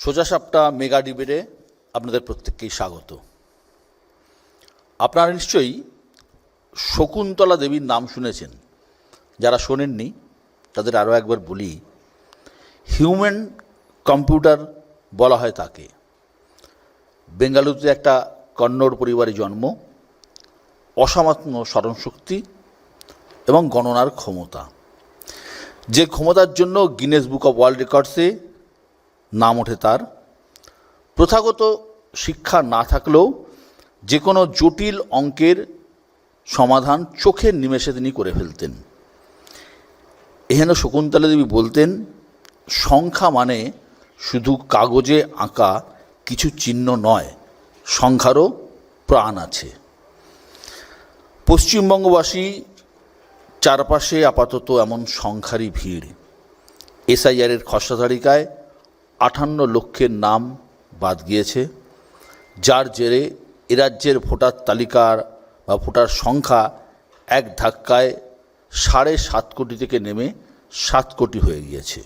সোজাসাপটা mega ডিবেটে আপনাদের প্রত্যেককেই স্বাগত। আপনারা নিশ্চয়ই শকুন্তলা দেবীর নাম শুনেছেন। যারা শোনেননি তাদের আরও একবার বলি, হিউম্যান কম্পিউটার বলা হয় তাকে। বেঙ্গালুরুতে একটা কন্নড় পরিবারে জন্ম, অসামান্য স্মরণশক্তি এবং গণনার ক্ষমতা, যে ক্ষমতার জন্য গিনেস বুক অফ ওয়ার্ল্ড রেকর্ডসে নাম ওঠে তার। প্রথাগত শিক্ষা না থাকলেও যে কোনো জটিল অঙ্কের সমাধান চোখের নিমেষে তিনি করে ফেলতেন। এখানে শকুন্তলা দেবী বলতেন, সংখ্যা মানে শুধু কাগজে আঁকা কিছু চিহ্ন নয়, সংখ্যারও প্রাণ আছে। পশ্চিমবঙ্গবাসী চারপাশে আপাতত এমন সংখ্যারই ভিড়। এসআইআরের খসড়া তালিকায় 58 লক্ষের নাম বাদ গিয়েছে, যার জেরে এরাজ্যের ভোটার তালিকার বা ভোটার সংখ্যা এক ধাক্কায় 7.5 কোটি থেকে নেমে 7 কোটি হয়ে গিয়েছে।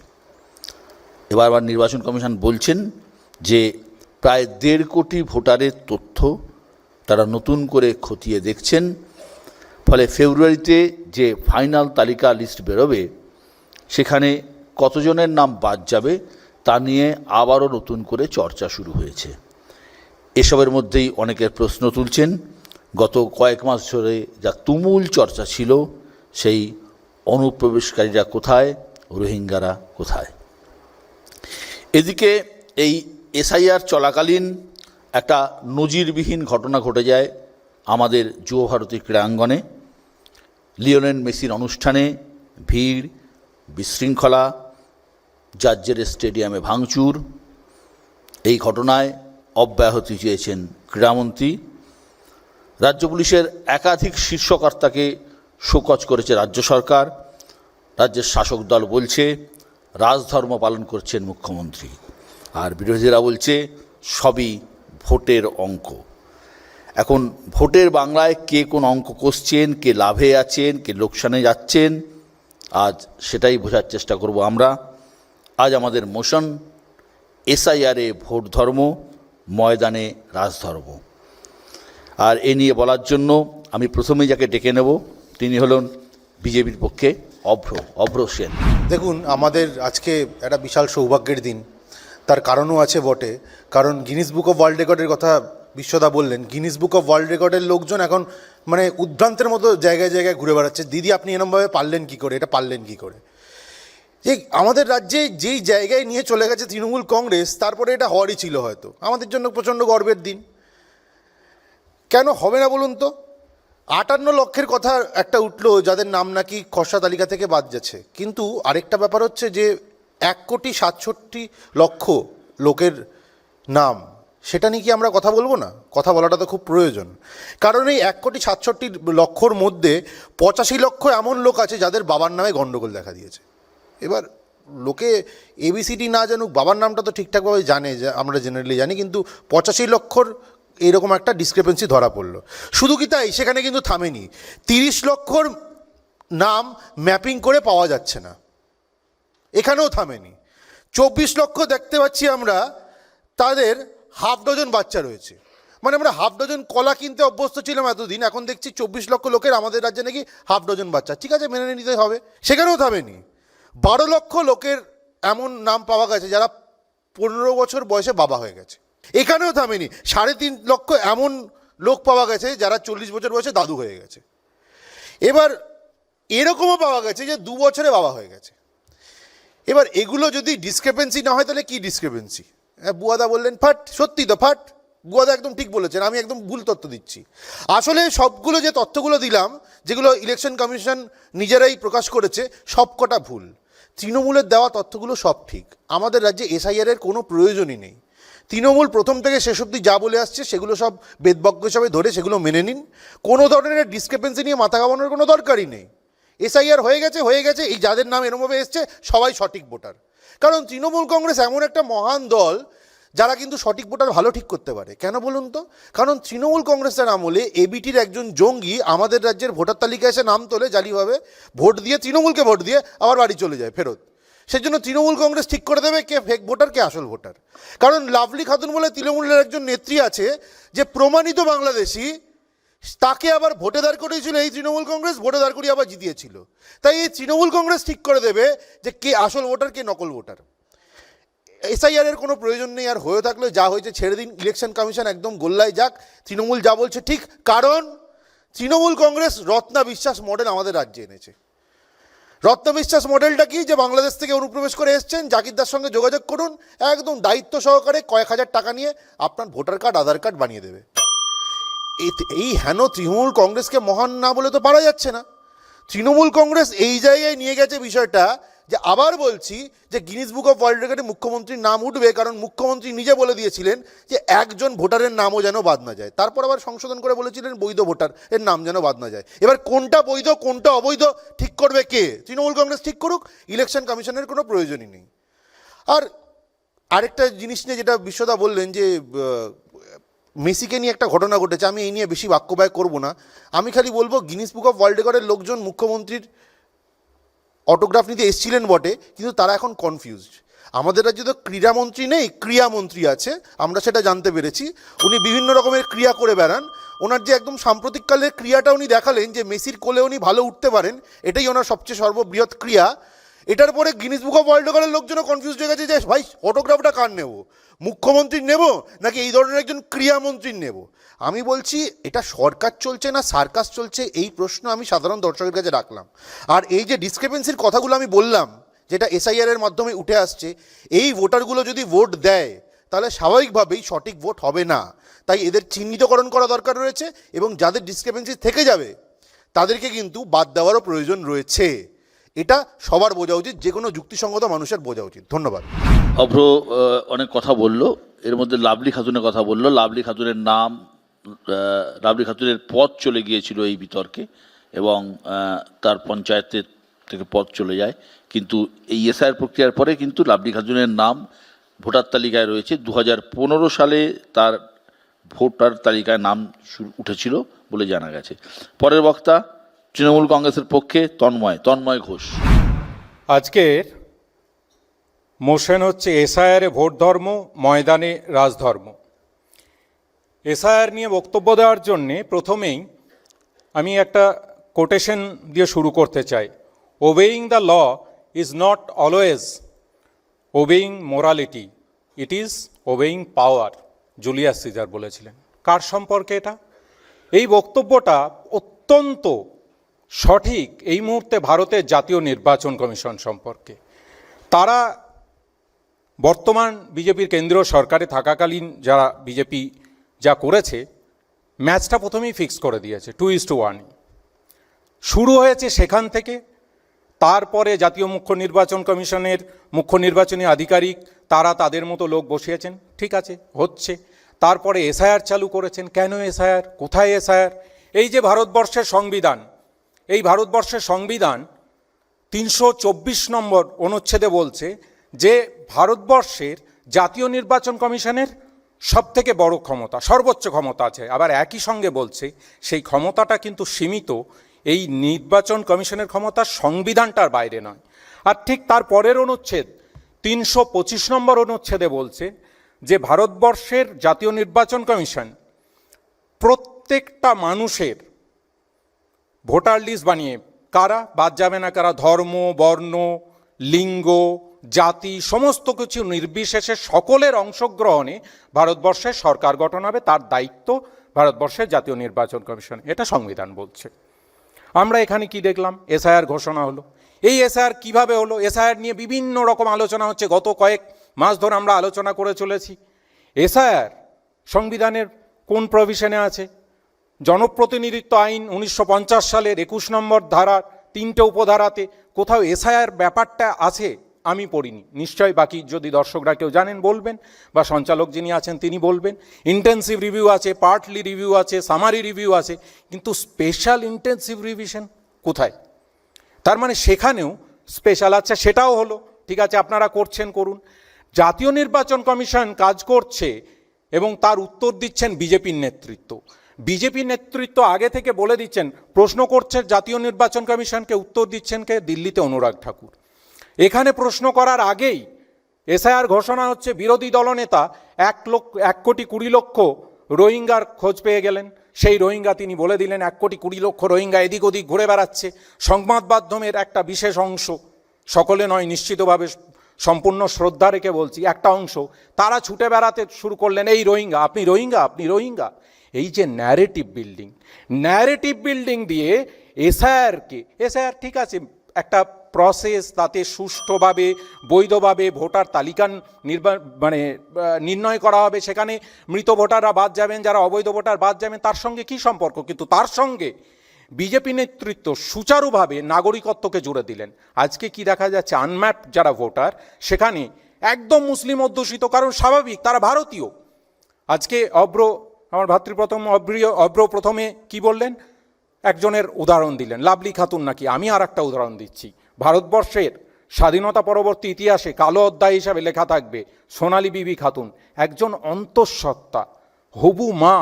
এবার নির্বাচন কমিশন বলছেন যে প্রায় 1.5 কোটি ভোটারের তথ্য তারা নতুন করে খতিয়ে দেখছেন। ফলে ফেব্রুয়ারিতে যে ফাইনাল তালিকা লিস্ট বেরোবে সেখানে কতজনের নাম বাদ যাবে তা নিয়ে আবারও নতুন করে চর্চা শুরু হয়েছে। এসবের মধ্যেই অনেকের প্রশ্ন তুলছেন, গত কয়েক মাস ধরে যা তুমুল চর্চা ছিল, সেই অনুপ্রবেশকারীরা কোথায়, রোহিঙ্গারা কোথায়। এদিকে এই এসআইআর চলাকালীন একটা নজিরবিহীন ঘটনা ঘটে যায় আমাদের যুবভারতী ক্রীড়াঙ্গনে। লিওনেল মেসির অনুষ্ঠানে ভিড়, বিশৃঙ্খলা, জার্জের স্টেডিয়ামে ভাঙচুর। এই ঘটনায় অব্যাহতি চেয়েছেন ক্রীড়ামন্ত্রী। রাজ্য পুলিশের একাধিক শীর্ষকর্তাকে শোকজ করেছে রাজ্য সরকার। রাজ্যের শাসক দল বলছে রাজধর্ম পালন করছেন মুখ্যমন্ত্রী, আর বিরোধীরা বলছে সবই ভোটের অঙ্ক। এখন ভোটের বাংলায় কে কোন অঙ্ক কষছেন, কে লাভে আছেন, কে লোকসানে যাচ্ছেন, আজ সেটাই বোঝার চেষ্টা করব আমরা। আজ আমাদের মোশন, এসআইআরে ভোট ধর্ম, ময়দানে রাজধর্ম। আর এ নিয়ে বলার জন্য আমি প্রথমেই যাকে ডেকে নেব তিনি হলেন বিজেপির পক্ষে অভ্র সেন। দেখুন, আমাদের আজকে একটা বিশাল সৌভাগ্যের দিন। তার কারণও আছে বটে, কারণ গিনিস বুক অফ ওয়ার্ল্ড রেকর্ডের কথা বিশ্বদা বললেন। গিনিস বুক অফ ওয়ার্ল্ড রেকর্ডের লোকজন এখন মানে উদ্ভ্রান্তের মতো জায়গায় জায়গায় ঘুরে বেড়াচ্ছে, দিদি আপনি এরমভাবে পারলেন কী করে, এটা পারলেন কী করে। যে আমাদের রাজ্যে যেই জায়গায় নিয়ে চলে গেছে তৃণমূল কংগ্রেস, তারপরে এটা হওয়ারই ছিল হয়তো। আমাদের জন্য প্রচণ্ড গর্বের দিন। কেন হবে না বলুন তো? 58 লক্ষের কথা একটা উঠলো, যাদের নাম নাকি খসড়া তালিকা থেকে বাদ যাচ্ছে। কিন্তু আরেকটা ব্যাপার হচ্ছে যে 1,67,00,000 লোকের নাম, সেটা নিয়ে কি আমরা কথা বলবো না? কথা বলাটা তো খুব প্রয়োজন। কারণ এই 1,67,00,000 মধ্যে 85 লক্ষ এমন লোক আছে যাদের বাবার নামে গণ্ডগোল দেখা দিয়েছে। এবার লোকে এবিসিডি না জানুক, বাবার নামটা তো ঠিকঠাকভাবে জানে, আমরা জেনারেলি জানি, কিন্তু 85 লক্ষর এরকম একটা ডিসক্রিপেন্সি ধরা পড়লো। শুধু কি তাই, সেখানে কিন্তু থামেনি। 30 লক্ষর নাম ম্যাপিং করে পাওয়া যাচ্ছে না, এখানেও থামেনি। 24 লক্ষ দেখতে পাচ্ছি আমরা তাদের হাফ ডজন বাচ্চা রয়েছে। মানে আমরা হাফ ডজন কলা কিনতে অভ্যস্ত ছিলাম এতদিন, এখন দেখছি 24 লক্ষ লোকের আমাদের রাজ্যে নাকি হাফ ডজন বাচ্চা। ঠিক আছে, মেনে নিতে হবে, সেখানেও থামেনি। 12 লক্ষ লোকের এমন নাম পাওয়া গেছে যারা 15 বছর বয়সে বাবা হয়ে গেছে, এখানেও থামেনি। 3.5 লক্ষ এমন লোক পাওয়া গেছে যারা 40 বছর বয়সে দাদু হয়ে গেছে। এবার এরকমও পাওয়া গেছে যে 2 বছরে বাবা হয়ে গেছে। এবার এগুলো যদি ডিসক্রিপেন্সি না হয় তাহলে কি ডিসক্রিপেন্সি? বুয়াদা বললেন ফাট, সত্যি তো ফাট। বুয়াদা একদম ঠিক বলেছেন, আমি একদম ভুল তথ্য দিচ্ছি। আসলে সবগুলো যে তথ্যগুলো দিলাম, যেগুলো ইলেকশন কমিশন নিজেরাই প্রকাশ করেছে, সবকটা ভুল। তৃণমূলের দেওয়া তথ্যগুলো সব ঠিক। আমাদের রাজ্যে এসআইআরের কোনো প্রয়োজনই নেই। তৃণমূল প্রথম থেকে শেষ অবধি যা বলে আসছে সেগুলো সব বেদবাক্য হিসাবে ধরে সেগুলো মেনে নিন। কোনো ধরনের ডিসক্রিপেন্সি নিয়ে মাথা ঘামানোর কোনো দরকারই নেই। এসআইআর হয়ে গেছে, এই যাদের নাম এরমভাবে এসছে সবাই সঠিক ভোটার। কারণ তৃণমূল কংগ্রেস এমন একটা মহান দল যারা কিন্তু সঠিক ভোটার ভালো ঠিক করতে পারে। কেন বলুন তো? কারণ তৃণমূল কংগ্রেসের আমলে এবিটির একজন জঙ্গি আমাদের রাজ্যের ভোটার তালিকায় এসে নাম তোলে জালিভাবে, ভোট দিয়ে তৃণমূলকে ভোট দিয়ে আবার বাড়ি চলে যায় ফেরত। সেজন্য তৃণমূল কংগ্রেস ঠিক করে দেবে কে ফেক ভোটার কে আসল ভোটার। কারণ লাভলি খাতুন বলে তৃণমূলের একজন নেত্রী আছে যে প্রমাণিত বাংলাদেশি, তাকে আবার ভোটে দাঁড় করিয়েছিল এই তৃণমূল কংগ্রেস, ভোটে দাঁড় করিয়ে আবার জিতিয়েছিল। তাই এই তৃণমূল কংগ্রেস ঠিক করে দেবে যে কে আসল ভোটার কে নকল ভোটার। এসআইআর এর কোনো প্রয়োজন নেই, আর হয়ে থাকলে যা হয়েছে ছেড়ে দিন, ইলেকশন কমিশন একদম গোল্লায় যাক, তৃণমূল যা বলছে ঠিক। কারণ তৃণমূল কংগ্রেস রত্না বিশ্বাস মডেল আমাদের রাজ্যে এনেছে। রত্না বিশ্বাস মডেলটা কি, যে বাংলাদেশ থেকে অনুপ্রবেশ করে এসছেন, জাকিরদার সঙ্গে যোগাযোগ করুন, একদম দায়িত্ব সহকারে কয়েক হাজার টাকা নিয়ে আপনার ভোটার কার্ড আধার কার্ড বানিয়ে দেবে। এই হেন তৃণমূল কংগ্রেসকে মহান না বলে তো পারা যাচ্ছে না। তৃণমূল কংগ্রেস এই জায়গায় নিয়ে গেছে বিষয়টা, যে আবার বলছি যে গিনিস বুক অফ ওয়ার্ল্ড রেকর্ডে মুখ্যমন্ত্রীর নাম উঠবে, কারণ মুখ্যমন্ত্রী নিজে বলে দিয়েছিলেন যে একজন ভোটারের নামও যেন বাদ না যায়। তারপর আবার সংশোধন করে বলেছিলেন বৈধ ভোটার এর নাম যেন বাদ না যায়। এবার কোনটা বৈধ কোনটা অবৈধ ঠিক করবে কে? তৃণমূল কংগ্রেস ঠিক করুক, ইলেকশন কমিশনের কোনো প্রয়োজনই নেই। আর আরেকটা জিনিস নিয়ে যেটা বিশ্বদা বললেন যে মেসিকে নিয়ে একটা ঘটনা ঘটেছে, আমি এই নিয়ে বেশি বাক্যব্যয় করব না। আমি খালি বলবো গিনিস বুক অফ ওয়ার্ল্ড রেকর্ডের লোকজন মুখ্যমন্ত্রীর অটোগ্রাফ নিতে এসেছিলেন বটে, কিন্তু তারা এখন কনফিউজড। আমাদের রাজ্যে তো ক্রীড়ামন্ত্রী নেই, ক্রিয়ামন্ত্রী আছে, আমরা সেটা জানতে পেরেছি। উনি বিভিন্ন রকমের ক্রিয়া করে বেড়ান। ওনার যে একদম সাম্প্রতিককালের ক্রিয়াটা উনি দেখালেন যে মেসির কোলে উনি ভালো উঠতে পারেন, এটাই ওনার সবচেয়ে সর্ববৃহৎ ক্রিয়া। এটার পরে গিনিস বুক অফ ওয়ার্ল্ড রেকর্ডের লোকজনও কনফিউজ হয়ে গেছে যে ভাই অটোগ্রাফটা কার নেব, মুখ্যমন্ত্রীর নেব নাকি এই ধরনের একজন ক্রিয়ামন্ত্রীর নেব। আমি বলছি এটা সরকার চলছে না সার্কাস চলছে, এই প্রশ্ন আমি সাধারণ দর্শকের কাছে রাখলাম। আর এই যে ডিসক্রিপেন্সির কথাগুলো আমি বললাম, যেটা এসআইআর এর মাধ্যমে উঠে আসছে, এই ভোটারগুলো যদি ভোট দেয় তাহলে স্বাভাবিকভাবেই সঠিক ভোট হবে না। তাই এদের চিহ্নিতকরণ করা দরকার রয়েছে, এবং যাদের ডিসক্রিপেন্সি থেকে যাবে তাদেরকে কিন্তু বাদ দেওয়ারও প্রয়োজন রয়েছে। এটা সবার বোঝা উচিত, যে কোনো যুক্তিসঙ্গত মানুষের বোঝা উচিত। ধন্যবাদ। অভ্র অনেক কথা বলল, এর মধ্যে লাভলি খাতুনের কথা বলল। লাভলি খাতুনের নাম, লাভলি খাতুনের পদ চলে গিয়েছিল এই বিতর্কে, এবং তার পঞ্চায়েতের থেকে পদ চলে যায়। কিন্তু এই এসআইআর প্রক্রিয়ার পরে কিন্তু লাভলি খাতুনের নাম ভোটার তালিকায় রয়েছে। 2015 সালে তার ভোটার তালিকায় নাম উঠেছিল বলে জানা গেছে। পরের বক্তা তৃণমূল কংগ্রেসের পক্ষে তন্ময় ঘোষ। আজকের মোশন হচ্ছে এসআইআরে ভোট ধর্ম, ময়দানে রাজধর্ম। এসআইআর নিয়ে বক্তব্য দেওয়ার জন্যে প্রথমেই আমি একটা কোটেশন দিয়ে শুরু করতে চাই। Obeying the law is not always obeying morality, it is obeying power, Julius Caesar বলেছিলেন। কার সম্পর্কে এটা? এই বক্তব্যটা অত্যন্ত সঠিক এই মুহূর্তে ভারতের জাতীয় নির্বাচন কমিশন সম্পর্কে। তারা বর্তমান বিজেপির কেন্দ্রীয় সরকারে থাকাকালীন যারা বিজেপি যা করেছে, ম্যাচটা প্রথমেই ফিক্স করে দিয়েছে 2:1। শুরু হয়েছে সেখান থেকে। তারপরে জাতীয় মুখ্য নির্বাচন কমিশনের মুখ্য নির্বাচনী আধিকারিক তারা তাদের মতো লোক বসিয়েছেন, ঠিক আছে, হচ্ছে। তারপরে এসআইআর চালু করেছেন। কেন এসআইআর? কোথায় এসআইআর? এই যে ভারতবর্ষের সংবিধান, এই ভারতবর্ষের সংবিধান 324 নম্বর অনুচ্ছেদে বলছে যে ভারতবর্ষের জাতীয় নির্বাচন কমিশনের সবথেকে বড় ক্ষমতা, সর্বোচ্চ ক্ষমতা আছে। আবার একই সঙ্গে বলছে সেই ক্ষমতাটা কিন্তু সীমিত, এই নির্বাচন কমিশনের ক্ষমতা সংবিধানটার বাইরে নয়। আর ঠিক তার পরের অনুচ্ছেদ 325 নম্বর অনুচ্ছেদে বলছে যে ভারতবর্ষের জাতীয় নির্বাচন কমিশন প্রত্যেকটা মানুষের ভোটার লিস্ট বানিয়ে, কারা বাদ যাবে না, কারা ধর্ম, বর্ণ, লিঙ্গ, জাতি সমস্ত কিছু নির্বিশেষে সকলের অংশগ্রহণে ভারতবর্ষের সরকার গঠন হবে, তার দায়িত্ব ভারতবর্ষের জাতীয় নির্বাচন কমিশন। এটা সংবিধান বলছে। আমরা এখানে কি দেখলাম? এসআইআর ঘোষণা হলো। এই এসআইআর কিভাবে হলো? এসআইআর নিয়ে বিভিন্ন রকম আলোচনা হচ্ছে, গত কয়েক মাস ধরে আমরা আলোচনা করে চলেছি। এসআইআর সংবিধানের কোন প্রভিশনে আছে? জনপ্রতিনিধিত্ব আইন 1950 সালের 21 নম্বর ধারার 3টে উপধারাতে কোথাও এসআইআর ব্যাপারটা আছে? আমি পড়িনি, নিশ্চয়ই বাকি যদি দর্শকরা কেউ জানেন বলবেন, বা সঞ্চালক যিনি আছেন তিনি বলবেন। ইন্টেন্সিভ রিভিউ আছে, পার্টলি রিভিউ আছে, সামারি রিভিউ আছে, কিন্তু স্পেশাল ইন্টেন্সিভ রিভিশন কোথায়? তার মানে সেখানেও স্পেশাল আছে, সেটাও হলো, ঠিক আছে, আপনারা করছেন করুন। জাতীয় নির্বাচন কমিশন কাজ করছে এবং তার উত্তর দিচ্ছেন বিজেপির নেতৃত্ব। বিজেপি নেতৃত্ব আগে থেকে বলে দিচ্ছেন, প্রশ্ন করছে জাতীয় নির্বাচন কমিশনকে, উত্তর দিচ্ছেন কে? দিল্লিতে অনুরাগ ঠাকুর। এখানে প্রশ্ন করার আগেই এসআইআর ঘোষণা হচ্ছে, বিরোধী দলনেতা 1,20,00,000 রোহিঙ্গার খোঁজ পেয়ে গেলেন। সেই রোহিঙ্গা তিনি বলে দিলেন 1,20,00,000 রোহিঙ্গা এদিক ওদিক ঘুরে বেড়াচ্ছে। সংবাদ মাধ্যমের একটা বিশেষ অংশ, সকলে নয় নিশ্চিতভাবে সম্পূর্ণ শ্রদ্ধা রেখে বলছি, একটা অংশ, তারা ছুটে বেড়াতে শুরু করলেন, এই রোহিঙ্গা, আপনি রোহিঙ্গা, আপনি রোহিঙ্গা। এই যে ন্যারেটিভ বিল্ডিং দিয়ে এসআইআর ঠিক আছে একটা প্রসেস, তাতে সুষ্ঠুভাবে বৈধভাবে ভোটার তালিকা নির্ণয় করা হবে, সেখানে মৃত ভোটাররা বাদ যাবেন, যারা অবৈধ ভোটার বাদ যাবেন, তার সঙ্গে কি সম্পর্ক? কিন্তু তার সঙ্গে বিজেপি নেতৃত্ব সুচারুভাবে নাগরিকত্বকে জুড়ে দিলেন। আজকে কি দেখা যাচ্ছে, আনম্যাপড যারা ভোটার সেখানে একদম মুসলিম অধ্যুষিত, কারণ স্বাভাবিক তারা ভারতীয়। আজকে আমার ভাতৃপ্রথম অব্র প্রথমে কি বললেন, একজনের উদাহরণ দিলেন, লাভলি খাতুন নাকি। আমি আর একটা উদাহরণ দিচ্ছি, ভারতবর্ষের স্বাধীনতা পরবর্তী ইতিহাসে কালো অধ্যায় হিসাবে লেখা থাকবে সোনালী বিবি খাতুন, একজন অন্তঃসত্ত্বা হবু মা,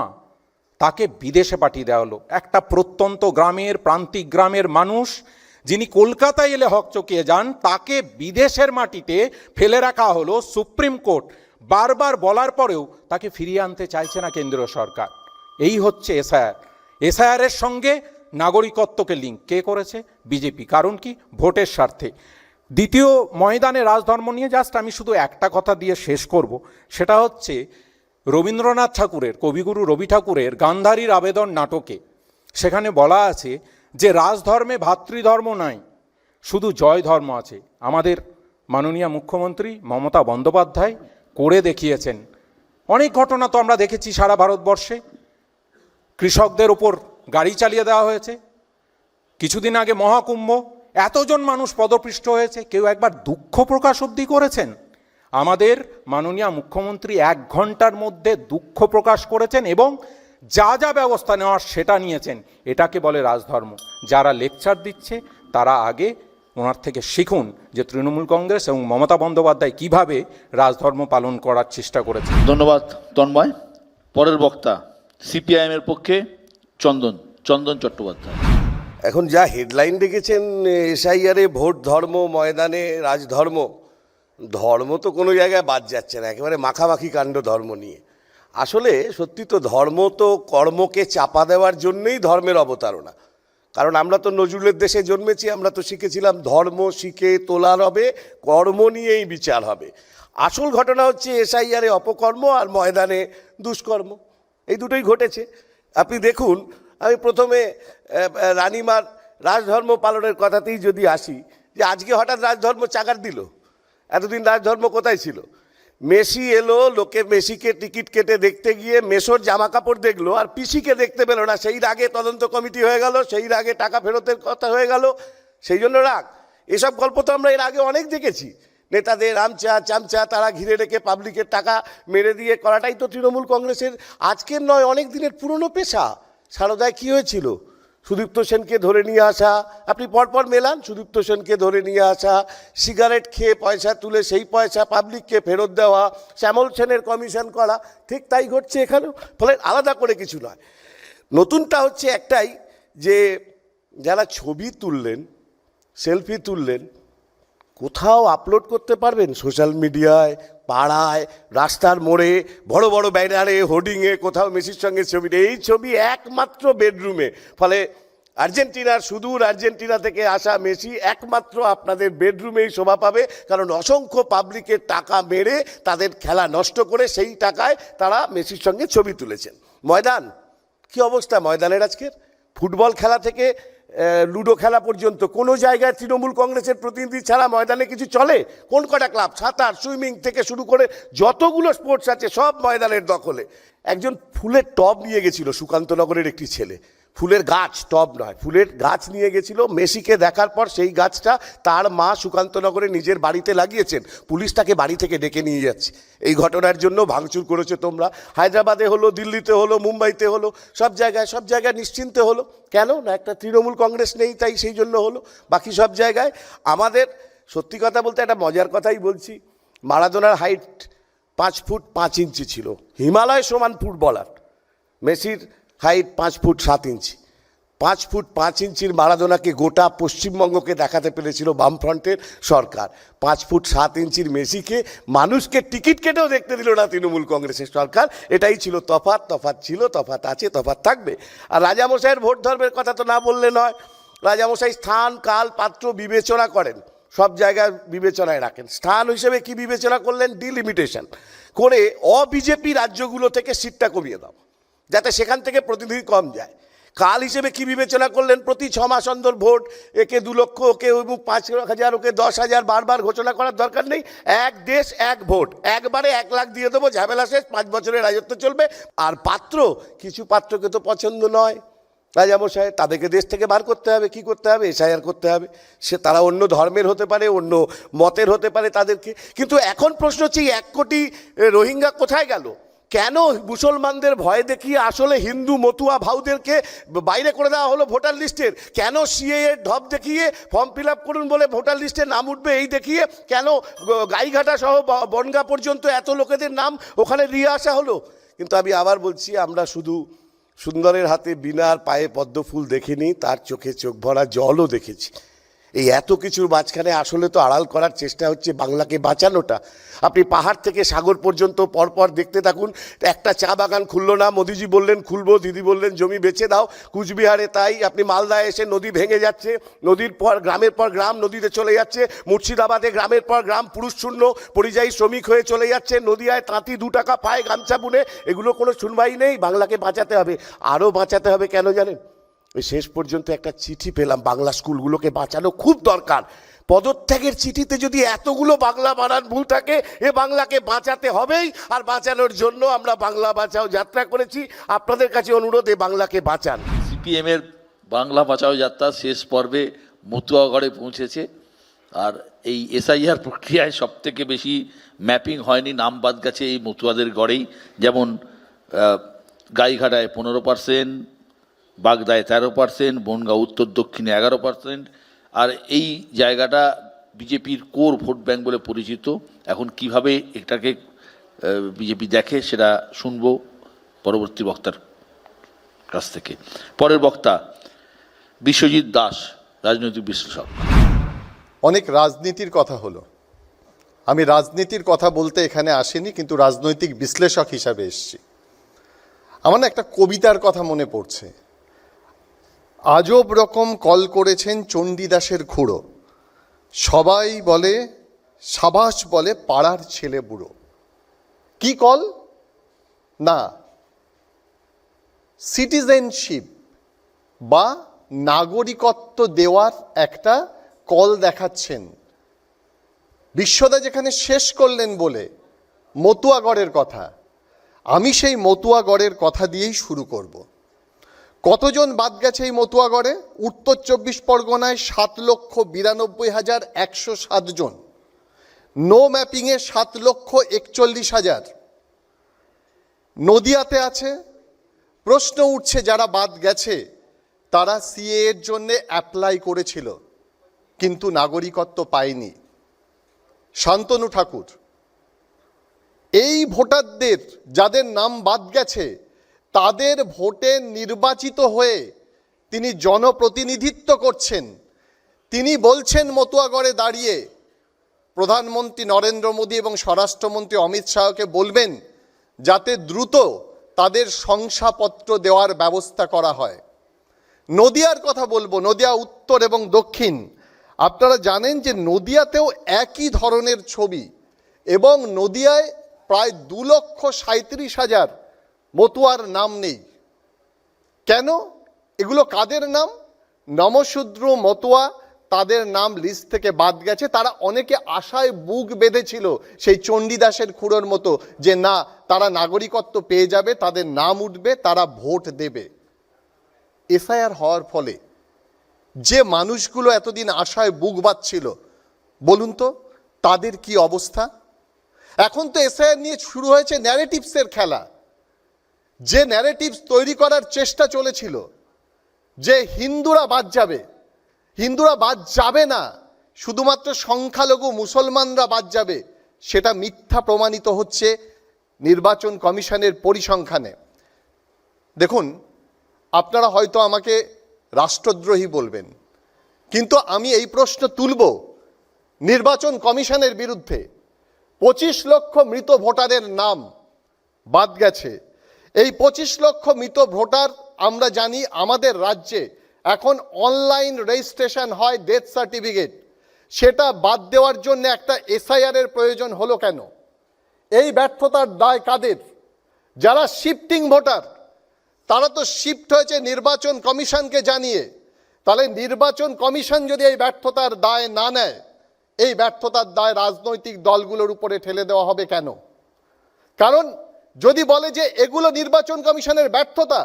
তাকে বিদেশে পাঠিয়ে দেওয়া হলো। একটা প্রত্যন্ত গ্রামের, প্রান্তিক গ্রামের মানুষ, যিনি কলকাতায় এলে হক চকিয়ে যান, তাকে বিদেশের মাটিতে ফেলে রাখা হলো। সুপ্রিম কোর্ট বারবার বলার পরেও তাকে ফিরিয়ে আনতে চাইছে না কেন্দ্রীয় সরকার। এই হচ্ছে এসআইআরের সঙ্গে নাগরিকত্বকে লিঙ্ক কে করেছে? বিজেপি। কারণ কি? ভোটের স্বার্থে। দ্বিতীয় ময়দানে রাজধর্ম নিয়ে জাস্ট আমি শুধু একটা কথা দিয়ে শেষ করব, সেটা হচ্ছে রবীন্দ্রনাথ ঠাকুরের, কবিগুরু রবি ঠাকুরের গান্ধারীর আবেদন নাটকে সেখানে বলা আছে যে রাজধর্মে ভাতৃধর্ম নাই, শুধু জয় ধর্ম আছে। আমাদের মাননীয় মুখ্যমন্ত্রী মমতা বন্দ্যোপাধ্যায় করে দেখিয়েছেন। অনেক ঘটনা তো আমরা দেখেছি সারা ভারতবর্ষে, কৃষকদের ওপর গাড়ি চালিয়ে দেওয়া হয়েছে, কিছুদিন আগে মহাকুম্ভ, এতজন মানুষ পদপৃষ্ট হয়েছে, কেউ একবার দুঃখ প্রকাশ অবধি করেছেন? আমাদের মাননীয় মুখ্যমন্ত্রী 1 ঘন্টার মধ্যে দুঃখ প্রকাশ করেছেন এবং যা যা ব্যবস্থা নেওয়ার সেটা নিয়েছেন। এটাকে বলে রাজধর্ম। যারা লেকচার দিচ্ছে তারা আগে ওনার থেকে শিখুন যে তৃণমূল কংগ্রেস এবং মমতা বন্দ্যোপাধ্যায় কিভাবে রাজধর্ম পালন করার চেষ্টা করেছে। ধন্যবাদ তন্ময়। পরের বক্তা সিপিআইএমের পক্ষে চন্দন চট্টোপাধ্যায়। এখন যা হেডলাইন দেখেছেন, এসআইআরে ভোট ধর্ম, ময়দানে রাজধর্ম, ধর্ম তো কোনো জায়গায় বাদ যাচ্ছে না, একেবারে মাখামাখি কাণ্ড ধর্ম নিয়ে। আসলে সত্যি তো ধর্ম তো কর্মকে চাপা দেওয়ার জন্যই ধর্মের অবতারণা। কারণ আমরা তো নজরুলের দেশে জন্মেছি, আমরা তো শিখেছিলাম ধর্ম শিখে তোলার হবে, কর্ম নিয়েই বিচার হবে। আসল ঘটনা হচ্ছে এসআইআরে অপকর্ম আর ময়দানে দুষ্কর্ম, এই দুটোই ঘটেছে। আপনি দেখুন, আমি প্রথমে রানিমার রাজধর্ম পালনের কথাতেই যদি আসি, যে আজকে হঠাৎ রাজধর্ম চাগার দিল, এতদিন রাজধর্ম কোথায় ছিল? মেসি এলো, লোকে মেসিকে টিকিট কেটে দেখতে গিয়ে মেসোর জামা কাপড় দেখলো আর পিসিকে দেখতে পেলো না, সেই রাগে তদন্ত কমিটি হয়ে গেল, সেই রাগে টাকা ফেরতের কথা হয়ে গেল, সেই জন্য রাগ। এসব গল্প তো আমরা এর আগে অনেক দেখেছি। নেতাদের আমচা চামচা তারা ঘিরে রেখে পাবলিকের টাকা মেরে দিয়ে করাটাই তো তৃণমূল কংগ্রেসের আজকের নয়, অনেক দিনের পুরনো পেশা। সারদায় কী হয়েছিল? সুদীপ্ত সেনকে ধরে নিয়ে আসা, আপনি পরপর মেলান, সুদীপ্ত সেনকে ধরে নিয়ে আসা, সিগারেট খেয়ে পয়সা তুলে সেই পয়সা পাবলিককে ফেরত দেওয়া, শ্যামল সেনের কমিশন করা, ঠিক তাই ঘটছে এখানেও। ফলে আলাদা করে কিছু নয়। নতুনটা হচ্ছে একটাই, যে যারা ছবি তুললেন, সেলফি তুললেন, কোথাও আপলোড করতে পারবেন সোশ্যাল মিডিয়ায়, পাড়ায়, রাস্তার মোড়ে, বড় বড় ব্যানারে, হোর্ডিংয়ে, কোথাও মেসির সঙ্গে ছবি। এই ছবি একমাত্র বেডরুমে। ফলে আর্জেন্টিনার, সুদূর আর্জেন্টিনা থেকে আসা মেসি একমাত্র আপনাদের বেডরুমেই শোভা পাবে, কারণ অসংখ্য পাবলিকের টাকা মেরে তাদের খেলা নষ্ট করে সেই টাকায় তারা মেসির সঙ্গে ছবি তুলেছেন। ময়দান, কি অবস্থা ময়দানের আজকের? ফুটবল খেলা থেকে লুডো খেলা পর্যন্ত কোনো জায়গায় তৃণমূল কংগ্রেসের প্রতিনিধি ছাড়া ময়দানে কিছু চলে? কোন কটা ক্লাব? সাঁতার, সুইমিং থেকে শুরু করে যতগুলো স্পোর্টস আছে সব ময়দানের দখলে। একজন ফুলের টব নিয়ে গেছিল সুকান্তনগরের একটি ছেলে, ফুলের গাছ, টব নয়, ফুলের গাছ নিয়ে গেছিল। মেসিকে দেখার পর সেই গাছটা তার মা সুকান্তনগরে নিজের বাড়িতে লাগিয়েছেন, পুলিশ তাকে বাড়ি থেকে ডেকে নিয়ে যাচ্ছে। এই ঘটনার জন্য ভাঙচুর করেছে তোমরা। হায়দ্রাবাদে হলো, দিল্লিতে হলো, মুম্বাইতে হলো, সব জায়গায় নিশ্চিন্তে হলো। কেন না? একটা তৃণমূল কংগ্রেস নেই, তাই সেই জন্য হলো। বাকি সব জায়গায় আমাদের, সত্যি কথা বলতে একটা মজার কথাই বলছি, মারাদোনার হাইট 5 ফুট 5 ইঞ্চি ছিল, হিমালয় সমান ফুটবলার। মেসির হাইট 5 ফুট 7 ইঞ্চি। 5 ফুট 5 ইঞ্চির মারাদোনাকে গোটা পশ্চিমবঙ্গকে দেখাতে পেরেছিল বামফ্রন্টের সরকার। 5 ফুট 7 ইঞ্চির মেসিকে মানুষকে টিকিট কেটেও দেখতে দিল না তৃণমূল কংগ্রেসের সরকার। এটাই ছিল তফাৎ। তফাৎ ছিল, তফাৎ আছে, তফাৎ থাকবে। আর রাজামশাইয়ের ভোট ধর্মের কথা তো না বললে নয়। রাজামশাই স্থান, কাল, পাত্র বিবেচনা করেন, সব জায়গায় বিবেচনায় রাখেন। স্থান হিসেবে কি বিবেচনা করলেন? ডিলিমিটেশন করে অবিজেপি রাজ্যগুলো থেকে সিটটা কমিয়ে দাও, যাতে সেখান থেকে প্রতিনিধি কম যায়। কাল হিসেবে কি বিবেচনা করলেন? প্রতি 6 মাস অন্তর ভোট, একে 2 লক্ষ, ওকে 5,000, ওকে 10,000, বারবার ঘোষণা করার দরকার নেই। এক দেশ এক ভোট, একবারে 1 লাখ দিয়ে দেবো, ঝামেলা শেষ, 5 বছরের রাজত্ব চলবে। আর পাত্র, কিছু পাত্রকে তো পছন্দ নয় রাজামশাই, তাদেরকে দেশ থেকে বার করতে হবে। কি করতে হবে? এসআইআর করতে হবে। সে তারা অন্য ধর্মের হতে পারে, অন্য মতের হতে পারে তাদেরকে। কিন্তু এখন প্রশ্ন হচ্ছে, 1 কোটি রোহিঙ্গা কোথায় গেল? কেন মুসলমানদের ভয় দেখিয়ে আসলে হিন্দু মতুয়া ভাউদেরকে বাইরে করে দেওয়া হলো ভোটার লিস্টের? কেন সিএএ ঢপ দেখিয়ে ফর্ম ফিল আপ করুন বলে ভোটার লিস্টে নাম উঠবে এই দেখিয়ে কেন গাইঘাটা সহ বনগাঁ পর্যন্ত এত লোকেদের নাম ওখানে নিয়ে আসা হলো? কিন্তু আমি আবার বলছি, আমরা শুধু সুন্দরের হাতে বীণার পায়ে পদ্ম ফুল দেখিনি, তার চোখে চোখ ভরা জলও দেখেছি। এই এত কিছুর মাঝখানে আসলে তো আড়াল করার চেষ্টা হচ্ছে বাংলাকে বাঁচানোটা। আপনি পাহাড় থেকে সাগর পর্যন্ত পরপর দেখতে থাকুন, একটা চা বাগান খুললো না, মোদিজি বললেন খুলবো, দিদি বললেন জমি বেচে দাও। কুচবিহারে তাই, আপনি মালদায় এসে নদী ভেঙে যাচ্ছে, নদীর পর গ্রাম নদীতে চলে যাচ্ছে। মুর্শিদাবাদে গ্রামের পর গ্রাম পুরুষ শূন্য পরিযায়ী শ্রমিক হয়ে চলে যাচ্ছে। নদিয়ায় তাঁতি 2 টাকা পায় গামছা বুনে, এগুলো কোনো শুনবাই নেই। বাংলাকে বাঁচাতে হবে, আরও বাঁচাতে হবে। কেন জানেন? শেষ পর্যন্ত একটা চিঠি পেলাম, বাংলা স্কুলগুলোকে বাঁচানো খুব দরকার। পদত্যাগের চিঠিতে যদি এতগুলো বাংলা বানান ভুল থাকে, এ বাংলাকে বাঁচাতে হবেই। আর বাঁচানোর জন্য আমরা বাংলা বাঁচাও যাত্রা করেছি। আপনাদের কাছে অনুরোধ, এ বাংলাকে বাঁচান। সিপিএমের বাংলা বাঁচাও যাত্রা শেষ পর্বে মতুয়াগড়ে পৌঁছেছে। আর এই এসআইআর প্রক্রিয়ায় সবথেকে বেশি ম্যাপিং হয়নি, নাম বাদ গেছে এই মতুয়াদের গড়েই। যেমন গাইঘাটায় 15%, বাগদায় 13%, বনগাঁ উত্তর দক্ষিণে 11%। আর এই জায়গাটা বিজেপির কোর ভোট ব্যাংক বলে পরিচিত। এখন কিভাবে এটাকে বিজেপি দেখে সেটা শুনবো পরবর্তী বক্তার কাছ থেকে। পরের বক্তা বিশ্বজিৎ দাস, রাজনৈতিক বিশ্লেষক। অনেক রাজনীতির কথা হলো। আমি রাজনীতির কথা বলতে এখানে আসিনি, কিন্তু রাজনৈতিক বিশ্লেষক হিসাবে এসেছি। আমার না একটা কবিতার কথা মনে পড়ছে। আজব রকম কল করেছেন চণ্ডীদাসের খুঁড়ো, সবাই বলে সাবাস বলে পাড়ার ছেলে বুড়ো। কি কল? না, সিটিজেনশিপ বা নাগরিকত্ব দেওয়ার একটা কল দেখাচ্ছেন। বিশ্বদা যেখানে শেষ করলেন বলে মতুয়াগড়ের কথা, আমি সেই মতুয়াগড়ের কথা দিয়েই শুরু করব। কতজন বাদ গেছে এই মতুয়াগড়ে? উত্তর 24 পরগনায় 7,92,107 জন, নো ম্যাপিংয়ে 7,41,000। নদিয়াতে আছে। প্রশ্ন উঠছে, যারা বাদ গেছে তারা সিএ এর জন্য অ্যাপ্লাই করেছিল কিন্তু নাগরিকত্ব পায়নি। শান্তনু ঠাকুর। এই ভোটারদের যাদের নাম বাদ গেছে তাদের ভোটে নির্বাচিত হয়ে তিনি জনপ্রতিনিধিত্ব করছেন। তিনি বলছেন মতুয়াগড়ে দাঁড়িয়ে প্রধানমন্ত্রী নরেন্দ্র মোদী এবং স্বরাষ্ট্রমন্ত্রী অমিত শাহকে বলবেন যাতে দ্রুত তাদের শংসাপত্র দেওয়ার ব্যবস্থা করা হয়। নদিয়ার কথা বলবো, নদিয়া উত্তর এবং দক্ষিণ। আপনারা জানেন যে নদিয়াতেও একই ধরনের ছবি, এবং নদিয়ায় প্রায় 2,37,000 মতুয়ার নাম নেই। কেন? এগুলো কাদের নাম? নমশূদ্র মতুয়া, তাদের নাম লিস্ট থেকে বাদ গেছে। তারা অনেকে আশায় বুক বেঁধেছিল সেই চণ্ডীদাসের খুঁড়োর মতো, যে না, তারা নাগরিকত্ব পেয়ে যাবে, তাদের নাম উঠবে, তারা ভোট দেবে। এসআইআর হওয়ার ফলে যে মানুষগুলো এতদিন আশায় বুক বাঁধছিল, বলুন তো তাদের কি অবস্থা? এখন তো এসআইআর নিয়ে শুরু হয়েছে ন্যারেটিভসের খেলা। যে ন্যারেটিভস তৈরি করার চেষ্টা চলেছিল যে হিন্দুরা বাদ যাবে, হিন্দুরা বাদ যাবে না, শুধুমাত্র সংখ্যালঘু মুসলমানরা বাদ যাবে, সেটা মিথ্যা প্রমাণিত হচ্ছে নির্বাচন কমিশনের পরিসংখ্যানে। দেখুন, আপনারা হয়তো আমাকে রাষ্ট্রদ্রোহী বলবেন, কিন্তু আমি এই প্রশ্ন তুলব নির্বাচন কমিশনের বিরুদ্ধে। 25 লক্ষ মৃত ভোটারের নাম বাদ গেছে। এই 25 লক্ষ মৃত ভোটার আমরা জানি আমাদের রাজ্যে এখন অনলাইন রেজিস্ট্রেশন হয় ডেথ সার্টিফিকেট, সেটা বাদ দেওয়ার জন্য একটা এসআইআর এর প্রয়োজন হলো কেন? এই ব্যর্থতার দায় কাদের? যারা শিফটিং ভোটার তারা তো শিফট হয়েছে নির্বাচন কমিশনকে জানিয়ে। তাহলে নির্বাচন কমিশন যদি এই ব্যর্থতার দায় না নেয়, এই ব্যর্থতার দায় রাজনৈতিক দলগুলোর উপরে ঠেলে দেওয়া হবে কেন? কারণ যদি বলে যে এগুলো নির্বাচন কমিশনের ব্যর্থতা,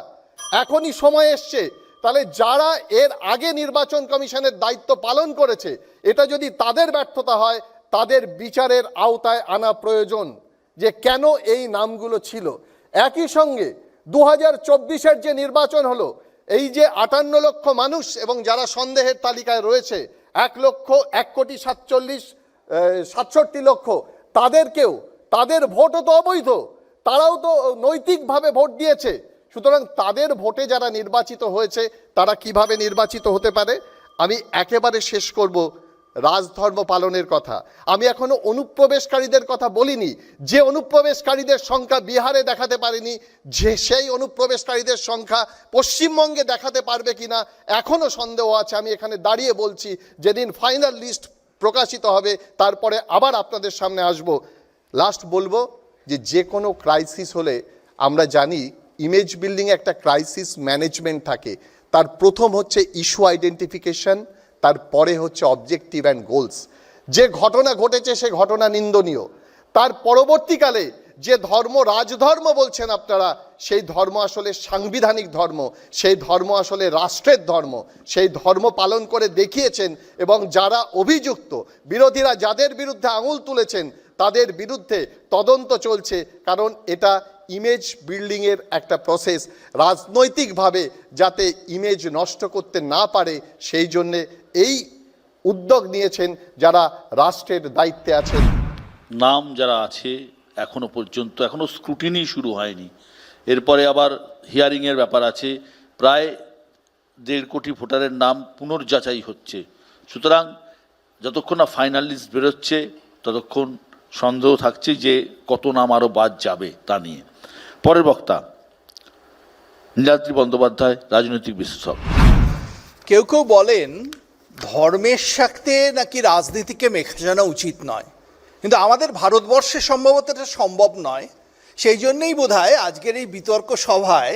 এখনই সময় এসছে, তাহলে যারা এর আগে নির্বাচন কমিশনের দায়িত্ব পালন করেছে, এটা যদি তাদের ব্যর্থতা হয়, তাদের বিচারের আওতায় আনা প্রয়োজন যে কেন এই নামগুলো ছিল। একই সঙ্গে 2024-এর যে নির্বাচন হলো, এই যে 58 লক্ষ মানুষ এবং যারা সন্দেহের তালিকায় রয়েছে 1,67 লক্ষ, তাদেরকেও, তাদের ভোটও তো অবৈধ, তারাও তো নৈতিকভাবে ভোট দিয়েছে। সুতরাং তাদের ভোটে যারা নির্বাচিত হয়েছে তারা কিভাবে নির্বাচিত হতে পারে? আমি একেবারে শেষ করব রাজধর্ম পালনের কথা। আমি এখনো অনুপ্রবেশকারীদের কথা বলিনি। যে অনুপ্রবেশকারীদের সংখ্যা বিহারে দেখাতে পারেনি, যে সেই অনুপ্রবেশকারীদের সংখ্যা পশ্চিমবঙ্গে দেখাতে পারবে কিনা এখনো সন্দেহ আছে। আমি এখানে দাঁড়িয়ে বলছি, যেদিন ফাইনাল লিস্ট প্রকাশিত হবে তারপরে আবার আপনাদের সামনে আসব। লাস্ট বলবো যে কোনো ক্রাইসিস হলে আমরা জানি ইমেজ বিল্ডিং একটা ক্রাইসিস ম্যানেজমেন্ট থাকে। তার প্রথম হচ্ছে ইস্যু আইডেন্টিফিকেশন, তারপরে হচ্ছে অবজেক্টিভ অ্যান্ড গোলস। যে ঘটনা ঘটেছে সে ঘটনা নিন্দনীয়, তার পরবর্তীকালে যে ধর্ম রাজধর্ম বলছেন আপনারা, সেই ধর্ম আসলে সাংবিধানিক ধর্ম, সেই ধর্ম আসলে রাষ্ট্রের ধর্ম, সেই ধর্ম পালন করে দেখিয়েছেন। এবং যারা অভিযুক্ত, বিরোধীরা যাদের বিরুদ্ধে আঙুল তুলেছেন, তাদের বিরুদ্ধে তদন্ত চলছে, কারণ এটা ইমেজ বিল্ডিংয়ের একটা প্রসেস। রাজনৈতিকভাবে যাতে ইমেজ নষ্ট করতে না পারে সেই জন্যে এই উদ্যোগ নিয়েছেন যারা রাষ্ট্রের দায়িত্বে আছেন। নাম যারা আছে এখনো পর্যন্ত, এখনো স্ক্রুটিনি শুরু হয়নি, এরপরে আবার হিয়ারিংয়ের ব্যাপার আছে। প্রায় 1.5 কোটি ভোটারের নাম পুনর্যাচাই হচ্ছে। সুতরাং যতক্ষণ না ফাইনাল লিস্ট বেরোচ্ছে ততক্ষণ সন্দেহ থাকছে যে কত নাম আরও বাদ যাবে তা নিয়ে। পরের বক্তা নীলাদ্রি বন্দ্যোপাধ্যায়, রাজনৈতিক বিশ্লেষক। কেউ কেউ বলেন ধর্মের সাথে নাকি রাজনীতিকে মেশানো উচিত নয়, কিন্তু আমাদের ভারতবর্ষে সম্ভবত এটা সম্ভব নয়। সেই জন্যেই বোধহয় আজকের এই বিতর্ক সভায়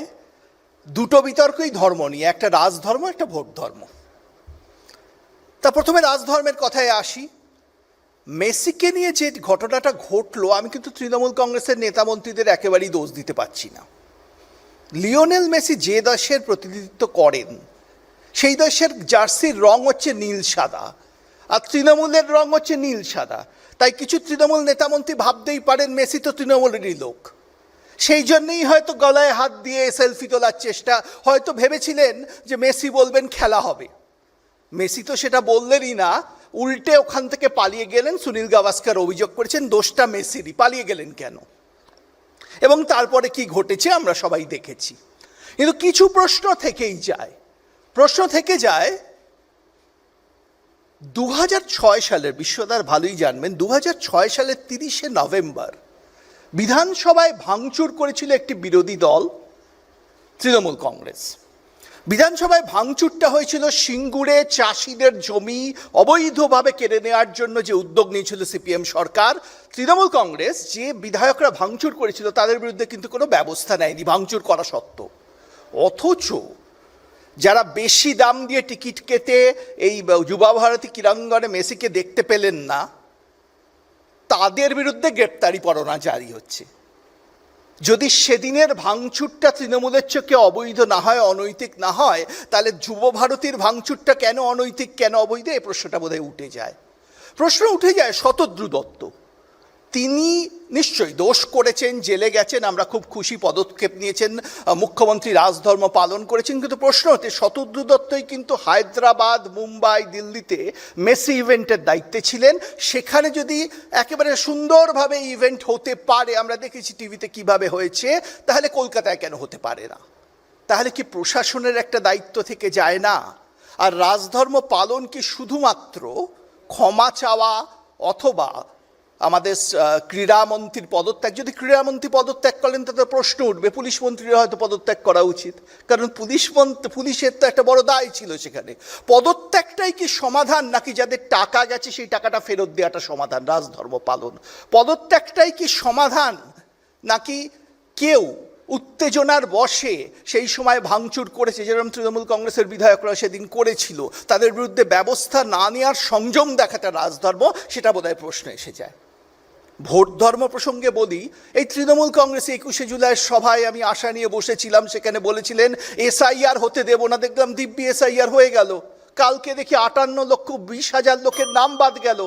দুটো বিতর্কই ধর্ম নিয়ে, একটা রাজধর্ম, একটা ভোট ধর্ম। তা প্রথমে রাজধর্মের কথায় আসি। মেসিকে নিয়ে যে ঘটনাটা ঘটলো, আমি কিন্তু তৃণমূল কংগ্রেসের নেতা মন্ত্রীদের একেবারেই দোষ দিতে পারছি না। লিওনেল মেসি যে দেশের প্রতিনিধিত্ব করেন সেই দেশের জার্সির রং হচ্ছে নীল সাদা, আর তৃণমূলের রং হচ্ছে নীল সাদা। তাই কিছু তৃণমূল নেতামন্ত্রী ভাবতেই পারেন মেসি তো তৃণমূলেরই লোক। সেই জন্যেই হয়তো গলায় হাত দিয়ে সেলফি তোলার চেষ্টা, হয়তো ভেবেছিলেন যে মেসি বলবেন খেলা হবে। মেসি তো সেটা বললেনই না, উল্টে ওখান থেকে পালিয়ে গেলেন। সুনীল গাভাস্কার অভিযোগ করেছেন দোষটা মেসিরই, পালিয়ে গেলেন কেন? এবং তারপরে কি ঘটেছে আমরা সবাই দেখেছি। কিন্তু কিছু প্রশ্ন থেকেই যায়। প্রশ্ন থেকে যায় 2006 সালের, বিশ্বদার ভালোই জানবেন, 2006 সালের 30শে নভেম্বর বিধানসভায় ভাঙচুর করেছিল একটি বিরোধী দল তৃণমূল কংগ্রেস। বিধানসভায় ভাঙচুরটা হয়েছিল সিঙ্গুরে চাষিদের জমি অবৈধভাবে কেড়ে নেওয়ার জন্য যে উদ্যোগ নিয়েছিল সিপিএম সরকার। তৃণমূল কংগ্রেস যে বিধায়করা ভাঙচুর করেছিল তাদের বিরুদ্ধে কিন্তু কোনো ব্যবস্থা নেয়নি ভাঙচুর করা সত্ত্বেও। অথচ যারা বেশি দাম দিয়ে টিকিট কেটে এই যুবা ভারতী ক্রীড়াঙ্গনে মেসিকে দেখতে পেলেন না, তাদের বিরুদ্ধে গ্রেপ্তারি পরোয়ানা জারি হচ্ছে। যদি সেদিনের ভাঙচুরটা তৃণমূলের চোখে অবৈধ না হয়, অনৈতিক না হয়, তাহলে যুব ভারতীর ভাঙচুরটা কেন অনৈতিক, কেন অবৈধ, এই প্রশ্নটা বোধহয় উঠে যায়। প্রশ্ন উঠে যায় শতদ্রু দত্ত। তিনি নিশ্চয়ই দোষ করেছেন, জেলে গেছেন, আমরা খুব খুশি, পদক্ষেপ নিয়েছেন, মুখ্যমন্ত্রী রাজধর্ম পালন করেছেন। কিন্তু প্রশ্ন হচ্ছে শতদ্রু দত্তই কিন্তু হায়দ্রাবাদ, মুম্বাই, দিল্লিতে মেসি ইভেন্টের দায়িত্বে ছিলেন। সেখানে যদি একেবারে সুন্দরভাবে ইভেন্ট হতে পারে, আমরা দেখেছি টিভিতে কিভাবে হয়েছে, তাহলে কলকাতায় কেন হতে পারে না? তাহলে কি প্রশাসনের একটা দায়িত্ব থেকে যায় না? আর রাজধর্ম পালন কি শুধুমাত্র ক্ষমা চাওয়া অথবা আমাদের ক্রীড়ামন্ত্রীর পদত্যাগ? যদি ক্রীড়ামন্ত্রী পদত্যাগ করেন তাতে প্রশ্ন উঠবে, পুলিশ মন্ত্রীর হয়তো পদত্যাগ করা উচিত, কারণ পুলিশের তো একটা বড় দায় ছিল সেখানে। পদত্যাগটাই কি সমাধান, নাকি যাদের টাকা গেছে সেই টাকাটা ফেরত দেওয়াটা সমাধান? রাজধর্ম পালন পদত্যাগটাই কি সমাধান, নাকি কেউ উত্তেজনার বশে সেই সময় ভাঙচুর করেছে, যেরকম তৃণমূল কংগ্রেসের বিধায়করা সেদিন করেছিল, তাদের বিরুদ্ধে ব্যবস্থা না নেওয়ার সংযম দেখাটা রাজধর্ম? সেটা বোধহয় প্রশ্ন এসে যায়। ভোট ধর্ম প্রসঙ্গে বলি, এই তৃণমূল কংগ্রেসে 21শে জুলাইয়ের সভায় আমি আশা নিয়ে বসেছিলাম, সেখানে বলেছিলেন এসআইআর হতে দেব না, দেখলাম দিব্যি এসআইআর হয়ে গেল। কালকে দেখি 58,20,000 লোকের নাম বাদ গেল।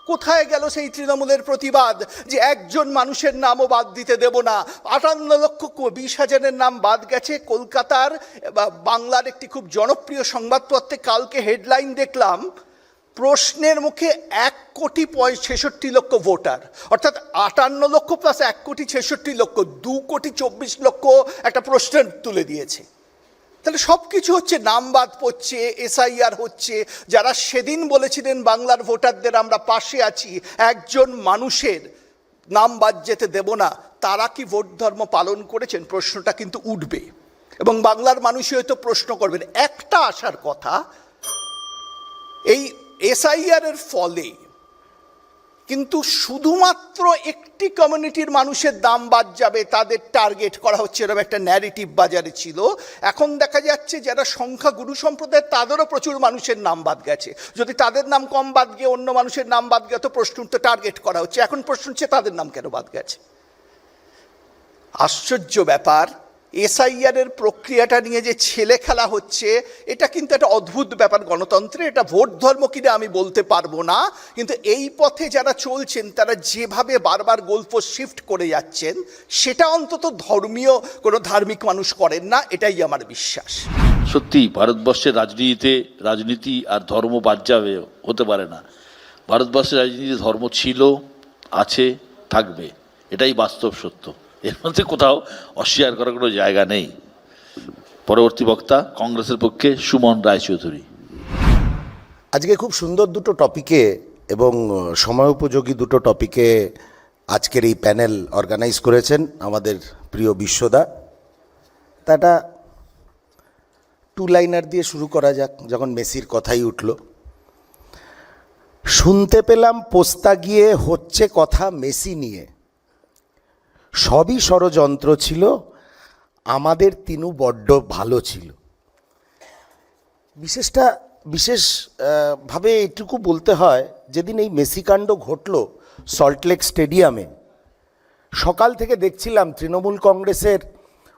কোথায় গেল সেই তৃণমূলের প্রতিবাদ যে একজন মানুষের নামও বাদ দিতে দেব না? 58,20,000 নাম বাদ গেছে। কলকাতার বাংলার একটি খুব জনপ্রিয় সংবাদপত্রে কালকে হেডলাইন দেখলাম, প্রশ্নের মুখে 1,66,00,000 ভোটার, অর্থাৎ 58 লক্ষ প্লাস 1,66,00,000, 2,24,00,000 একটা প্রশ্নের তুলে দিয়েছে। তাহলে সব কিছু হচ্ছে, নাম বাদ পড়ছে, এসআইআর হচ্ছে। যারা সেদিন বলেছিলেন বাংলার ভোটারদের আমরা পাশে আছি, একজন মানুষের নাম বাদ যেতে দেব না, তারা কি ভোট ধর্ম পালন করেছেন? প্রশ্নটা কিন্তু উঠবে এবং বাংলার মানুষই হয়তো প্রশ্ন করবেন। একটা আসার কথা, এই এসআইআর ফলে কিন্তু শুধুমাত্র একটি কমিউনিটির মানুষের দাম বাদ যাবে, তাদের টার্গেট করা হচ্ছে, এরকম একটা ন্যারেটিভ বাজারে ছিল। এখন দেখা যাচ্ছে যারা সংখ্যাগুরু সম্প্রদায়ের, তাদেরও প্রচুর মানুষের নাম বাদ গেছে। যদি তাদের নাম কম বাদ গিয়ে অন্য মানুষের নাম বাদ গেছে, তো প্রশ্ন তো টার্গেট করা হচ্ছে। এখন প্রশ্ন হচ্ছে তাদের নাম কেন বাদ গেছে? আশ্চর্য ব্যাপার। এসআইআর প্রক্রিয়াটা নিয়ে যে ছেলে খেলা হচ্ছে, এটা কিন্তু একটা অদ্ভুত ব্যাপার গণতন্ত্রে। এটা ভোট ধর্ম কিনা আমি বলতে পারবো না, কিন্তু এই পথে যারা চলছেন তারা যেভাবে বারবার গোলপোস্ট শিফট করে যাচ্ছেন, সেটা অন্তত ধর্মীয় কোনো ধার্মিক মানুষ করেন না, এটাই আমার বিশ্বাস। সত্যি ভারতবর্ষের রাজনীতি আর ধর্ম বাদ যাবে হতে পারে না। ভারতবর্ষের রাজনীতিতে ধর্ম ছিল, আছে, থাকবে, এটাই বাস্তব সত্য। এর মধ্যে কোথাও অস্বীকার করার কোনো জায়গা নেই। পরবর্তী বক্তা কংগ্রেসের পক্ষে সুমন রায়চৌধুরী। আজকে খুব সুন্দর দুটো টপিকে এবং সময় উপযোগী দুটো টপিকে আজকের এই প্যানেল অর্গানাইজ করেছেন আমাদের প্রিয় বিশ্বদা। তা একটা 2 লাইনার দিয়ে শুরু করা যাক, যখন মেসির কথাই উঠল। শুনতে পেলাম পোস্তা গিয়ে হচ্ছে কথা মেসি নিয়ে, সবই ষড়যন্ত্র ছিল, আমাদের তিনু বড্ড ভালো ছিল। বিশেষভাবে এটুকু বলতে হয়, যেদিন এই মেসিকাণ্ড ঘটল সল্টলেক স্টেডিয়ামে, সকাল থেকে দেখছিলাম তৃণমূল কংগ্রেসের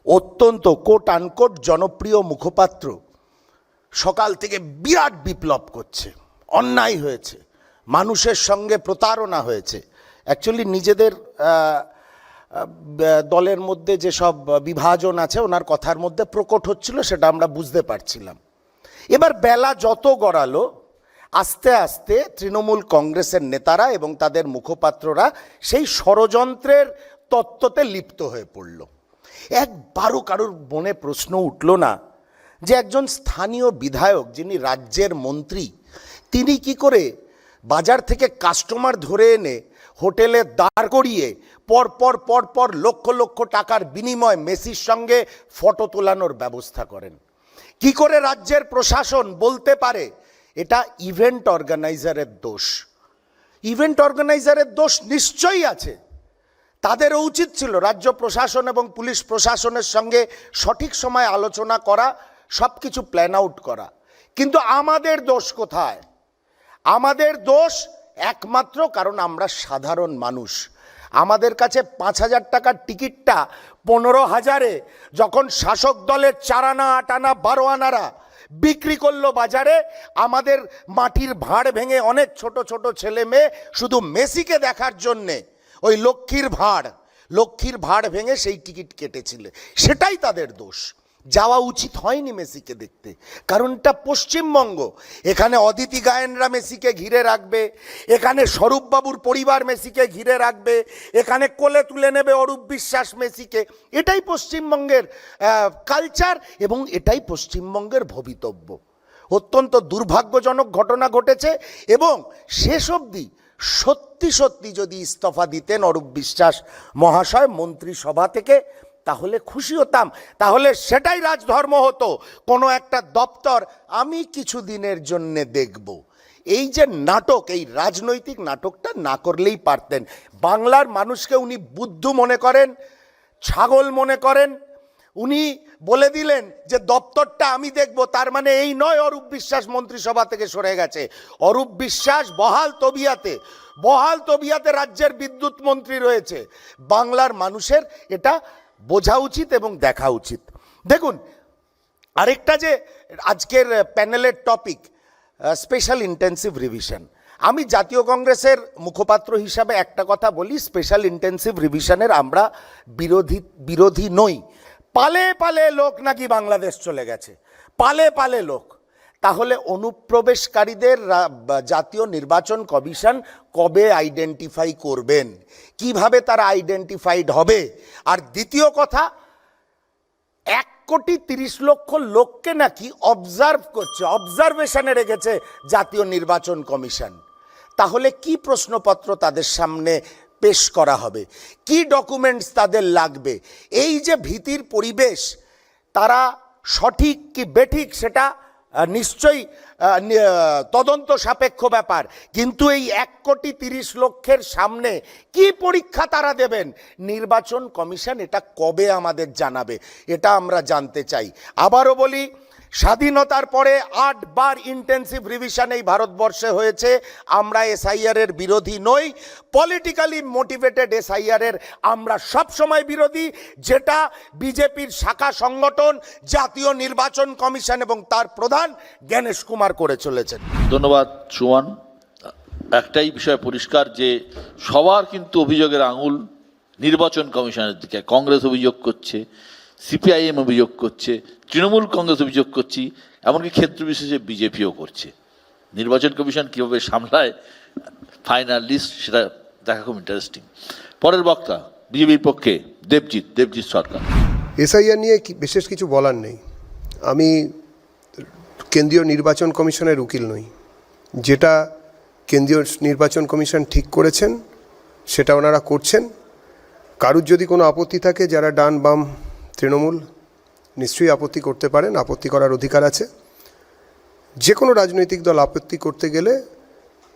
অত্যন্ত কোট আনকোট জনপ্রিয় মুখপাত্র সকাল থেকে বিরাট বিপ্লব করছে, অন্যায় হয়েছে, মানুষের সঙ্গে প্রতারণা হয়েছে। অ্যাকচুয়ালি নিজেদের দলের মধ্যে যেসব বিভাজন আছে ওনার কথার মধ্যে প্রকট হচ্ছিল, সেটা আমরা বুঝতে পারছিলাম। এবার বেলা যত গড়ালো, আস্তে আস্তে তৃণমূল কংগ্রেসের নেতারা এবং তাদের মুখপাত্ররা সেই ষড়যন্ত্রের তত্ত্বতে লিপ্ত হয়ে পড়ল। একবারও কারোর মনে প্রশ্ন উঠল না যে একজন স্থানীয় বিধায়ক, যিনি রাজ্যের মন্ত্রী, তিনি কি করে বাজার থেকে কাস্টমার ধরে এনে হোটেলে দাঁড় করিয়ে পর লক্ষ লক্ষ টাকার বিনিময়ে মেসির সঙ্গে ফটো তোলানোর ব্যবস্থা করেন? কি করে রাজ্যের প্রশাসন বলতে পারে এটা ইভেন্ট অর্গানাইজারের দোষ? ইভেন্ট অর্গানাইজারের দোষ নিশ্চয়ই আছে। তাদেরও উচিত ছিল রাজ্য প্রশাসন এবং পুলিশ প্রশাসনের সঙ্গে সঠিক সময় আলোচনা করা, সব কিছু প্ল্যান আউট করা। কিন্তু আমাদের দোষ কোথায়? আমাদের দোষ একমাত্র কারণ আমরা সাধারণ মানুষ। আমাদের কাছে 5,000 টাকার টিকিটটা 15,000-এ যখন শাসক দলের 4 আনা 8 আনা 12 আনারা বিক্রি করলো বাজারে, আমাদের মাটির ভাঁড় ভেঙে অনেক ছোট ছোট ছেলে মেয়ে শুধু মেসিকে দেখার জন্যে ওই লক্ষ্মীর ভাঁড় ভেঙে সেই টিকিট কেটেছিল। সেটাই তাদের দোষ। যাওয়া উচিত হয়নি মেসিকে দেখতে, কারণ এটা পশ্চিমবঙ্গ। এখানে অদিতি গায়েনরা মেসিকে ঘিরে রাখবে, এখানে স্বরূপবাবুর পরিবার মেসিকে ঘিরে রাখবে, এখানে কোলে তুলে নেবে অরূপ বিশ্বাস মেসিকে। এটাই পশ্চিমবঙ্গের কালচার এবং এটাই পশ্চিমবঙ্গের ভবিতব্য। অত্যন্ত দুর্ভাগ্যজনক ঘটনা ঘটেছে এবং শেষ অবধি সত্যি সত্যি যদি ইস্তফা দিতেন অরূপ বিশ্বাস মহাশয় মন্ত্রিসভা থেকে, তাহলে খুশি হতাম, তাহলে সেটাই রাজধর্ম হতো। কোনো একটা দপ্তর আমি কিছু দিনের জন্যে দেখব, এই যে নাটক, এই রাজনৈতিক নাটকটা না করলেই পারতেন। বাংলার মানুষকে উনি বুদ্ধু মনে করেন, ছাগল মনে করেন। উনি বলে দিলেন যে দপ্তরটা আমি দেখব, তার মানে এই নয় অরূপ বিশ্বাস মন্ত্রিসভা থেকে সরে গেছে। অরূপ বিশ্বাস বহাল তবিয়াতে রাজ্যের বিদ্যুৎ মন্ত্রী রয়েছে। বাংলার মানুষের এটা বোঝা উচিত এবং দেখা উচিত। দেখুন, আরেকটা যে আজকের প্যানেলের টপিক স্পেশাল ইন্টেন্সিভ রিভিশন, আমি জাতীয় কংগ্রেসের মুখপাত্র হিসাবে একটা কথা বলি, স্পেশাল ইন্টেন্সিভ রিভিশনের আমরা বিরোধী নই। পালে পালে লোক নাকি বাংলাদেশ চলে গেছে, পালে পালে লোক। তাহলে অনুপ্রবেশকারীদের জাতীয় নির্বাচন কমিশন কবে আইডেন্টিফাই করবেন, কিভাবে তারা আইডেন্টিফাইড হবে? আর দ্বিতীয় কথা, 1,30,00,000 লোককে নাকি অবজারভেশনে রেখেছে জাতীয় নির্বাচন কমিশন। তাহলে কি প্রশ্নপত্র তাদের সামনে পেশ করা হবে, কি ডকুমেন্টস তাদের লাগবে? এই যে ভীতির পরিবেশ, তারা সঠিক কি বেঠিক সেটা নিশ্চয়ই তদন্ত সাপেক্ষ ব্যাপার, কিন্তু এই 1,30,00,000 সামনে কি পরীক্ষা তারা দেবেন? নির্বাচন কমিশন এটা কবে আমাদের জানাবে, এটা আমরা জানতে চাই। আবারও বলি, স্বাধীনতার পরে 8 বার ইন্টেন্সিভ রিভিশন এই ভারতবর্ষে হয়েছে। আমরা এসআইআর এর বিরোধী নই, পলিটিক্যালি মোটিভেটেড এসআইআর এর আমরা সবসময় বিরোধী, যেটা বিজেপির শাখা সংগঠন জাতীয় নির্বাচন কমিশন এবং তার প্রধান জ্ঞানেশ কুমার করে চলেছেন। ধন্যবাদ সুমন। একটাই বিষয় পরিষ্কার যে সবার কিন্তু অভিযোগের আঙুল নির্বাচন কমিশনের দিকে। কংগ্রেস অভিযোগ করছে, সিপিআইএম অভিযোগ করছে, তৃণমূল কংগ্রেস অভিযোগ করছি, এমনকি ক্ষেত্র বিশেষে বিজেপিও করছে। নির্বাচন কমিশন কীভাবে সামলায় ফাইনাল লিস্ট, সেটা দেখা খুব ইন্টারেস্টিং। পরের বক্তা বিজেপির পক্ষে দেবজিৎ সরকার। এসআইআর নিয়ে বিশেষ কিছু বলার নেই। আমি কেন্দ্রীয় নির্বাচন কমিশনের উকিল নই। যেটা কেন্দ্রীয় নির্বাচন কমিশন ঠিক করেছেন সেটা ওনারা করছেন। কারুর যদি কোনো আপত্তি থাকে, যারা ডান বাম তৃণমূল, নিশ্চয়ই আপত্তি করতে পারেন, আপত্তি করার অধিকার আছে। যে কোনো রাজনৈতিক দল আপত্তি করতে গেলে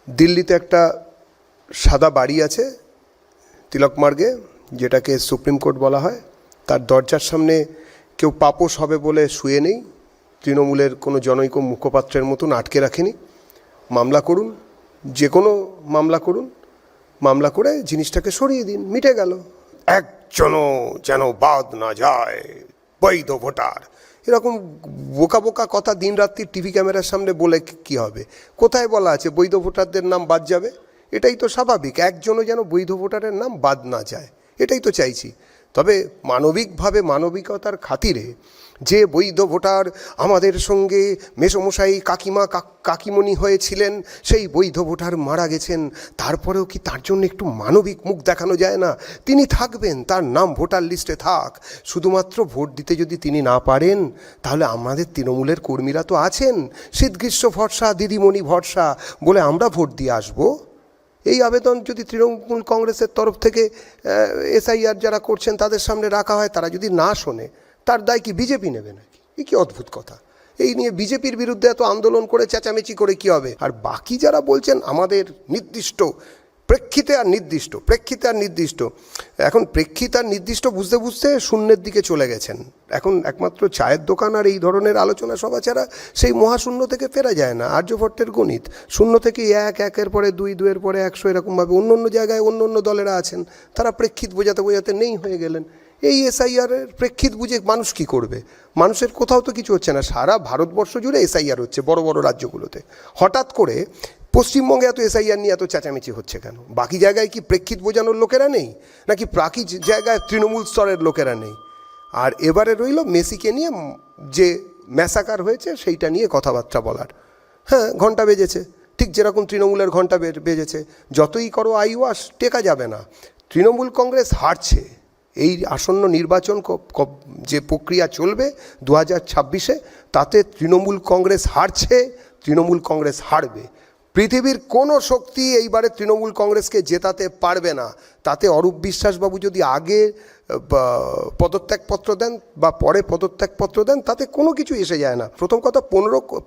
দিল্লিতে একটা সাদা বাড়ি আছে তিলক মার্গে, যেটাকে সুপ্রিম কোর্ট বলা হয়, তার দরজার সামনে কেউ পাপোশ হবে বলে শুয়ে নেই। তৃণমূলের কোনো জনৈক মুখপাত্রের মতন আটকে রাখেনি। মামলা করুন, যে কোনো মামলা করুন, মামলা করে জিনিসটাকে সরিয়ে দিন, মিটে গেল। একজনও যেন বাদ না যায়, বৈধ ভোটার, এরকম বোকা বোকা কথা দিন রাত্রি টিভি ক্যামেরার সামনে বলে কি হবে? কোথায় বলা আছে বৈধ ভোটারদের নাম বাদ যাবে? এটাই তো স্বাভাবিক, একজনও যেন বৈধ ভোটারের নাম বাদ না যায়, এটাই তো চাইছি। তবে মানবিকভাবে, মানবিকতার খাতিরে যে বৈধ ভোটার আমাদের সঙ্গে মেসোমশাই কাকিমণি হয়েছিলেন, সেই বৈধ ভোটার মারা গেছেন, তারপরেও কি তার জন্য একটু মানবিক মুখ দেখানো যায় না? তিনি থাকবেন, তার নাম ভোটার লিস্টে থাক। শুধুমাত্র ভোট দিতে যদি তিনি না পারেন, তাহলে আমাদের তৃণমূলের কর্মীরা তো আছেন, শীত গ্রীষ্ম ভরসা, দিদিমণি ভরসা বলে আমরা ভোট দিয়ে আসবো। এই আবেদন যদি তৃণমূল কংগ্রেসের তরফ থেকে এসআইআর যারা করছেন তাদের সামনে রাখা হয়, তারা যদি না শোনে, তার দায় কি বিজেপি নেবে নাকি? এই কি অদ্ভুত কথা! এই নিয়ে বিজেপির বিরুদ্ধে এত আন্দোলন করে চেঁচামেচি করে কি হবে? আর বাকি যারা বলছেন আমাদের নির্দিষ্ট প্রেক্ষিতে আর নির্দিষ্ট, এখন প্রেক্ষিত আর নির্দিষ্ট বুঝতে বুঝতে শূন্যের দিকে চলে গেছেন। এখন একমাত্র চায়ের দোকান আর এই ধরনের আলোচনা সভা ছাড়া সেই মহাশূন্য থেকে ফেরা যায় না। আর্যভট্টের গণিত, শূন্য থেকে 1, 1-এর পরে 2, 2-এর পরে 100, এরকমভাবে অন্য জায়গায় অন্য দলেরা আছেন, তারা প্রেক্ষিত বোঝাতে নেই হয়ে গেলেন। এই এসআইআরের প্রেক্ষিত বুঝে মানুষ কি করবে? মানুষের কোথাও তো কিছু হচ্ছে না, সারা ভারতবর্ষ জুড়ে এসআইআর হচ্ছে বড় বড় রাজ্যগুলোতে। হঠাৎ করে পশ্চিমবঙ্গে এত এসআইআর নিয়ে এত চেঁচামেচি হচ্ছে কেন? বাকি জায়গায় কি প্রেক্ষিত বোঝানোর লোকেরা নেই, নাকি বাকি জায়গায় তৃণমূল স্তরের লোকেরা নেই? আর এবারে রইল মেসিকে নিয়ে যে ম্যাসাকার হয়েছে সেইটা নিয়ে কথাবার্তা বলার। হ্যাঁ, ঘন্টা বেজেছে, ঠিক যেরকম তৃণমূলের ঘন্টা বেজেছে। যতই করো আইওয়াস, টেকা যাবে না। তৃণমূল কংগ্রেস হারছে। এই আসন্ন নির্বাচন যে প্রক্রিয়া চলবে 2026-এ, তাতে তৃণমূল কংগ্রেস হারছে, তৃণমূল কংগ্রেস হারবে। পৃথিবীর কোনো শক্তি এইবারে তৃণমূল কংগ্রেসকে জেতাতে পারবে না। তাতে অরূপ বিশ্বাসবাবু যদি আগে পদত্যাগপত্র দেন বা পরে পদত্যাগপত্র দেন, তাতে কোনো কিছু এসে যায় না। প্রথম কথা,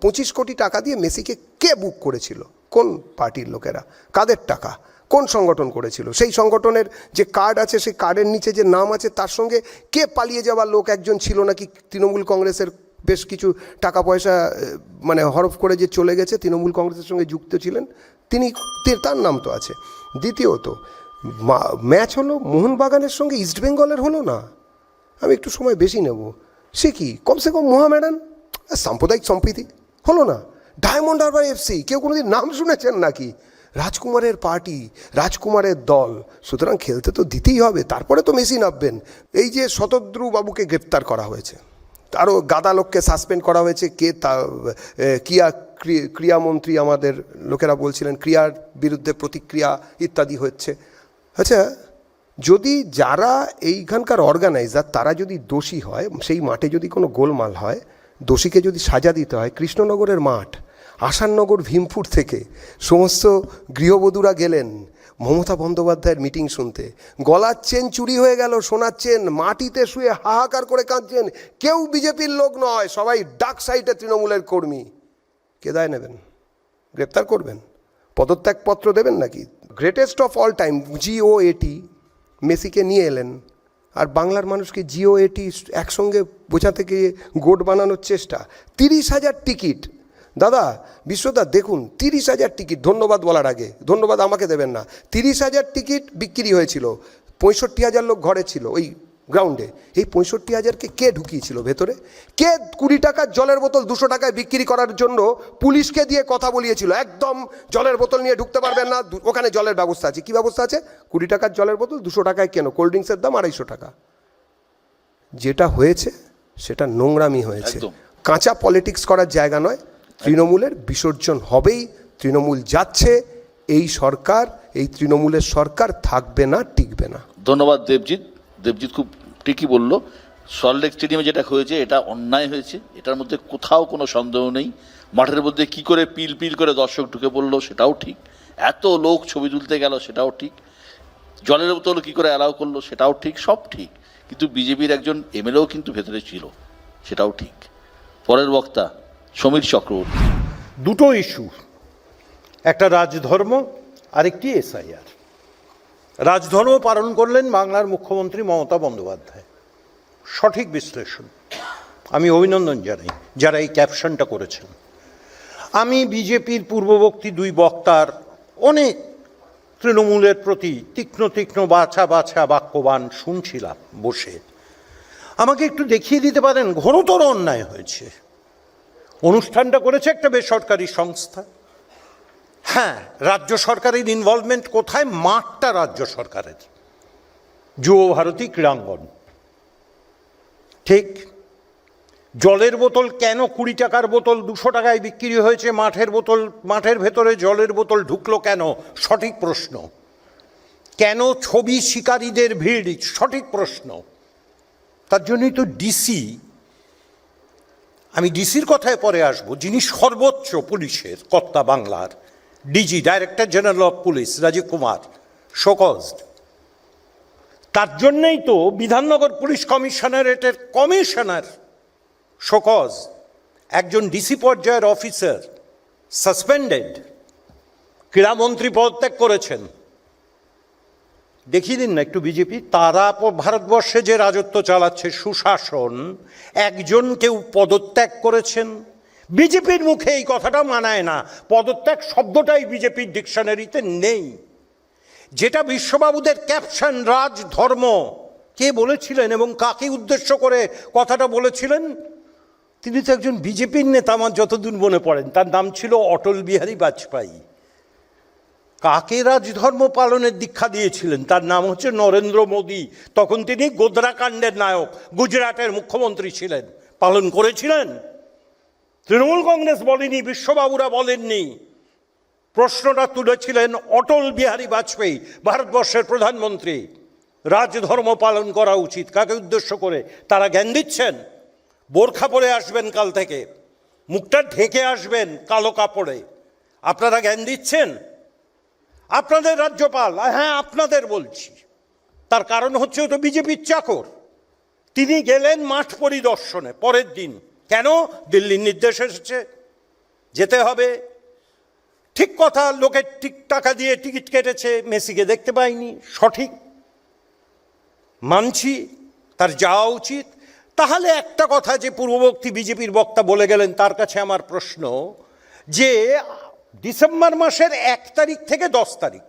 25 কোটি টাকা দিয়ে মেসিকে কে বুক করেছিল? কোন পার্টির লোকেরা? কাদের টাকা? কোন সংগঠন করেছিল? সেই সংগঠনের যে কার্ড আছে, সেই কার্ডের নিচে যে নাম আছে, তার সঙ্গে কে পালিয়ে যাওয়া লোক একজন ছিল নাকি তৃণমূল কংগ্রেসের বেশ কিছু টাকা পয়সা মানে হরফ করে যে চলে গেছে, তৃণমূল কংগ্রেসের সঙ্গে যুক্ত ছিলেন, তার নাম তো আছে। দ্বিতীয়ত, ম্যাচ হলো মোহনবাগানের সঙ্গে ইস্টবেঙ্গলের, হলো না। আমি একটু সময় বেশি নেব। সে কি কমসে কম মোহামেডান, সাম্প্রদায়িক সম্প্রীতি হলো না। ডায়মন্ড হারবার এফসি, কেউ কোনোদিন নাম শুনেছেন নাকি? রাজকুমারের পার্টি, রাজকুমারের দল, সুতরাং খেলতে তো দিতেই হবে। তারপরে তো মেসি নামবেন। এই যে শতদ্রু বাবুকে গ্রেপ্তার করা হয়েছে, আরও গাদা লোককে সাসপেন্ড করা হয়েছে। কে তা ক্রিয়ামন্ত্রী, আমাদের লোকেরা বলছিলেন ক্রিয়ার বিরুদ্ধে প্রতিক্রিয়া ইত্যাদি হচ্ছে। আচ্ছা, যদি যারা এইখানকার অর্গানাইজার তারা যদি দোষী হয়, সেই মাঠে যদি কোনো গোলমাল হয়, দোষীকে যদি সাজা দিতে হয়, কৃষ্ণনগরের মাঠ, আসাননগর, ভীমপুর থেকে সমস্ত গৃহবধূরা গেলেন মমতা বন্দ্যোপাধ্যায়ের মিটিং শুনতে। গলার চেন চুরি হয়ে গেল, সোনার চেন, মাটিতে শুয়ে হাহাকার করে কাঁদছেন। কেউ বিজেপির লোক নয়, সবাই ডাক সাইটে তৃণমূলের কর্মী। কে দায় নেবেন? গ্রেপ্তার করবেন? পদত্যাগপত্র দেবেন নাকি? Greatest of all time GOAT মেসিকে নিয়ে এলেন, আর বাংলার মানুষকে GOAT একসঙ্গে বোঝাতে গিয়ে গোট বানানোর চেষ্টা। 30,000 টিকিট। দাদা বিশ্বদা দেখুন, 30,000 টিকিট, ধন্যবাদ বলার আগে ধন্যবাদ আমাকে দেবেন না, 30,000 টিকিট বিক্রি হয়েছিল। 65,000 লোক ঘরে ছিল ওই গ্রাউন্ডে। এই 65,000কে কে ঢুকিয়েছিল ভেতরে? কে 20 টাকার জলের বোতল 200 টাকায় বিক্রি করার জন্য পুলিশকে দিয়ে কথা বলিয়েছিল? একদম জলের বোতল নিয়ে ঢুকতে পারবেন না, ওখানে জলের ব্যবস্থা আছে। কী ব্যবস্থা আছে? 20 টাকার জলের বোতল 200 টাকায় কেন, কোল্ড ড্রিঙ্কসের দাম 250 টাকা। যেটা হয়েছে সেটা নোংরামি হয়েছে। কাঁচা পলিটিক্স করার জায়গা নয়। তৃণমূলের বিসর্জন হবেই। তৃণমূল যাচ্ছে, এই সরকার, এই তৃণমূলের সরকার থাকবে না, টিকবে না। ধন্যবাদ দেবজিৎ খুব ঠিকই বলল। সল্টলেক স্টেডিয়ামে যেটা হয়েছে এটা অন্যায় হয়েছে, এটার মধ্যে কোথাও কোনো সন্দেহ নেই। মাঠের মধ্যে কি করে পিল পিল করে দর্শক ঢুকে পড়লো সেটাও ঠিক, এত লোক ছবি তুলতে গেল সেটাও ঠিক, জলের বোতল কী করে অ্যালাউ করলো সেটাও ঠিক, সব ঠিক। কিন্তু বিজেপির একজন MLAও কিন্তু ভেতরে ছিল, সেটাও ঠিক। পরের বক্তা সমীর চক্রবর্তী। দুটো ইস্যু, একটা রাজধর্ম, আরেকটি SIR। রাজধর্ম পালন করলেন বাংলার মুখ্যমন্ত্রী মমতা বন্দ্যোপাধ্যায়। সঠিক বিশ্লেষণ, আমি অভিনন্দন জানাই যারা এই ক্যাপশনটা করেছেন। আমি বিজেপির পূর্ববর্তী দুই বক্তার অনেক তৃণমূলের প্রতি তীক্ষ্ণ তীক্ষ্ণ বাছা বাছা বাক্যবান শুনছিলাম বসে। আমাকে একটু দেখিয়ে দিতে পারেন ঘোরতর অন্যায় হয়েছে। অনুষ্ঠানটা করেছে একটা বেসরকারি সংস্থা। হ্যাঁ, রাজ্য সরকারের ইনভলভমেন্ট কোথায়? মাঠটা রাজ্য সরকারের, যুব ভারতী ক্রীড়াঙ্গন। ঠিক। জলের বোতল কেন 20 টাকার বোতল 200 টাকায় বিক্রি হয়েছে? মাঠের ভেতরে জলের বোতল ঢুকলো কেন? সঠিক প্রশ্ন। কেন ছবি শিকারীদের ভিড়? সঠিক প্রশ্ন। তার জন্যই তো ডিসি, আমি ডিসির কথায় পরে আসবো, যিনি সর্বোচ্চ পুলিশের কর্তা বাংলার, DG director general of police Rajeev Kumar, show caused. তার জন্যই তো বিধাননগর পুলিশ কমিশনারেটের কমিশনার শোকজ, একজন ডিসি পর্যায়ের অফিসার সাসপেন্ডেড, ক্রীড়ামন্ত্রী পদত্যাগ করেছেন। দেখিয়ে দিন না একটু বিজেপি। তারা ভারতবর্ষে যে রাজত্ব চালাচ্ছে, সুশাসন, একজন কেউ পদত্যাগ করেছেন? বিজেপির মুখে এই কথাটা মানায় না। পদত্যাগ শব্দটাই বিজেপির ডিকশনারিতে নেই। যেটা বিশ্ববাবুদের ক্যাপশন রাজধর্ম, কে বলেছিলেন এবং কাকে উদ্দেশ্য করে কথাটা বলেছিলেন? তিনি তো একজন বিজেপির নেতা, আমার যতদূর মনে পড়েন। তার নাম ছিল অটল বিহারী বাজপেয়ী। কাকে রাজধর্ম পালনের দীক্ষা দিয়েছিলেন? তার নাম হচ্ছে নরেন্দ্র মোদী। তখন তিনি গোধরাকাণ্ডের নায়ক, গুজরাটের মুখ্যমন্ত্রী ছিলেন। পালন করেছিলেন? তৃণমূল কংগ্রেস বলেনি, বিশ্ববাবুরা বলেননি। প্রশ্নটা তুলেছিলেন অটল বিহারী বাজপেয়ী, ভারতবর্ষের প্রধানমন্ত্রী। রাজধর্ম পালন করা উচিত। কাকে উদ্দেশ্য করে? তারা জ্ঞান দিচ্ছেন। বোরখা পরে আসবেন কাল থেকে, মুখটা ঢেকে আসবেন কালো কাপড়ে। আপনারা জ্ঞান দিচ্ছেন? আপনাদের রাজ্যপাল, হ্যাঁ আপনাদের বলছি, তার কারণ হচ্ছে ও তো বিজেপির চাকর। তিনি গেলেন মাঠ পরিদর্শনে পরের দিন। কেন? দিল্লির নির্দেশ এসেছে, যেতে হবে। ঠিক কথা, লোকের ঠিক টাকা দিয়ে টিকিট কেটেছে, মেসিকে দেখতে পাইনি, সঠিক, মানছি, তার যাওয়া উচিত। তাহলে একটা কথা যে পূর্ববর্তী বিজেপির বক্তা বলে গেলেন, তার কাছে আমার প্রশ্ন যে ডিসেম্বর মাসের 1 তারিখ থেকে 10 তারিখ,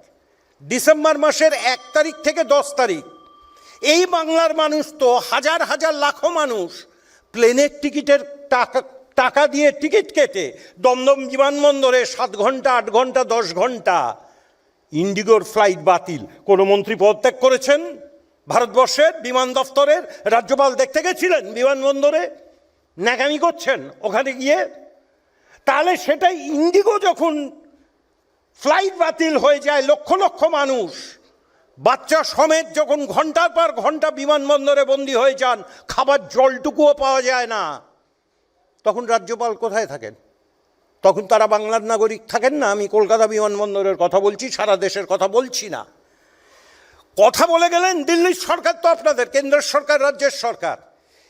ডিসেম্বর মাসের 1 তারিখ থেকে 10 তারিখ এই বাংলার মানুষ তো হাজার হাজার লাখো মানুষ প্লেনের টিকিটের টাকা দিয়ে টিকিট কেটে দমদম বিমানবন্দরে 7 ঘন্টা 8 ঘন্টা 10 ঘন্টা ইন্ডিগোর ফ্লাইট বাতিল। কোনো মন্ত্রী পদত্যাগ করেছেন? ভারতবর্ষের বিমান দফতরের রাজ্যপাল দেখতে গেছিলেন বিমানবন্দরে? ন্যাকামি করছেন ওখানে গিয়ে? তাহলে সেটাই ইন্ডিগো যখন ফ্লাইট বাতিল হয়ে যায়, লক্ষ লক্ষ মানুষ বাচ্চা সমেত যখন ঘন্টার পর ঘন্টা বিমানবন্দরে বন্দী হয়ে যান, খাবার জলটুকুও পাওয়া যায় না, তখন রাজ্যপাল কোথায় থাকেন? তখন তারা বাংলার নাগরিক থাকেন না? আমি কলকাতা বিমানবন্দরের কথা বলছি, সারা দেশের কথা বলছি না। কথা বলে গেলেন দিল্লির সরকার তো আপনাদের, কেন্দ্রের সরকার, রাজ্যের সরকার।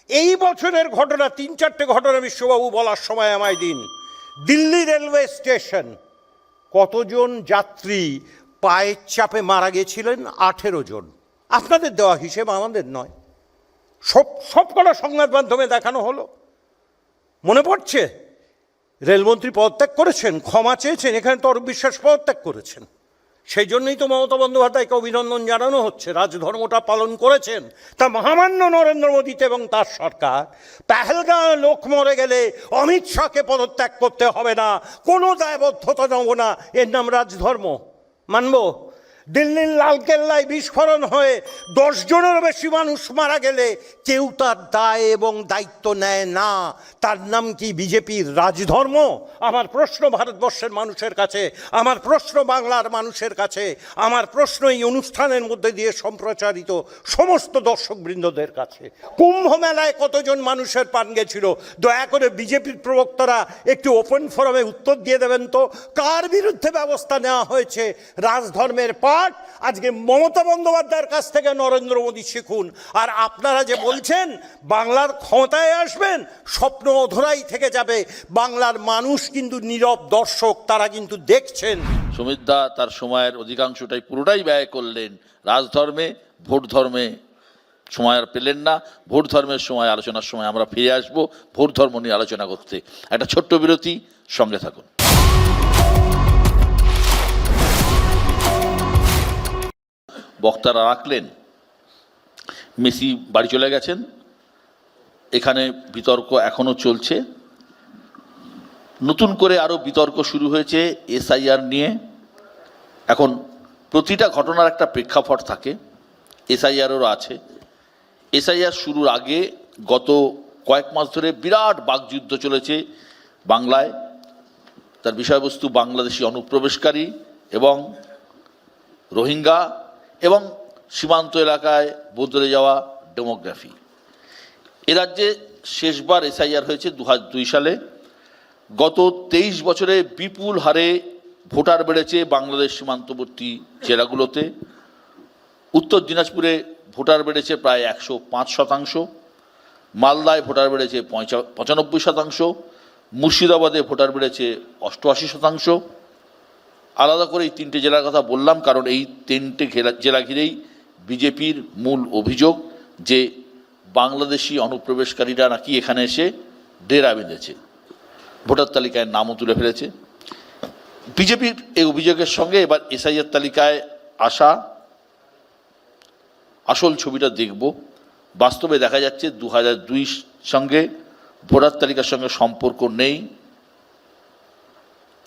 এই বছরের ঘটনা 3-4টে ঘটনা বিশ্ববাবু বলার সময় আমায় দিন। দিল্লি রেলওয়ে স্টেশন, কতজন যাত্রী পায়ের চাপে মারা গেছিলেন? 18 জন। আপনাদের দেওয়া হিসেব, আমাদের নয়। সব কটা সংবাদ মাধ্যমে দেখানো হলো। মনে পড়ছে রেলমন্ত্রী পদত্যাগ করেছেন, ক্ষমা চেয়েছেন। এখানে তো অরূপ বিশ্বাস পদত্যাগ করেছেন। সেই জন্যই তো মমতা বন্দ্যোপাধ্যায়কে অভিনন্দন জানানো হচ্ছে, রাজধর্মটা পালন করেছেন। তা মহামান্য নরেন্দ্র মোদীতে এবং তার সরকার পেহেলগাঁও লোক মরে গেলে অমিত শাহকে পদত্যাগ করতে হবে না, কোনো দায়বদ্ধতা নেব না, এর নাম রাজধর্ম? মানব? দিল্লির লালকেল্লায় বিস্ফোরণ হয়ে 10 জনেরও বেশি মানুষ মারা গেলে কেউ তার দায় এবং দায়িত্ব নেয় না, তার নাম কি বিজেপির রাজধর্ম? আমার প্রশ্ন ভারতবর্ষের মানুষের কাছে, আমার প্রশ্ন বাংলার মানুষের কাছে, আমার প্রশ্ন এই অনুষ্ঠানের মধ্যে দিয়ে সম্প্রচারিত সমস্ত দর্শকবৃন্দদের কাছে। কুম্ভ মেলায় কতজন মানুষের প্রাণ গেছিল? দয়া করে বিজেপির প্রবক্তারা একটু ওপেন ফোরামে উত্তর দিয়ে দেবেন তো, কার বিরুদ্ধে ব্যবস্থা নেওয়া হয়েছে? রাজধর্মের আজকে মমতা বন্দ্যোপাধ্যায়ের কাছ থেকে নরেন্দ্র মোদী শিখুন। আর আপনারা যে বলছেন বাংলার ক্ষমতায় আসবেন, স্বপ্ন অধরাই থেকে যাবে। বাংলার মানুষ কিন্তু নীরব দর্শক, তারা কিন্তু দেখছেন। সুমিতদা তার সময়ের অধিকাংশটাই পুরোটাই ব্যয় করলেন রাজধর্মে। ভোট ধর্মে সময় আর পেলেন না। ভোট ধর্মের সময়, আলোচনার সময় আমরা ফিরে আসবো ভোট ধর্ম নিয়ে আলোচনা করতে। একটা ছোট্ট বিরতি, সঙ্গে থাকুন। বক্তারা রাখলেন, মেসি বাড়ি চলে গেছেন, এখানে বিতর্ক এখনও চলছে। নতুন করে আরও বিতর্ক শুরু হয়েছে এসআইআর নিয়ে। এখন প্রতিটা ঘটনার একটা প্রেক্ষাপট থাকে, এসআইআরেরও আছে। এসআইআর শুরুর আগে গত কয়েক মাস ধরে বিরাট বাকযুদ্ধ চলেছে বাংলায়। তার বিষয়বস্তু বাংলাদেশি অনুপ্রবেশকারী এবং রোহিঙ্গা এবং সীমান্ত এলাকায় বদলে যাওয়া ডেমোগ্রাফি। এ রাজ্যে শেষবার এসআইআর হয়েছে 2002 সালে। গত 23 বছরে বিপুল হারে ভোটার বেড়েছে বাংলাদেশ সীমান্তবর্তী জেলাগুলোতে। উত্তর দিনাজপুরে ভোটার বেড়েছে প্রায় 105%, মালদায় ভোটার বেড়েছে 95%, মুর্শিদাবাদে ভোটার বেড়েছে 88%। আলাদা করে এই 3টে জেলার কথা বললাম কারণ এই 3টে জেলা ঘিরেই বিজেপির মূল অভিযোগ যে বাংলাদেশি অনুপ্রবেশকারীরা নাকি এখানে এসে ডেরা বেঁধেছে, ভোটার তালিকায় নামও তুলে ফেলেছে। বিজেপির এই অভিযোগের সঙ্গে এবার এসআইআর তালিকায় আসা আসল ছবিটা দেখব। বাস্তবে দেখা যাচ্ছে 2002 সঙ্গে ভোটার তালিকার সঙ্গে সম্পর্ক নেই।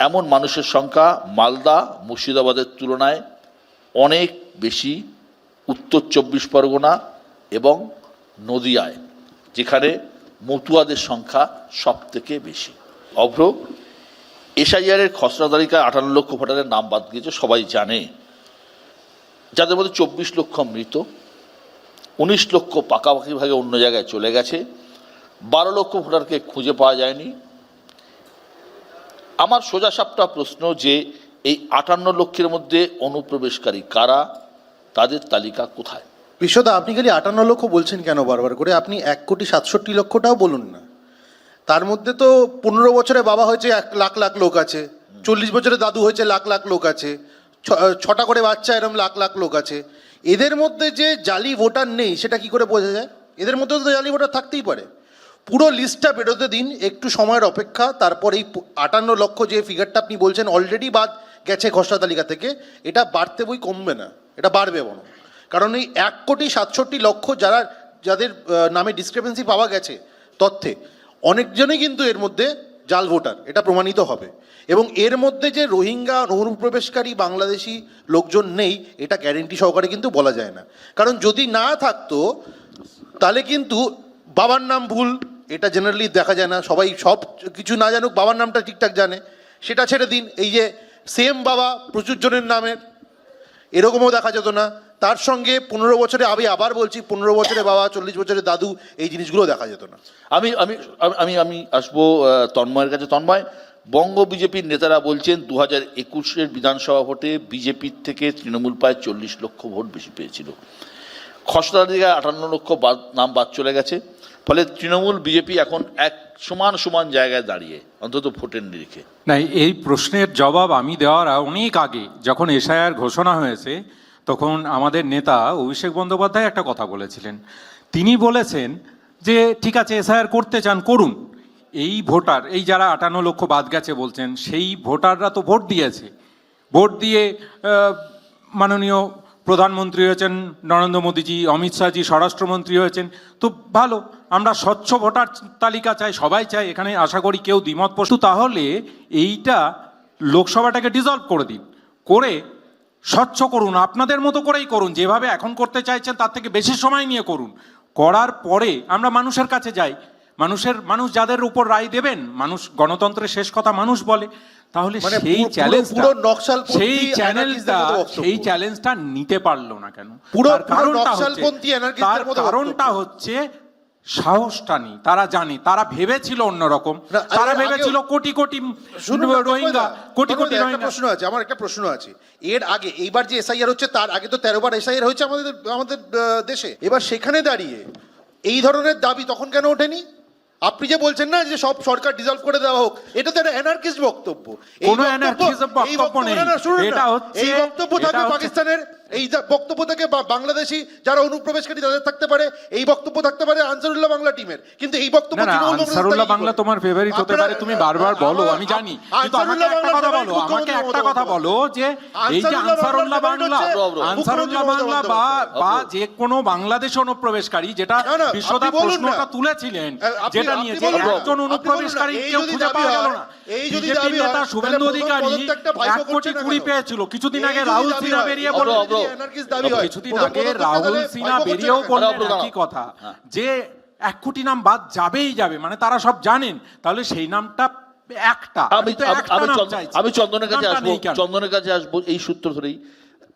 এমন মানুষের সংখ্যা মালদা মুর্শিদাবাদের তুলনায় অনেক বেশি উত্তর 24 পরগনা এবং নদিয়ায়, যেখানে মতুয়াদের সংখ্যা সবথেকে বেশি। অভ্র এসআইআরের খসড়া তালিকায় 58 লক্ষ ভোটারের নাম বাদ গিয়েছে, সবাই জানে, যাদের মধ্যে 24 লক্ষ মৃত, 19 লক্ষ পাকাপাকিভাবে অন্য জায়গায় চলে গেছে, 12 লক্ষ ভোটারকে খুঁজে পাওয়া যায়নি। আমার সোজাসাপটা প্রশ্ন যে এই 58 লক্ষের মধ্যে অনুপ্রবেশকারী কারা, তাদের তালিকা কোথায়? বিশ্বদা, আপনি খালি 58 লক্ষ বলছেন কেন বারবার করে? আপনি 1,67,00,000টাও বলুন না। তার মধ্যে তো 15 বছরে বাবা হয়েছে 1 লাখ লাখ লোক আছে, 40 বছরে দাদু হয়েছে লাখ লাখ লোক আছে, 6টা করে বাচ্চা এরম লাখ লাখ লোক আছে। এদের মধ্যে যে জালি ভোটার নেই সেটা কি করে বোঝা যায়? এদের মধ্যে তো জালি ভোটার থাকতেই পারে। পুরো লিস্টটা বেরোতে দিন, একটু সময়ের অপেক্ষা। তারপর এই 58 লক্ষ যে ফিগারটা আপনি বলছেন অলরেডি বাদ গেছে খসড়া তালিকা থেকে, এটা বাড়তে বই কমবে না, এটা বাড়বে বরং। কারণ এই 1,67,00,000 যাদের নামে ডিসক্রিপেন্সি পাওয়া গেছে তথ্যে, অনেকজনই কিন্তু এর মধ্যে জাল ভোটার, এটা প্রমাণিত হবে। এবং এর মধ্যে যে রোহিঙ্গা অনুপ্রবেশকারী বাংলাদেশি লোকজন নেই, এটা গ্যারেন্টি সহকারে কিন্তু বলা যায় না। কারণ যদি না থাকতো তাহলে কিন্তু বাবার নাম ভুল, এটা জেনারেলি দেখা যায় না। সবাই সব কিছু না জানুক, বাবার নামটা ঠিকঠাক জানে, সেটা ছেড়ে দিন। এই যে সেম বাবা প্রচুর জনের নামের, এরকমও দেখা যেত না। তার সঙ্গে 15 বছরে, আমি আবার বলছি, 15 বছরে বাবা, 40 বছরে দাদু, এই জিনিসগুলো দেখা যেত না। আমি আমি আমি আমি আসবো তন্ময়ের কাছে। তন্ময়, বঙ্গ বিজেপির নেতারা বলছেন 2021-এর বিধানসভা ভোটে বিজেপির থেকে তৃণমূল প্রায় 40 লক্ষ ভোট বেশি পেয়েছিল। খসড়া তালিকায় 58 লক্ষ নাম বাদ চলে গেছে। ফলে তৃণমূল বিজেপি এখন এক সমান জায়গায় দাঁড়িয়ে, অন্তত ভোটের নিরিখে। না, এই প্রশ্নের জবাব আমি দেওয়ার অনেক আগে, যখন এসআইআর ঘোষণা হয়েছে, তখন আমাদের নেতা অভিষেক বন্দ্যোপাধ্যায় একটা কথা বলেছিলেন। তিনি বলেছেন যে ঠিক আছে, এসআইআর করতে চান করুন, এই ভোটার, এই যারা 58 লক্ষ বাদ গেছে বলছেন, সেই ভোটাররা তো ভোট দিয়েছে, ভোট দিয়ে মাননীয় প্রধানমন্ত্রী হয়েছেন নরেন্দ্র মোদীজি, অমিত শাহজি স্বরাষ্ট্রমন্ত্রী হয়েছেন, তো ভালো। আমরা স্বচ্ছ ভোটার তালিকা চাই, সবাই চাই, এখানে আশা করি কেউ দ্বিমত পোষণ। তাহলে এইটা লোকসভাটাকে ডিসলভ করে দিন, করে স্বচ্ছ করুন, আপনাদের মতো করেই করুন, যেভাবে এখন করতে চাইছেন তার থেকে বেশি সময় নিয়ে করুন। করার পরে আমরা মানুষের কাছে যাই, মানুষ যাদের উপর রায় দেবেন, মানুষ, গণতন্ত্রের শেষ কথা মানুষ বলে। তাহলে সেই চ্যালেঞ্জটা নিতে পারলো না কেন? কারণটা হচ্ছে সাহসটা নেই। তারা জানে, তারা ভেবেছিল অন্যরকম, তারা ভেবেছিল কোটি কোটি রোহিঙ্গা, কোটি কোটি রোহিঙ্গা। প্রশ্ন আছে, আমার একটা প্রশ্ন আছে। এর আগে, এইবার যে এসআইআর হচ্ছে, তার আগে তো 13 বার এসআইআর হয়েছে আমাদের দেশে। এবার সেখানে দাঁড়িয়ে এই ধরনের দাবি তখন কেন ওঠেনি? আপনি যে বলছেন না যে সব সরকার ডিসলভ করে দেওয়া হোক, এটা তো একটা অ্যানার্কিস্ট বক্তব্য। কোনো অ্যানার্কিস্ট বক্তব্য নেই, এটা হচ্ছে এই বক্তব্য থাকবে পাকিস্তানের, এই বক্তব্য থেকে বাংলাদেশি যারা অনুপ্রবেশকারী তাদের থাকতে পারে, এই বক্তব্য থাকতে পারে আনসারুল্লাহ বাংলা টিমের। কিন্তু এই বক্তব্য আনসারুল্লাহ বাংলা তোমার ফেভারিট হতে পারে, তুমি বারবার বলো, আমি জানি, কিন্তু আমাকে একটা কথা বলো যে এই যে আনসারুল্লাহ বাংলা বা যে কোনো বাংলাদেশ অনুপ্রবেশকারী, যেটা বিশ্বদা প্রশ্নটা তুলেছিলেন, যেটা নিয়ে যে একজন অনুপ্রবেশকারী কেউ খুঁজে পাওয়া গেল না। বিজেপি নেতা শুভেন্দু অধিকারী 1,20,00,000 পেয়েছিল। কিছুদিন আগে রাহুল সিনহা বেরিয়ে বললেন, একই কথা যে 1 কোটি নাম বাদ যাবেই যাবে, মানে তারা সব জানেন। তাহলে সেই নামটা একটা, আমি চন্দনের কাছে আসবো এই সূত্র ধরেই।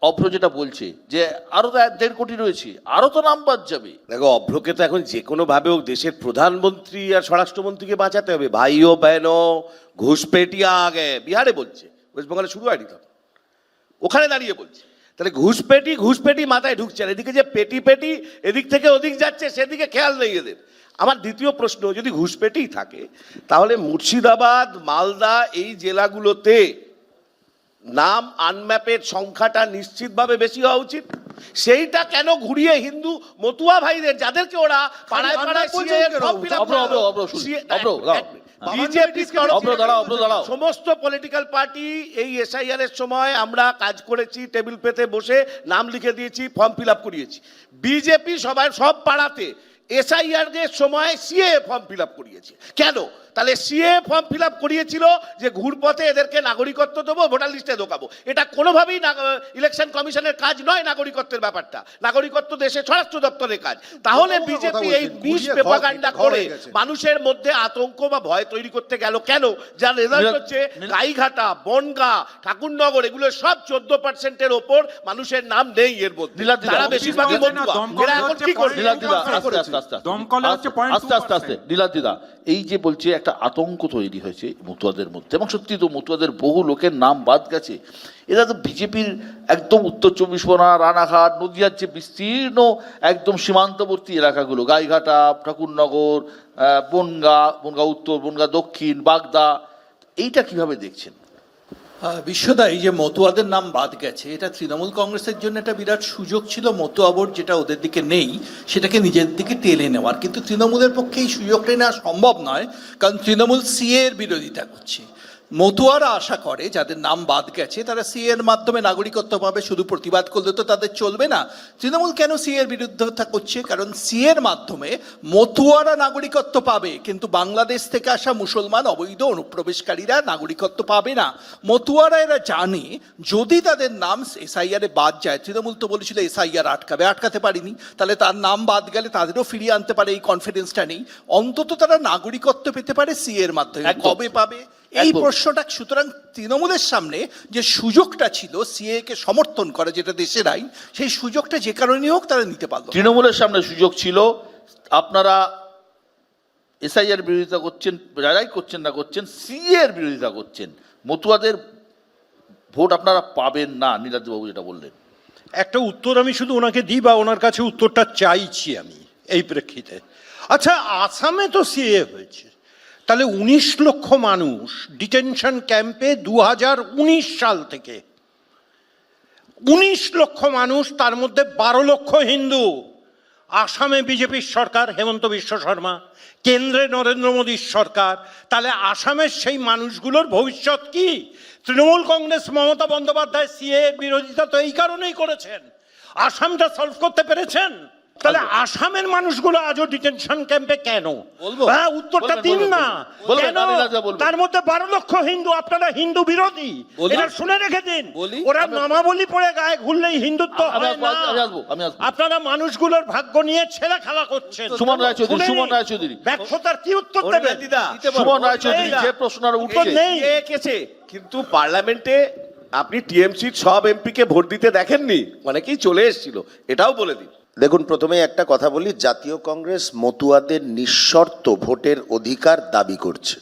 অভ্র যেটা বলছে যে আরো তো 1.5 কোটি রয়েছে, আরো তো নাম বাদ যাবে। দেখো, অভ্রকে তো এখন যে কোনো ভাবে হোক দেশের প্রধানমন্ত্রী আর স্বরাষ্ট্রমন্ত্রীকে বাঁচাতে হবে। ভাইও বেনো ঘুষপেটিয়া আগে বিহারে বলছে, ওয়েস্ট বেঙ্গলে শুরু হয়নি তখন, ওখানে দাঁড়িয়ে বলছে। তাহলে ঘুষপেটি মাথায় ঢুকছে না। এদিকে যে পেটি এদিক থেকে ওদিক যাচ্ছে, সেদিকে খেয়াল নেই এদের। আমার দ্বিতীয় প্রশ্ন, যদি ঘুষপেটিই থাকে, তাহলে মুর্শিদাবাদ, মালদা এই জেলাগুলোতে নাম আনম্যাপের সংখ্যাটা নিশ্চিতভাবে বেশি হওয়া উচিত। সেইটা কেন ঘুরিয়ে হিন্দু মতুয়া ভাইদের, যাদেরকে ওরা পাড়ায় সমস্ত পলিটিক্যাল পার্টি এই এসআইআর এর সময় আমরা কাজ করেছি, টেবিল পেতে বসে নাম লিখে দিয়েছি, ফর্ম ফিল আপ করিয়েছি। বিজেপি সব পাড়াতে এসআইআর এর সময় সিএ ফর্ম ফিল আপ করিয়েছে। কেন? তাহলে সিএ ফর্ম ফিল আপ করিয়েছিল যে ঘুরপথে এদেরকে নাগরিকত্ব দেবো, ভোটার লিস্টে ঢোকাবো। এটা কোনোভাবেই ইলেকশন কমিশনের কাজ নয় নাগরিকত্বের ব্যাপারটা, নাগরিকত্ব দেশের স্বরাষ্ট্র দপ্তরের কাজ। তাহলে বিজেপি এই বিষ পেপাগান্ডা করে মানুষের মধ্যে আতঙ্ক বা ভয় তৈরি করতে গেল কেন? যার রেজাল্ট হচ্ছে গাইঘাটা, বনগাঁ, ঠাকুরনগর, এগুলো সব 14%-এর ওপর মানুষের নাম নেই এর মধ্যে। তারা বেশিরভাগই মতুয়া। এরা এখন কি করবে? নীলাদ্রিদা, এই যে বলছে একটা আতঙ্ক তৈরি হয়েছে মতুয়াদের মধ্যে, এবং সত্যি তো মতুয়াদের বহু লোকের নাম বাদ গেছে। এরা তো বিজেপির একদম উত্তর 24 পরগনা, রানাঘাট, নদিয়ার যে বিস্তীর্ণ একদম সীমান্তবর্তী এলাকাগুলো, গাইঘাটা, ঠাকুরনগর, বনগাঁ উত্তর, বনগাঁ দক্ষিণ, বাগদা, এইটা কিভাবে দেখছেন? বিশ্বদা, এই যে মতুয়াদের নাম বাদ গেছে, এটা তৃণমূল কংগ্রেসের জন্য একটা বিরাট সুযোগ ছিল মতুয়া ভোট যেটা ওদের দিকে নেই সেটাকে নিজের দিকে টেনে নেওয়ার। কিন্তু তৃণমূলের পক্ষে এই সুযোগটা নেওয়া সম্ভব নয়, কারণ তৃণমূল সিএ এর বিরোধিতা করছে। মতুয়ারা আশা করে যাদের নাম বাদ গেছে তারা সিএ এর মাধ্যমে নাগরিকত্ব পাবে, শুধু প্রতিবাদ করলে তো তাদের চলবে না। তৃণমূল কেন সিএ এর বিরুদ্ধতা করছে? কারণ সিএ এর মাধ্যমে মতুয়ারা নাগরিকত্ব পাবে, কিন্তু বাংলাদেশ থেকে আসা মুসলমান অবৈধ অনুপ্রবেশকারীরা নাগরিকত্ব পাবে না। মতুয়ারা এরা জানে যদি তাদের নাম এসআইআরে বাদ যায়, তৃণমূল তো বলেছিল এসআইআর আটকাতে পারেনি, তাহলে তার নাম বাদ গেলে তাদেরও ফিরিয়ে আনতে পারে, এই কনফিডেন্সটা নেই। অন্তত তারা নাগরিকত্ব পেতে পারে সিএ এর মাধ্যমে। কবে পাবে এই প্রশ্নটা? সুতরাং তৃণমূলের সামনে যে সুযোগটা ছিল সিএ কে সমর্থন করা, যেটা দেশের আইন, সেই সুযোগটা যে কারণেই হোক তারা নিতে পারল। তৃণমূলের সামনে সুযোগ ছিল, আপনারা এসআইআর বিরোধিতা করছেন, যারাই করছেন না করছেন, সিএ এর বিরোধিতা করছেন, মতুয়াদের ভোট আপনারা পাবেন না। নীলাদ্রিবাবু যেটা বললেন, একটা উত্তর আমি শুধু ওনাকে দিই, বা ওনার কাছে উত্তরটা চাইছি আমি এই প্রেক্ষিতে। আচ্ছা, আসামে তো সিএ হয়েছে, তাহলে 19 লক্ষ মানুষ ডিটেনশন ক্যাম্পে 2019 সাল থেকে, 19 লক্ষ মানুষ, তার মধ্যে 12 লক্ষ হিন্দু। আসামে বিজেপির সরকার, হেমন্ত বিশ্ব শর্মা, কেন্দ্রে নরেন্দ্র মোদীর সরকার, তাহলে আসামের সেই মানুষগুলোর ভবিষ্যৎ কি? তৃণমূল কংগ্রেস, মমতা বন্দ্যোপাধ্যায় সিএ বিরোধিতা তো এই কারণেই করেছেন। আসামটা সলভ করতে পেরেছেন? তাহলে আসামের মানুষগুলো আজও ডিটেনশন ক্যাম্পে কেন? হ্যাঁ, উত্তরটা দিন না। কেন? তার মধ্যে 12 লক্ষ হিন্দু। আপনারা হিন্দু বিরোধী, এটা শুনে রেখে দিন। ওরা নামাবলী পড়ে গায়ে ঘুরলেই হিন্দুত্ব হয় না। আপনারা মানুষগুলোর ভাগ্য নিয়ে ছেলে খেলা করছেন। সুমন রায়চৌধুরী ব্যর্থতার কি উত্তর দেবেন? সুমন রায়চৌধুরী যে প্রশ্নটা উঠছে, কিন্তু পার্লামেন্টে আপনি টিএমসির সব এমপিকে ভোট দিতে দেখেননি, অনেকেই চলে এসেছিল, এটাও বলে দিন। দেখুন, প্রথমে একটা কথা বলি, জাতীয় কংগ্রেস মতুয়াদের নিঃশর্ত ভোটের অধিকার দাবি করছে,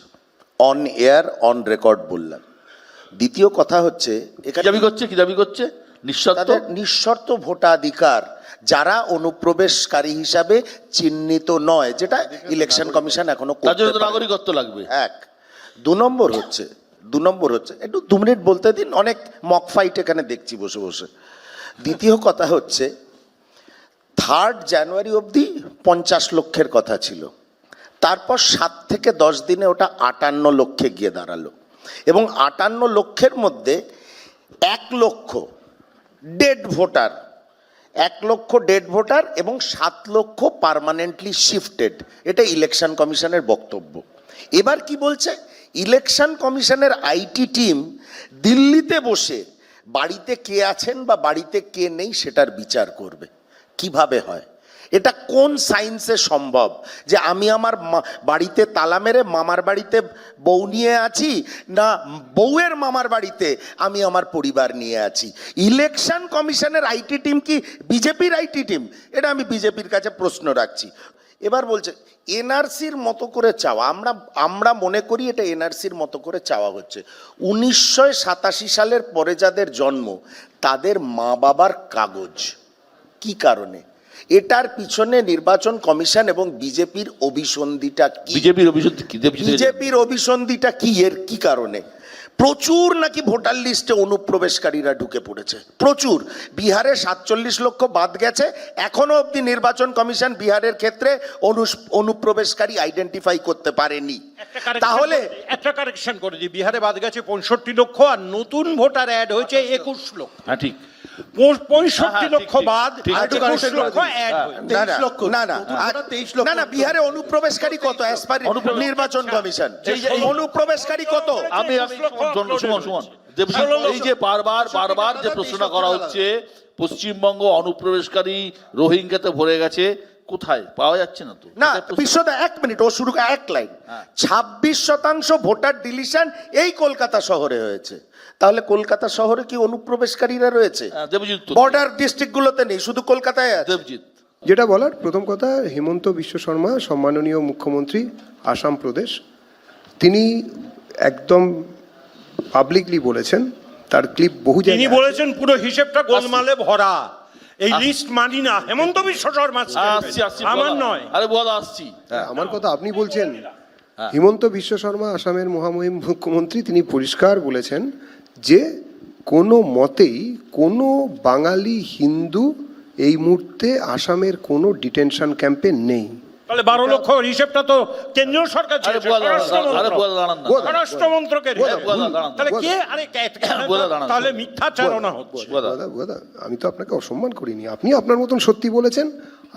অন এয়ার অন রেকর্ড বললাম। দ্বিতীয় কথা হচ্ছে, কি দাবি করছে? নিঃশর্ত ভোটাধিকার, যারা অনুপ্রবেশকারী হিসাবে চিহ্নিত নয়, যেটা ইলেকশন কমিশন এখনো নাগরিকত্ব লাগবে। এক। দু নম্বর হচ্ছে একটু 2 মিনিট বলতে দিন, অনেক মক ফাইট এখানে দেখছি বসে বসে। দ্বিতীয় কথা হচ্ছে, 3 জানুয়ারি অবধি 50 লক্ষের কথা ছিল, তারপর 7 থেকে 10 দিনে ওটা 58 লক্ষে গিয়ে দাঁড়ালো, এবং 58 লক্ষের মধ্যে 1 লক্ষ ডেড ভোটার, 1 লক্ষ ডেড ভোটার এবং 7 লক্ষ পার্মানেন্টলি শিফটেড। এটা ইলেকশন কমিশনের বক্তব্য। এবার কি বলছে? ইলেকশন কমিশনের আইটি টিম দিল্লিতে বসে বাড়িতে কে আছেন বা বাড়িতে কে নেই সেটার বিচার করবে। কিভাবে হয় এটা? কোন সায়েন্সে সম্ভব যে আমি আমার বাড়িতে তালা মেরে মামার বাড়িতে বউ নিয়ে আছি, না বউয়ের মামার বাড়িতে আমি আমার পরিবার নিয়ে আছি? ইলেকশন কমিশনের আইটি টিম কি বিজেপির আইটি টিম? এটা আমি বিজেপির কাছে প্রশ্ন রাখছি। এবার বলছে এনআরসির মতো করে চাওয়া, আমরা মনে করি এটা এনআরসির মতো করে চাওয়া হচ্ছে। 1987 সালের পরে যাদের জন্ম তাদের মা বাবার কাগজ। কি কারণে? এটার পিছনে নির্বাচন কমিশন এবং বিজেপির অভিসন্ধিটা কি? বিজেপির অভিসন্ধিটা কি? এর কি কারণে? প্রচুর নাকি ভোটার লিস্টে অনুপ্রবেশকারীরা ঢুকে পড়েছে, প্রচুর। বিহারে 47 লক্ষ বাদ গেছে, এখনো অবধি নির্বাচন কমিশন বিহারের ক্ষেত্রে অনুপ্রবেশকারী আইডেন্টিফাই করতে পারেনি। তাহলে একটা কারেকশন করে দিই, বিহারে বাদ গেছে 65 লক্ষ, আর নতুন ভোটার অ্যাড হয়েছে 21 লক্ষ। হ্যাঁ, ঠিক। পঁয়ষট্টি লক্ষ বাদ, ঠিক, আর ঠিক, 21 ঠিক, লক্ষ add হয়েছে। না, না, 23 লক্ষ। না, না, আর 23 লক্ষ। না, না, বিহারে অনুপ্রবেশকারী কত as per নির্বাচন কমিশন? অনুপ্রবেশকারী কত? আমি সুমন দেবজিৎ, এই যে বারবার যে প্রশ্নটা করা হচ্ছে, পশ্চিমবঙ্গ অনুপ্রবেশকারী রোহিঙ্গাতে ভরে গেছে, কোথায় পাওয়া যাচ্ছে না তো? না, বিশ্বদা 1 মিনিট, ও শুরু 1 লাইন। 26% ভোটার ডিলিশন এই কলকাতা শহরে হয়েছে। তাহলে কলকাতা শহরে কি অনুপ্রবেশকারীরা রয়েছে? দেবজিৎ তো বর্ডার ডিস্ট্রিক্টগুলোতে নেই, শুধু কলকাতায় আছে। দেবজিৎ যেটা বলার প্রথম কথা, হিমন্ত বিশ্ব শর্মা সম্মাননীয় মুখ্যমন্ত্রী আসাম প্রদেশ, তিনি একদম পাবলিকলি বলেছেন, তার ক্লিপ বহু তিনি জায়গায় আছে। বলেছেন পুরো হিসেবটা গোলমালে ভরা, এই লিস্ট মানি না। হেমন্ত বিশ্ব শর্মা আসছি আমার নয়। আরে বলা আসছি। আমার কথা আপনি বলছেন। হিমন্ত বিশ্ব শর্মা আসামের মহামহিম মুখ্যমন্ত্রী, তিনি পরিষ্কার বলেছেন যে কোনো মতেই কোনো বাঙালি হিন্দু এই মুহূর্তে আসামের কোনো ডিটেনশন ক্যাম্পে নেই। তাহলে 12 লক্ষ হিসেবটা তো কেন্দ্রীয় সরকার আরে ছেড়েছে, বলা স্বরাষ্ট্রমন্ত্রক। দাঁড়ান না। স্বরাষ্ট্রমন্ত্রকের হিসেবে। দাঁড়ান। তাহলে কে দাঁড়ান। তাহলে মিথ্যাচারণা হচ্ছে। দাদা, আমি তো আপনাকে অসম্মান করিনি, আপনি আপনার মতন সত্যি বলেছেন।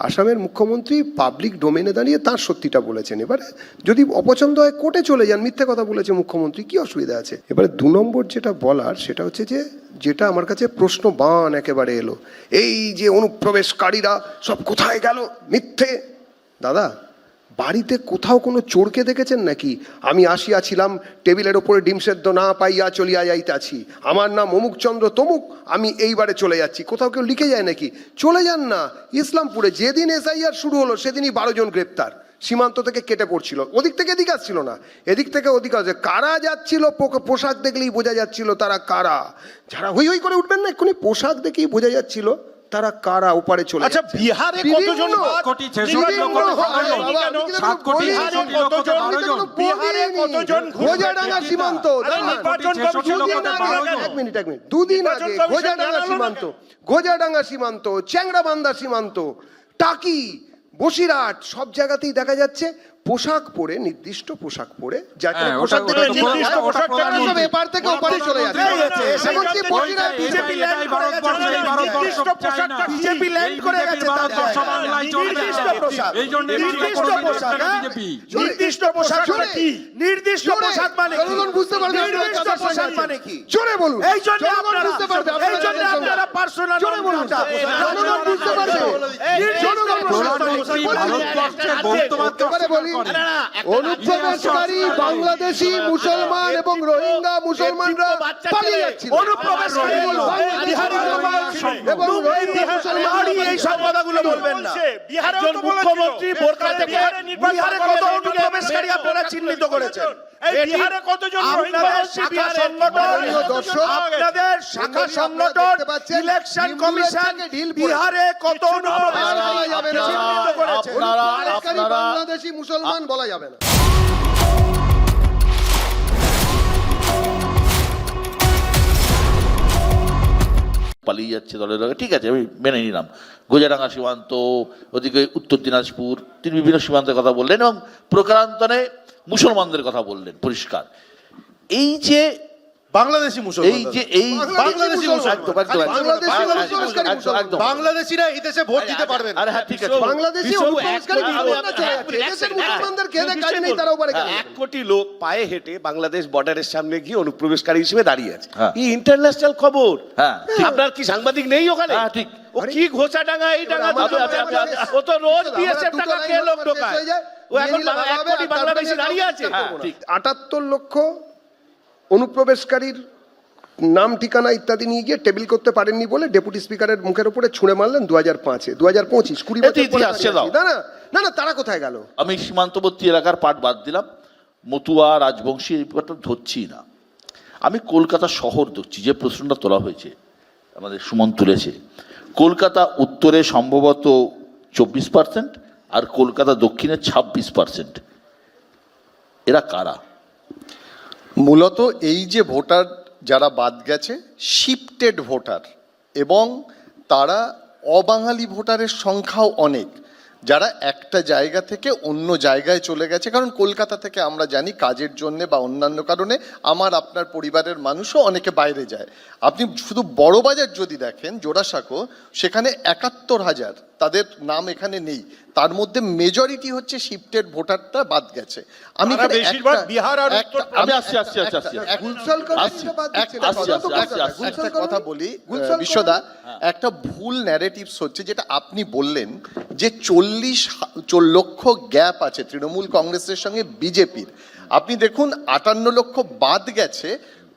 আসামের মুখ্যমন্ত্রী পাবলিক ডোমেনে দাঁড়িয়ে তার সত্যিটা বলেছেন। এবারে যদি অপছন্দ হয় কোর্টে চলে যান, মিথ্যে কথা বলেছে মুখ্যমন্ত্রী, কি অসুবিধা আছে? এবারে 2 নম্বর যেটা বলার, সেটা হচ্ছে যে যেটা আমার কাছে প্রশ্নবাণ একেবারে এলো, এই যে অনুপ্রবেশকারীরা সব কোথায় গেল, মিথ্যে। দাদা, বাড়িতে কোথাও কোনো চোরকে দেখেছেন নাকি? আমি আসিয়াছিলাম, টেবিলের ওপরে ডিম সেদ্ধ না পাইয়া চলিয়া যাইতাছি, আমার নাম অমুকচন্দ্র তমুক, আমি এইবারে চলে যাচ্ছি। কোথাও কেউ লিখে যায় নাকি? চলে যান না। ইসলামপুরে যেদিন এসআইআর শুরু হলো সেদিনই 12 জন গ্রেপ্তার, সীমান্ত থেকে কেটে পড়ছিল, ওদিক থেকে এদিক আসছিল না, এদিক থেকে ওদিক আসছে। কারা যাচ্ছিল পোশাক দেখলেই বোঝা যাচ্ছিল তারা কারা। যারা হই হই করে উঠবেন না, এক্ষুনি পোশাক দেখেই বোঝা যাচ্ছিল তারা কারা ওপারে চলে আচ্ছা, যাচ্ছে। বিহারে কতজন বিভিন্ন- কোটি ঘোজাডাঙ্গা সীমান্ত, এক মিনিট, 2 দিন আগে ঘোজাডাঙ্গা সীমান্ত, চ্যাংড়াবান্ধা সীমান্ত, টাকি, বসিরহাট, সব জায়গাতেই দেখা যাচ্ছে পোশাক পরে, নির্দিষ্ট পোশাক পরে, যাকে পোশাক দেখে নির্দিষ্ট পোশাক সব এপার থেকে ওপারে চলে যাচ্ছে। এমনকি বসিরহাট বিজেপি ল্যান্ড করে গেছে, নির্দিষ্ট পোশাকটা বিজেপি ল্যান্ড করে গেছে, নির্দিষ্ট পোশাক, নির্দিষ্ট পোশাক, নির্দিষ্ট পোশাক কি? নির্দিষ্ট পোশাক মানে কি? বুঝতে পারবে, নির্দিষ্ট পোশাক মানে কি? জোরে বলুন। এই জন্য আপনারা পার্সোনাল জোরে বলুন। জনগণ বুঝতে পারবে। জনগণ এবারে বলি, অনুপ্রবেশকারী বাংলাদেশি মুসলমান এবং রোহিঙ্গা মুসলমানরা পালিয়ে যাচ্ছিল। অনুপ্রবেশকারী এবং রোহিঙ্গা মুসলমান এই সব কথাগুলো বলবেন না। একজন মুখ্যমন্ত্রী বোরকা থেকে বিহারে কত অনুপ্রবেশকারী আপনারা চিহ্নিত করেছেন? বিহারে কতজন আপনাদের শাখা সংগঠন, আপনাদের শাখা সংগঠন, ইলেকশন কমিশন বিহারে কত অনুপ্রবেশকারী চিহ্নিত করেছেন? বাংলাদেশি মুসলমান বলা যাবে না। পালিয়ে যাচ্ছে দলে দলে, ঠিক আছে, আমি মেনে নিলাম। গোজাডাঙ্গা সীমান্ত, ওদিকে উত্তর দিনাজপুর, তিনি বিভিন্ন সীমান্তের কথা বললেন এবং প্রকারান্তরে মুসলমানদের কথা বললেন পরিষ্কার। এই যে বাংলাদেশি মুসলমান, বাংলাদেশি বাংলাদেশিরা এই দেশে ভোট দিতে পারবেন। আরে হ্যাঁ, ঠিক আছে, বাংলাদেশি অনুপ্রবেশকারী মুসলমানরা চলে যাচ্ছে। এদেশের মুসলমানদের খেয়ে কাজ নেই, তারা ওপারে গেল। 1 কোটি লোক পায়ে হেঁটে বাংলাদেশ বর্ডারের সামনে গিয়ে অনুপ্রবেশকারী হিসেবে দাঁড়িয়ে আছে। হ্যাঁ। এই ইন্টারন্যাশনাল খবর। হ্যাঁ, আপনার কি সাংবাদিক নেই ওখানে? হ্যাঁ, ঠিক। ও কি ঘোষাডাঙ্গা, এই ডাঙ্গা, ও তো রোজ বিএসএফ টাকা কে লোক ঢোকায়। ও এখন 1 কোটি বাংলাদেশি দাঁড়িয়ে আছে। হ্যাঁ, ঠিক। 78 লক্ষ অনুপ্রবেশকারীর নাম ঠিকানা ইত্যাদি নিয়ে গিয়ে টেবিল করতে পারেননি বলে ডেপুটি স্পিকারের মুখের উপরে ছুঁড়ে মারলেন 2005-এ। 2025 20 বছর পরে ইতিহাস দাও। না, তারা কোথায় গেল? আমি সীমান্তবর্তী এলাকার পাট বাদ দিলাম, মতুয়া, রাজবংশী, এই ব্যাপারটা ধরছি না। আমি কলকাতা শহর ধরছি, যে প্রশ্নটা তোলা হয়েছে, আমাদের সুমন তুলেছে। কলকাতা উত্তরে সম্ভবত 24% আর কলকাতা দক্ষিণে 26%। এরা কারা? মূলত এই যে ভোটার যারা বাদ গেছে, শিফটেড ভোটার, এবং তারা অবাঙালি ভোটারের সংখ্যাও অনেক। যারা একটা জায়গা থেকে অন্য জায়গায় চলে গেছে, কারণ কলকাতা থেকে আমরা জানি কাজের জন্যে বা অন্যান্য কারণে আমার আপনার পরিবারের মানুষও অনেকে বাইরে যায়। আপনি শুধু বড়বাজার যদি দেখেন জোড়াসাঁকো, সেখানে ৭১,০০০ তাদের নাম এখানে নেই, তার মধ্যে মেজরিটি হচ্ছে শিফটেড ভোটারটা বাদ গেছে। আমি তারা এখানে বেশিরভাগ একটা- বিহার আর একটা- উত্তর- আমি আসছি। একটা কথা বলি বিশ্বদা, একটা ভুল ন্যারেটিভস হচ্ছে যেটা আপনি বললেন যে 40 লক্ষ গ্যাপ আছে তৃণমূল কংগ্রেসের সঙ্গে বিজেপির। আপনি দেখুন 58 লক্ষ বাদ গেছে,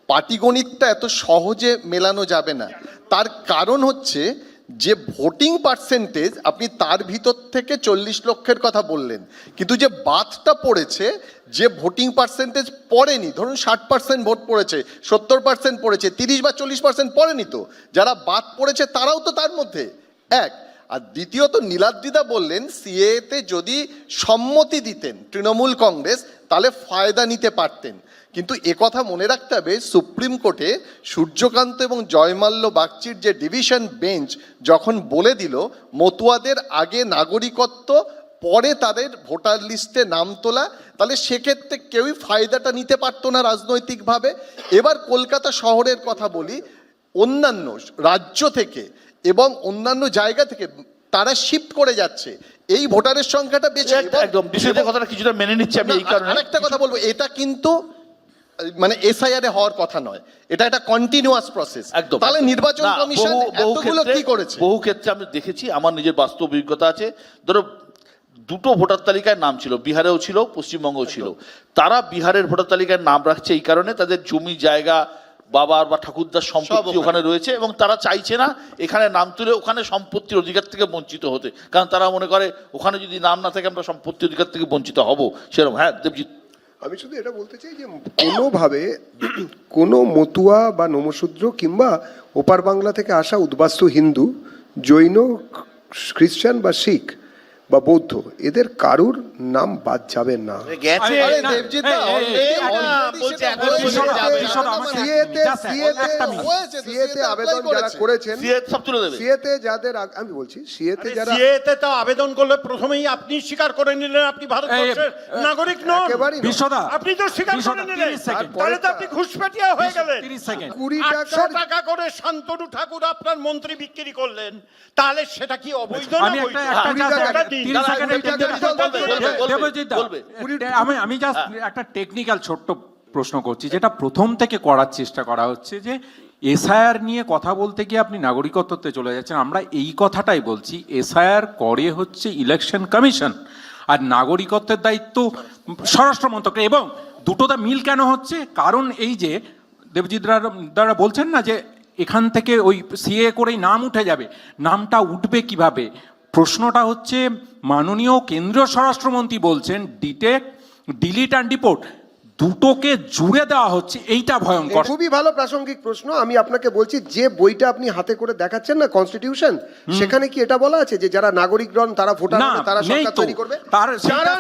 পাটিগণিতটা এত সহজে মেলানো যাবে না। তার কারণ হচ্ছে যে ভোটিং পার্সেন্টেজ, আপনি তার ভিতর থেকে 40 লক্ষের কথা বললেন, কিন্তু যে বাদটা পড়েছে, যে ভোটিং পার্সেন্টেজ পড়েনি, ধরুন 60% ভোট পড়েছে, 70% পড়েছে, 30 বা 40% পড়েনি, তো যারা বাদ পড়েছে তারাও তো তার মধ্যে এক। আর দ্বিতীয়ত নীলাদ্রিদা বললেন সিএতে যদি সম্মতি দিতেন তৃণমূল কংগ্রেস তাহলে ফায়দা নিতে পারতেন, কিন্তু একথা মনে রাখতে হবে সুপ্রিম কোর্টে সূর্যকান্ত এবং জয়মাল্য বাগচির যে ডিভিশন বেঞ্চ যখন বলে দিল মতুয়াদের আগে নাগরিকত্ব পরে তাদের ভোটার লিস্টে নাম তোলা, তাহলে সেক্ষেত্রে কেউই ফায়দাটা নিতে পারতো না রাজনৈতিকভাবে। এবার কলকাতা শহরের কথা বলি, অন্যান্য রাজ্য থেকে এবং অন্যান্য জায়গা থেকে তারা শিফট করে যাচ্ছে, এই ভোটারের সংখ্যাটা বেশি। একদম বিষয়টা কথাটা কিছুটা মেনে নিচ্ছি আমি, এই কারণে আরেকটা কথা বলবো, এটা কিন্তু মানে এসআইআর হওয়ার কথা নয়, এটা একটা কন্টিনিউয়াস প্রসেস। একদম। তাহলে নির্বাচন না, কমিশন এতগুলো কি করেছে? বহু ক্ষেত্রে আমি দেখেছি, আমার নিজের বাস্তব অভিজ্ঞতা আছে। ধরো দুটো ভোটার তালিকায় নাম ছিল, বিহারেও ছিল পশ্চিমবঙ্গেও ছিল। তারা বিহারের ভোটার তালিকায় নাম রাখছে এই কারণে তাদের জমি জায়গা বাবার বা ঠাকুরদার সম্পত্তি ওখানে রয়েছে এবং তারা চাইছে না এখানে নাম তুলে ওখানে সম্পত্তির অধিকার থেকে বঞ্চিত হতে, কারণ তারা মনে করে ওখানে যদি নাম না থাকে আমরা সম্পত্তির অধিকার থেকে বঞ্চিত হব। সেরকম হ্যাঁ দেবজিৎ। আমি শুধু এটা বলতে চাই যে কোনোভাবে কোনো মতুয়া বা নমশূদ্র কিংবা ওপার বাংলা থেকে আসা উদ্বাস্তু হিন্দু, জৈন, খ্রিস্টান বা শিখ বা বৌদ্ধ, এদের কারুর নাম বাদ যাবে না। আরে দেবজিৎদা, সিএতে আবেদন যারা করেছেন, সব তুলে দেবে। সিএতে যাদের আমি বলছি সিএতে যারা সিএতে তো আবেদন করলে প্রথমেই আপনি স্বীকার করে নিলেন আপনি ভারতবর্ষের নাগরিক নন। একেবারেই নয়। আপনি তো স্বীকার করে নিলেন, তাহলে তো আপনি ঘুষপেটিয়া হয়ে গেলেন। 20 800 টাকা করে শান্তনু ঠাকুর আপনার মন্ত্রী বিক্রি করলেন, তাহলে সেটা কি অবৈধ না? আমি জাস্ট একটা টেকনিক্যাল ছোট্ট প্রশ্ন করছি, যেটা প্রথম থেকে করার চেষ্টা করা হচ্ছে যে এসআইআর নিয়ে কথা বলতে গিয়ে আপনি নাগরিকত্বতে চলে যাচ্ছেন। আমরা এই কথাটাই বলছি, এসআইআর করে হচ্ছে ইলেকশন কমিশন, আর নাগরিকত্বের দায়িত্ব স্বরাষ্ট্র মন্ত্রক। এবং দুটোটা মিল কেন হচ্ছে? কারণ এই যে দেবজিৎ দ্বারা বলছেন না যে এখান থেকে ওই সিএ করেই নাম উঠে যাবে, নামটা উঠবে কিভাবে? প্রশ্নটা হচ্ছে মাননীয় কেন্দ্রীয় স্বরাষ্ট্রমন্ত্রী বলছেন ডিলিট অ্যান্ড ডিপোর্ট দুটোকে জুড়ে দেওয়া হচ্ছে, এইটা ভয়ঙ্কর। খুবই ভালো প্রাসঙ্গিক প্রশ্ন। আমি আপনাকে বলছি যে বইটা আপনি হাতে করে দেখাচ্ছেন না, কনস্টিটিউশন, সেখানে কি এটা বলা আছে যে যারা নাগরিক নন তারা ভোটার হবে, তারা সরকার তৈরি করবে? যারা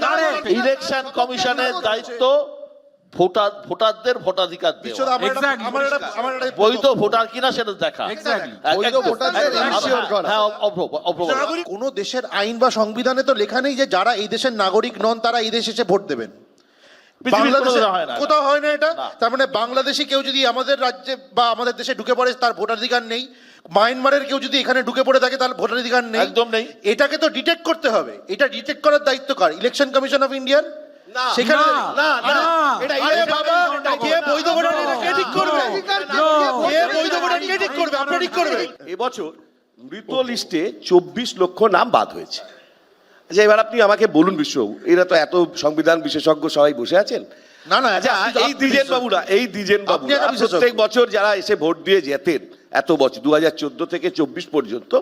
নাগরিক ইলেকশন কমিশনের দায়িত্ব ভোটারদের ভোটাধিকার দেওয়া। বৈধ ভোটার কিনা সেটা দেখা। বৈধ ভোটারদের ensure করা। কোনো দেশের আইন বা সংবিধানে তো লেখা নেই যে যারা এই দেশের নাগরিক নন তারা এই দেশে এসে ভোট দেবেন। বাংলাদেশে কোথাও হয় না এটা। তার মানে বাংলাদেশি কেউ যদি আমাদের রাজ্যে বা আমাদের দেশে ঢুকে পড়ে তার ভোটাধিকার নেই, মায়ানমারের কেউ যদি এখানে ঢুকে পড়ে থাকে তার ভোটাধিকার নেই, একদম নেই। এটাকে তো ডিটেক্ট করতে হবে। এটা ডিটেক্ট করার দায়িত্ব কার? ইলেকশন কমিশন অফ ইন্ডিয়ার। সেখানে এটা বাবা কে বৈধ ভোটার এটা কে ঠিক করবে? কে বৈধ ভোটার কে ঠিক করবে? আপনি ঠিক করবেন। এবছর মৃত লিস্টে 24 লক্ষ নাম বাদ হয়েছে। আচ্ছা এবার আপনি আমাকে বলুন বিশ্ববাবু, এরা তো এত সংবিধান বিশেষজ্ঞ সবাই বসে আছেন, না না আচ্ছা এই দ্বিজেন বাবুরা প্রত্যেক বছর যারা এসে ভোট দিয়ে যেতেন এত বছর 2014 থেকে 24 পর্যন্ত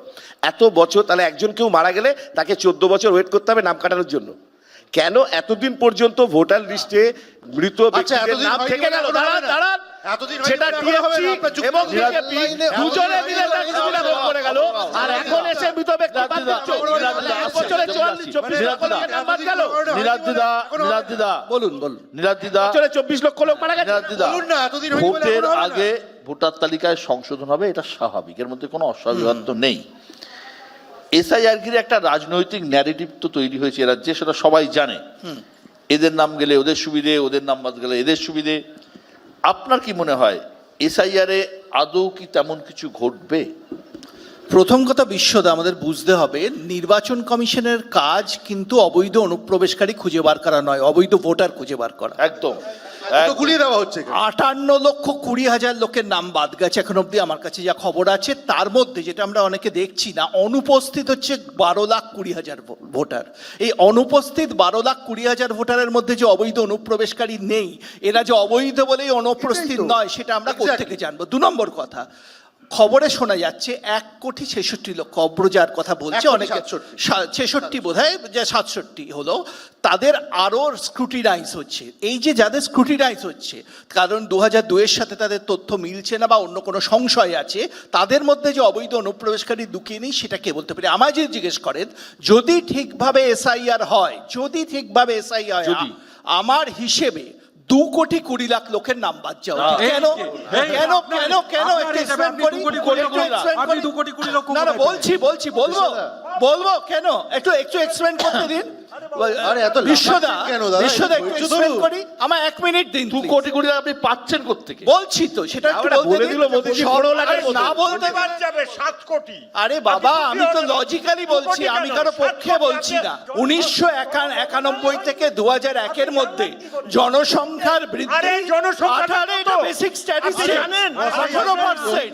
এত বছর, তাহলে একজন কেউ মারা গেলে তাকে 14 বছর ওয়েট করতে হবে নাম কাটানোর জন্য। কেন এতদিন পর্যন্ত ভোটার লিস্টে মৃত ব্যক্তিদের নাম থেকে গেল? দাঁড়ান, সেটা টিএমসি এবং বিজেপি দুজনে মিলে ভোট করে গেল, আর এখন এসে মৃত ব্যক্তি বাদ দিচ্ছ। এক বছরে 44-44 লক্ষ লোকের নাম বাদ গেল। নীলাদ্রিদা 24 লক্ষ লোক মারা গেছে। ভোটের আগে ভোটার তালিকায় সংশোধন হবে, এটা স্বাভাবিক, এর মধ্যে কোনো অস্বাভাবিকতা নেই। এসআইআর ঘিরে একটা রাজনৈতিক ন্যারেটিভ তো তৈরি হয়েছে এ রাজ্যে, সেটা সবাই জানে। এদের নাম গেলে ওদের সুবিধে, ওদের নাম বাদ গেলে এদের সুবিধে। আপনার কি মনে হয় এসআইআরে আদৌ কি তেমন কিছু ঘটবে? প্রথম কথা বিশ্বদা, আমাদের বুঝতে হবে নির্বাচন কমিশনের কাজ কিন্তু অবৈধ অনুপ্রবেশকারী খুঁজে বার করা নয়, অবৈধ ভোটার খুঁজে বার করা। একদম তো গুলিয়ে দেওয়া হচ্ছে এখানে। 58,20,000 লোকের নাম বাদ গেছে এখন অব্দি আমার কাছে যা খবর আছে। তার মধ্যে যেটা আমরা অনেকে দেখছি না, অনুপস্থিত হচ্ছে 12,20,000 ভোটার। এই অনুপস্থিত 12,20,000 ভোটারের মধ্যে যে অবৈধ অনুপ্রবেশকারী নেই, এরা যে অবৈধ বলেই অনুপস্থিত নয়, সেটা আমরা কোত্থেকে জানবো? 2 নম্বর কথা, খবরে শোনা যাচ্ছে 1,66,00,000 অব্রজার কথা বলছে অনেকে, 66 বোধ হয়, যে 67 হলো, তাদের আরও স্ক্রুটিনাইজ হচ্ছে। এই যে যাদের স্ক্রুটিনাইজ হচ্ছে, কারণ 2002-এর সাথে তাদের তথ্য মিলছে না বা অন্য কোনো সংশয় আছে, তাদের মধ্যে যে অবৈধ অনুপ্রবেশকারী ঢুকিয়ে নেই সেটা কে বলতে পারে? আমায় যদি জিজ্ঞেস করেন, যদি ঠিকভাবে এসআইআর হয়, যদি ঠিকভাবে এসআইআর হয়, আমার হিসেবে 2,20,00,000 লোকের নাম বাদ যাওয়া। কেন কেন কেন কেন একটু এক্সপ্লেন করি। না না, বলছি বলবো কেন, একটু এক্সপ্লেন করতে দিন। আরে এত বিশ্বদা, কেন দাদা? বিশ্বদা একটু explain করি, আমার 1 মিনিট দিন। 2,20,00,000 আপনি পাচ্ছেন কোত্থেকে? বলছি তো, সেটা একটু বলতে দিন। আরে না বলতে যাবে 7 কোটি। আরে বাবা, আমি তো লজিক্যালি বলছি, আমি কারো পক্ষে বলছি না। 1991 থেকে 2001-এর মধ্যে জনসংখ্যার বৃদ্ধি, আরে জনসংখ্যা 18 এটা বেসিক স্ট্যাটিস্টিক জানেন, 18%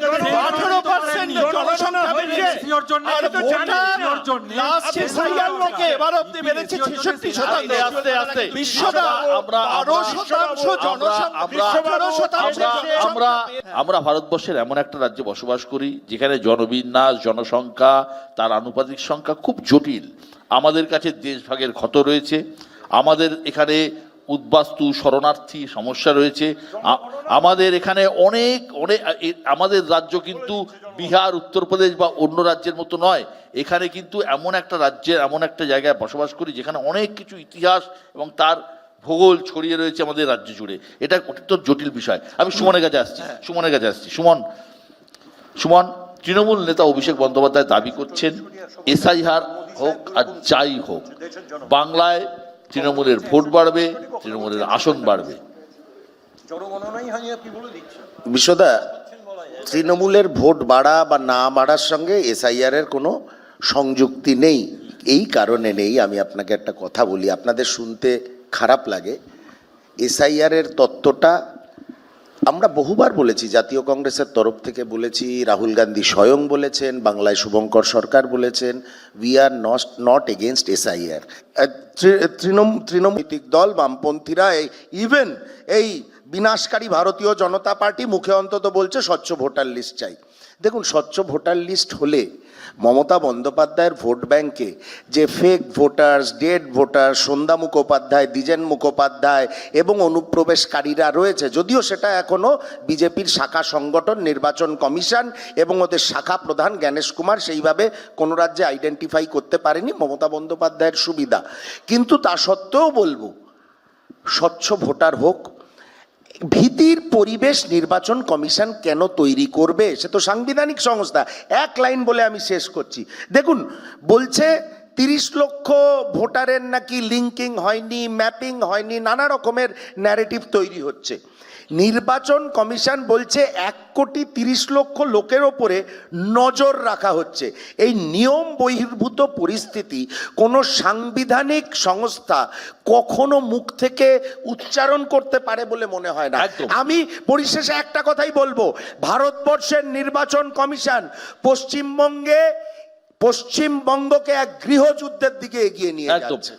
জনসংখ্যা বেড়েছে। আর ভোটার লাস্ট এসআইআর থেকে এবার অব্দি বেড়েছে 66%। আস্তে আস্তে বিশ্বদা, 12% জনসংখ্যা, আমরা ভারতবর্ষের এমন একটা রাজ্যে বসবাস করি যেখানে জনবিন্যাস, জনসংখ্যা, তার আনুপাতিক সংখ্যা খুব জটিল। আমাদের কাছে দেশভাগের ক্ষত রয়েছে, আমাদের এখানে উদ্বাস্তু শরণার্থী সমস্যা রয়েছে, আমাদের এখানে অনেক অনেক আমাদের রাজ্য কিন্তু বিহার, উত্তরপ্রদেশ বা অন্য রাজ্যের মতো নয়। এখানে কিন্তু এমন একটা রাজ্যের এমন একটা জায়গায় বসবাস করি যেখানে অনেক কিছু ইতিহাস এবং তার ভূগোল ছড়িয়ে রয়েছে আমাদের রাজ্য জুড়ে। এটা অত্যন্ত জটিল বিষয়। আমি সুমনের কাছে আসছি। সুমন, তৃণমূল নেতা অভিষেক বন্দ্যোপাধ্যায় দাবি করছেন এসআইআর হোক আর যাই হোক, বাংলায় তৃণমূলের ভোট বাড়বে, তৃণমূলের আসন বাড়বে। বিশ্বদা, তৃণমূলের ভোট বাড়া বা না বাড়ার সঙ্গে এসআইআরের কোনো সংযুক্তি নেই। এই কারণে নেই, আমি আপনাকে একটা কথা বলি, আপনাদের শুনতে খারাপ লাগে। এসআইআরের তত্ত্বটা আমরা বহুবার বলেছি, জাতীয় কংগ্রেসের তরফ থেকে বলেছি, রাহুল গান্ধী স্বয়ং বলেছেন, বাংলায় শুভঙ্কর সরকার বলেছেন, we are not against SIR. Trinamool দল, বামপন্থীরা, ইভেন এই বিনাশকারী ভারতীয় জনতা পার্টি মুখে অন্তত বলছে স্বচ্ছ ভোটার লিস্ট চাই। দেখুন, স্বচ্ছ ভোটার লিস্ট হলে মমতা বন্দ্যোপাধ্যায়ের ভোট ব্যাংকে যে fake voters, dead voter, Sandhya Mukhopadhyay, Dwijen Mukhopadhyay এবং অনুপ্রবেশকারীরা রয়েছে, যদিও সেটা এখনও বিজেপির শাখা সংগঠন নির্বাচন কমিশন এবং ওদের শাখা প্রধান জ্ঞানেশ কুমার সেইভাবে কোনো রাজ্যে আইডেন্টিফাই করতে পারেনি, মমতা বন্দ্যোপাধ্যায়ের সুবিধা। কিন্তু তা সত্ত্বেও বলবো, স্বচ্ছ ভোটার হোক। ভীতির পরিবেশ নির্বাচন কমিশন কেন তৈরি করবে? সে তো সাংবিধানিক সংস্থা। এক লাইন বলে আমি শেষ করছি। দেখুন, বলছে 30 লক্ষ ভোটারের নাকি লিঙ্কিং হয়নি, ম্যাপিং হয়নি, নানা রকমের ন্যারেটিভ তৈরি হচ্ছে। নির্বাচন কমিশন বলছে 1,30,00,000 লোকের ওপরে নজর রাখা হচ্ছে। এই নিয়ম বহির্ভূত পরিস্থিতি কোনো সাংবিধানিক সংস্থা কখনো মুখ থেকে উচ্চারণ করতে পারে বলে মনে হয় না। আমি পরিশেষে একটা কথাই বলবো, ভারতবর্ষের নির্বাচন কমিশন পশ্চিমবঙ্গকে এক গৃহযুদ্ধের দিকে এগিয়ে নিয়ে যাচ্ছে।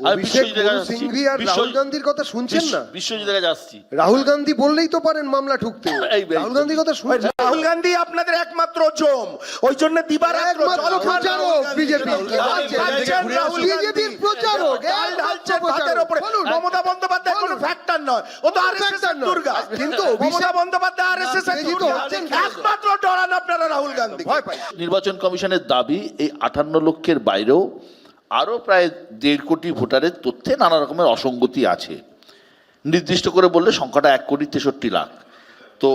সিংঘি আর রাহুল গান্ধীর কথা শুনছেন না? বিশ্বজিতের কাছে আসছি। রাহুল গান্ধী বললেই তো পারেন মামলা ঠুকতে। রাহুল গান্ধীর কথা শুনছেন? রাহুল গান্ধী আপনাদের একমাত্র জম, ওই জন্য দিবারাত্র প্রচারক বিজেপি, বিজেপির প্রচারক। মমতা বন্দ্যোপাধ্যায় কোনো ফ্যাক্টর নয়, ও তো আরএসএস এর দুর্গা। কিন্তু মমতা বন্দ্যোপাধ্যায় আরএসএস এর দুর্গা, একমাত্র ডরান আপনারা রাহুল গান্ধী। নির্বাচন কমিশনের দাবি এই 58 লক্ষের বাইরেও আরও প্রায় 1.5 কোটি ভোটারের তথ্যে নানা রকমের অসঙ্গতি আছে। নির্দিষ্ট করে বললে সংখ্যাটা 1,63,00,000। তো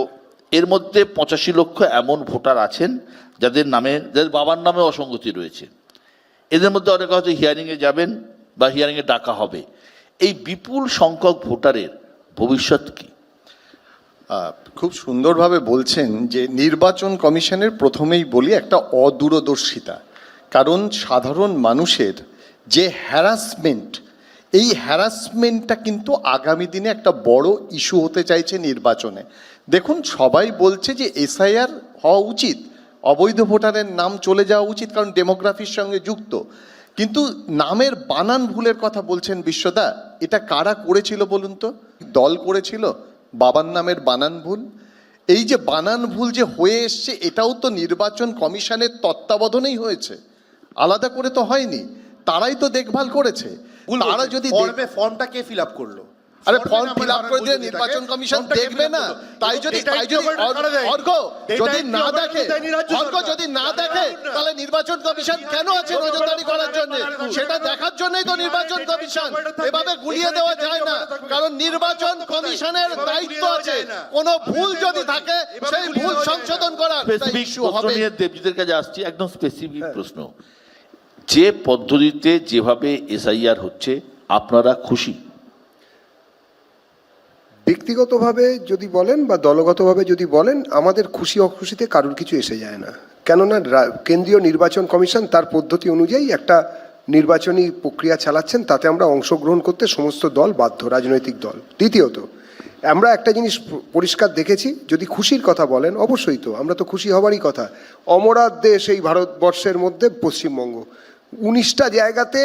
এর মধ্যে 85 লক্ষ এমন ভোটার আছেন যাদের বাবার নামে অসঙ্গতি রয়েছে। এদের মধ্যে অনেকে হয়তো হিয়ারিংয়ে যাবেন বা হিয়ারিংয়ে ডাকা হবে। এই বিপুল সংখ্যক ভোটারের ভবিষ্যৎ কি? খুব সুন্দরভাবে বলছেন যে নির্বাচন কমিশনের প্রথমেই বলি একটা অদূরদর্শিতা, কারণ সাধারণ মানুষের যে হ্যারাসমেন্ট, এই হ্যারাসমেন্টটা কিন্তু আগামী দিনে একটা বড় ইস্যু হতে চাইছে নির্বাচনে। দেখুন, সবাই বলছে যে এসআইআর হওয়া উচিত, অবৈধ ভোটারের নাম চলে যাওয়া উচিত, কারণ ডেমোগ্রাফির সঙ্গে যুক্ত। কিন্তু নামের বানান ভুলের কথা বলছেন বিশ্বদা, এটা কারা করেছিল বলুন তো? দল করেছিল? বাবার নামের বানান ভুল, এই যে বানান ভুল যে হয়ে এসছে, এটাও তো নির্বাচন কমিশনের তত্ত্বাবধানেই হয়েছে, আলাদা করে তো হয়নি। তারাই তো দেখভাল করেছে। তারা যদি ফর্মটা কে ফিল আপ করলো? আরে ফর্ম ফিল আপ করে দিলে নির্বাচন কমিশন দেখবে না? তাই যদি অর্ঘ যদি না দেখে, তাহলে নির্বাচন কমিশন কেন আছে নজরদারি করার জন্য? সেটা দেখার জন্যই তো নির্বাচন কমিশন। এভাবে গুলিয়ে দেওয়া যায় না, কারণ নির্বাচন কমিশনের দায়িত্ব আছে কোনো ভুল যদি থাকে সেই ভুল সংশোধন করার। স্পেসিফিক প্রশ্ন নিয়ে দেবজিতের কাছে আসছি, একদম স্পেসিফিক প্রশ্ন। যে পদ্ধতিতে যেভাবে এসআইআর হচ্ছে আপনারা খুশি? ব্যক্তিগতভাবে যদি বলেন বা দলগতভাবে যদি বলেন, আমাদের খুশি অখুশিতে কারোর কিছু এসে যায় না। কেননা কেন্দ্রীয় নির্বাচন কমিশন তার পদ্ধতি অনুযায়ী একটা নির্বাচনী প্রক্রিয়া চালাচ্ছেন, তাতে আমরা অংশগ্রহণ করতে সমস্ত দল বাধ্য, রাজনৈতিক দল। দ্বিতীয়ত, আমরা একটা জিনিস পরিষ্কার দেখেছি, যদি খুশির কথা বলেন, অবশ্যই তো আমরা তো খুশি হবারই কথা। অমরার দেশ এই ভারতবর্ষের মধ্যে পশ্চিমবঙ্গ, 19টা জায়গাতে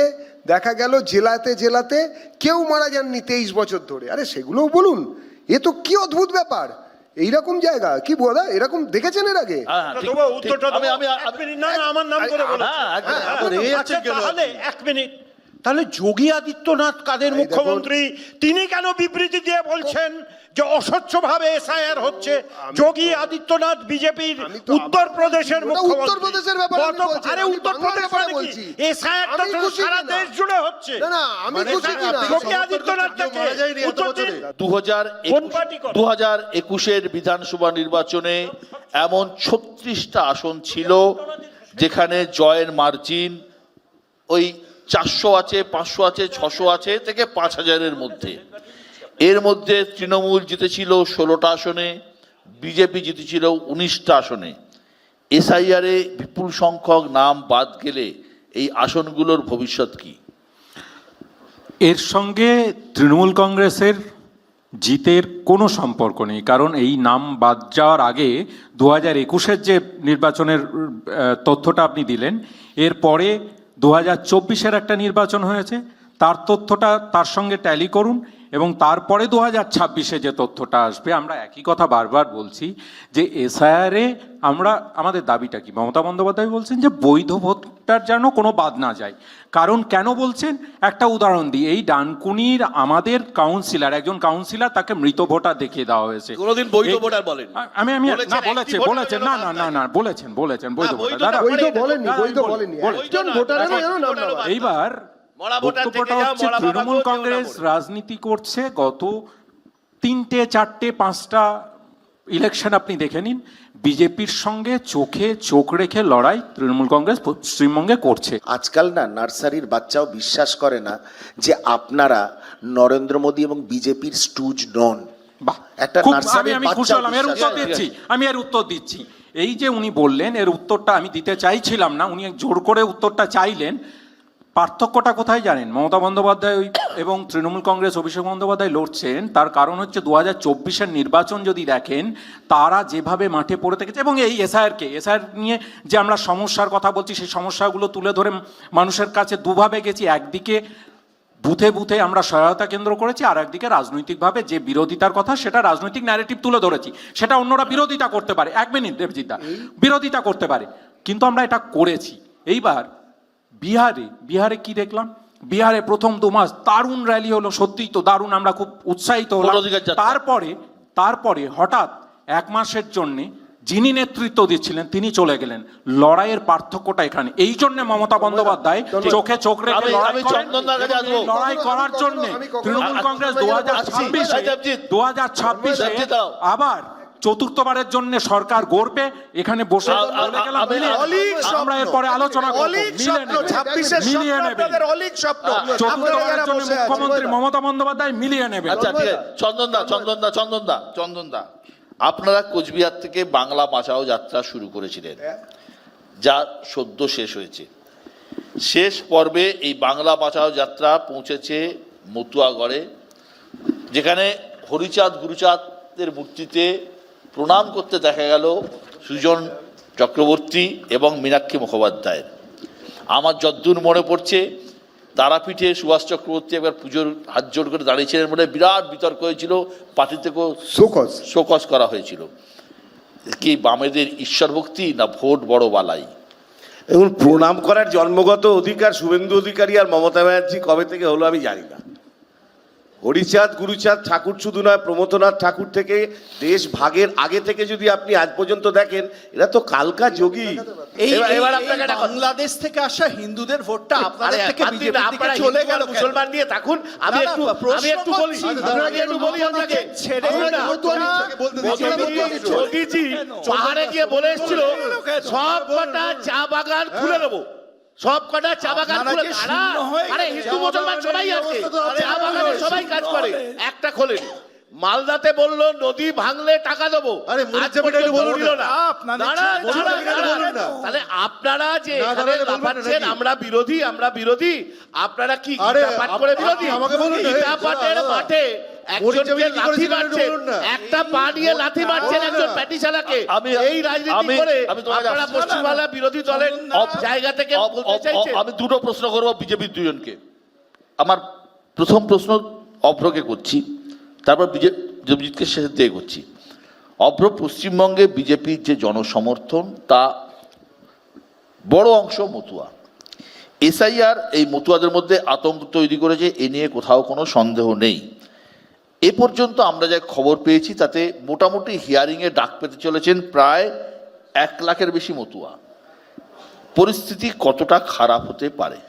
দেখা গেল জেলাতে জেলাতে কেউ মারা যাননি 23 বছর ধরে। আরে সেগুলোও বলুন, এ তো কি অদ্ভুত ব্যাপার। এইরকম জায়গা কি বোধা এরকম দেখেছেন এর আগে? তাহলে 1 মিনিট, তাহলে যোগী আদিত্যনাথ কাদের মুখ্যমন্ত্রী, তিনি কেন বিবৃতি দিয়ে বলছেন যে অস্বচ্ছভাবে এসআইআর হচ্ছে? যোগী আদিত্যনাথ বিজেপির উত্তরপ্রদেশের মুখ্যমন্ত্রী। উত্তরপ্রদেশের ব্যাপারে আমি বলছি, আরে উত্তরপ্রদেশ মানে কি? এসআইআরটা তো সারা দেশ জুড়ে হচ্ছে। না না, আমি খুশি কি না? যোগী আদিত্যনাথকে উত্তর দিন। 2021 বিধানসভা নির্বাচনে এমন 36টা আসন ছিল যেখানে জয়ের মার্জিন ওই 400 আছে, 500 আছে, 600 আছে থেকে 5000-এর মধ্যে। এর মধ্যে তৃণমূল জিতেছিল 16টা আসনে, বিজেপি জিতেছিল 19টা আসনে। এসআইআরে বিপুল সংখ্যক নাম বাদ গেলে এই আসনগুলোর ভবিষ্যৎ কি? এর সঙ্গে তৃণমূল কংগ্রেসের জিতের কোনো সম্পর্ক নেই, কারণ এই নাম বাদ যাওয়ার আগে 2021-এর যে নির্বাচনের তথ্যটা আপনি দিলেন, এরপরে 2024-এর একটা নির্বাচন হয়েছে, তার তথ্যটা তার সঙ্গে ট্যালি করুন, এবং তারপরে 2026-এ যে তথ্যটা আসবে। আমরা একই কথা বারবার বলছি যে এসআইআরে আমরা আমাদের দাবিটা কি? মমতা বন্দ্যোপাধ্যায় বলছেন যে বৈধ ভোটার যেন কোনো বাদ না যায়। কারণ কেন বলছেন? একটা উদাহরণ দিই, এই ডানকুনির আমাদের কাউন্সিলর, একজন কাউন্সিলর, তাকে মৃত ভোটার দেখিয়ে দেওয়া হয়েছে। কোনোদিন বৈধ ভোটার বলেন? আমি না বলেছেন না বলেছেন বৈধ ভোটার। এইবার বক্তব্যটা হচ্ছে তৃণমূল কংগ্রেস রাজনীতি করছে গত 3টে 4টে 5টা ইলেকশন আপনি দেখে নিন, বিজেপির সঙ্গে চোখে চোখ রেখে লড়াই তৃণমূল কংগ্রেস পশ্চিমবঙ্গে করছে। আজকাল না নার্সারির বাচ্চাও বিশ্বাস করে না যে আপনারা নরেন্দ্র মোদী এবং বিজেপির স্টুজ নন। বাহ, একটা নার্সারির আমি খুশি হলাম, এর উত্তর দিচ্ছি। এই যে উনি বললেন, এর উত্তরটা আমি দিতে চাইছিলাম না, উনি জোর করে উত্তরটা চাইলেন। পার্থক্যটা কোথায় জানেন? মমতা বন্দ্যোপাধ্যায় এবং তৃণমূল কংগ্রেস অভিষেক বন্দ্যোপাধ্যায় লড়ছেন, তার কারণ হচ্ছে 2024-এর নির্বাচন যদি দেখেন, তারা যেভাবে মাঠে পড়ে থেকেছে, এবং এই এসআইআর নিয়ে যে আমরা সমস্যার কথা বলছি, সেই সমস্যাগুলো তুলে ধরে মানুষের কাছে দুভাবে গেছি। একদিকে বুথে বুথে আমরা সহায়তা কেন্দ্র করেছি, আর একদিকে রাজনৈতিকভাবে যে বিরোধিতার কথা, সেটা রাজনৈতিক ন্যারেটিভ তুলে ধরেছি। সেটা অন্যরা বিরোধিতা করতে পারে, 1 মিনিট দেবজিৎদা, বিরোধিতা করতে পারে, কিন্তু আমরা এটা করেছি। এইবার বিহারে কি দেখলাম? বিহারে প্রথম 2 মাস দারুণ র্যালি হলো, সত্যিই তো দারুণ, আমরা খুব উৎসাহিত হলাম। তারপরে হঠাৎ 1 মাসের জন্যে যিনি নেতৃত্ব দিচ্ছিলেন তিনি চলে গেলেন। লড়াইয়ের পার্থক্যটা এখানে। এই জন্য মমতা বন্দ্যোপাধ্যায় চোখে চোখ রেখে লড়াই করার জন্য তৃণমূল কংগ্রেস 2026-এ আবার চতুর্থবারের জন্য সরকার গড়বে, এখানে বসে বলে গেলাম মিলিয়ে নেবে। আমরা এরপরে আলোচনা করব, মিলিয়ে নেবে। চতুর্থবারের জন্য মুখ্যমন্ত্রী মমতা বন্দ্যোপাধ্যায় মিলিয়ে নেবে। আচ্ছা ঠিক আছে, চন্দনদা আপনারা কোচবিহার থেকে বাংলা বাঁচাও যাত্রা শুরু করেছিলেন, যা সদ্য শেষ হয়েছে। শেষ পর্বে এই বাংলা বাঁচাও যাত্রা পৌঁছেছে মতুয়াগড়ে, যেখানে হরিচাঁদ গুরুচাঁদের মূর্তিতে প্রণাম করতে দেখা গেল সুজন চক্রবর্তী এবং মীনাক্ষী মুখোপাধ্যায়ের। আমার যদ্দূর মনে পড়ছে, তারাপীঠে সুভাষ চক্রবর্তী একবার পুজোর হাত জোড় করে দাঁড়িয়েছিলেন বলে বিরাট বিতর্ক হয়েছিল, পার্টি থেকেও শোকজ করা হয়েছিল। কি বামেদের ঈশ্বর ভক্তি না ভোট বড় বালাই? এবং প্রণাম করার জন্মগত অধিকার শুভেন্দু অধিকারী আর মমতা ব্যানার্জি কবে থেকে হলো আমি জানি না। হরিচাঁদ গুরুচাঁদ ঠাকুর শুধু নয়, প্রমথনাথ ঠাকুর থেকে দেশ ভাগের আগে থেকে যদি আপনি আজ পর্যন্ত দেখেন, এরা তো কালকা যোগী। এবার আপনাকে বাংলাদেশ থেকে আসা হিন্দুদের ভোটটা আপনাদের থেকে বিজেপির দিকে চলে গেল, মুসলমান নিয়ে থাকুন। আমি একটু বলি আপনাকে, মোদিজি পাহাড়ে গিয়ে বলে এসেছিল সব কটা চা বাগান খুলে দেবো, সব কটা চা বাগান খুলে। আরে হিন্দু মুসলমান সবাই আছে, চা বাগানে সবাই কাজ করে, একটা খোলেনি। মালদাতে বললো নদী ভাঙলে টাকা দেবো, তাহলে আপনারা যে এখানে লাফাচ্ছেন আমরা বিরোধী, আপনারা কি গীতা পাঠ করে বিরোধী? গীতা পাঠের মাঠে একজনকে লাথি মারছেন, একটা পা নিয়ে লাথি মারছেন একজন প্যাটিশালাকে। এই রাজনীতি করে আপনারা পশ্চিমবাংলা বিরোধী দলের জায়গা থেকে বলতে চাইছেন। আমি দুটো প্রশ্ন করবো বিজেপির দুজনকে। আমার প্রথম প্রশ্ন অভ্রকে করছি, তারপর বিজেপিকে শেষের দিকে করছি। অভ্র, পশ্চিমবঙ্গে বিজেপির যে জনসমর্থন তা বড় অংশ মতুয়া। এসআইআর এই মতুয়াদের মধ্যে আতঙ্ক তৈরি করেছে, এ নিয়ে কোথাও কোনো সন্দেহ নেই। এ পর্যন্ত আমরা যা খবর পেয়েছি তাতে মোটামুটি হিয়ারিংয়ে ডাক পেতে চলেছেন প্রায় 1 লাখের বেশি মতুয়া। পরিস্থিতি কতটা খারাপ হতে পারে?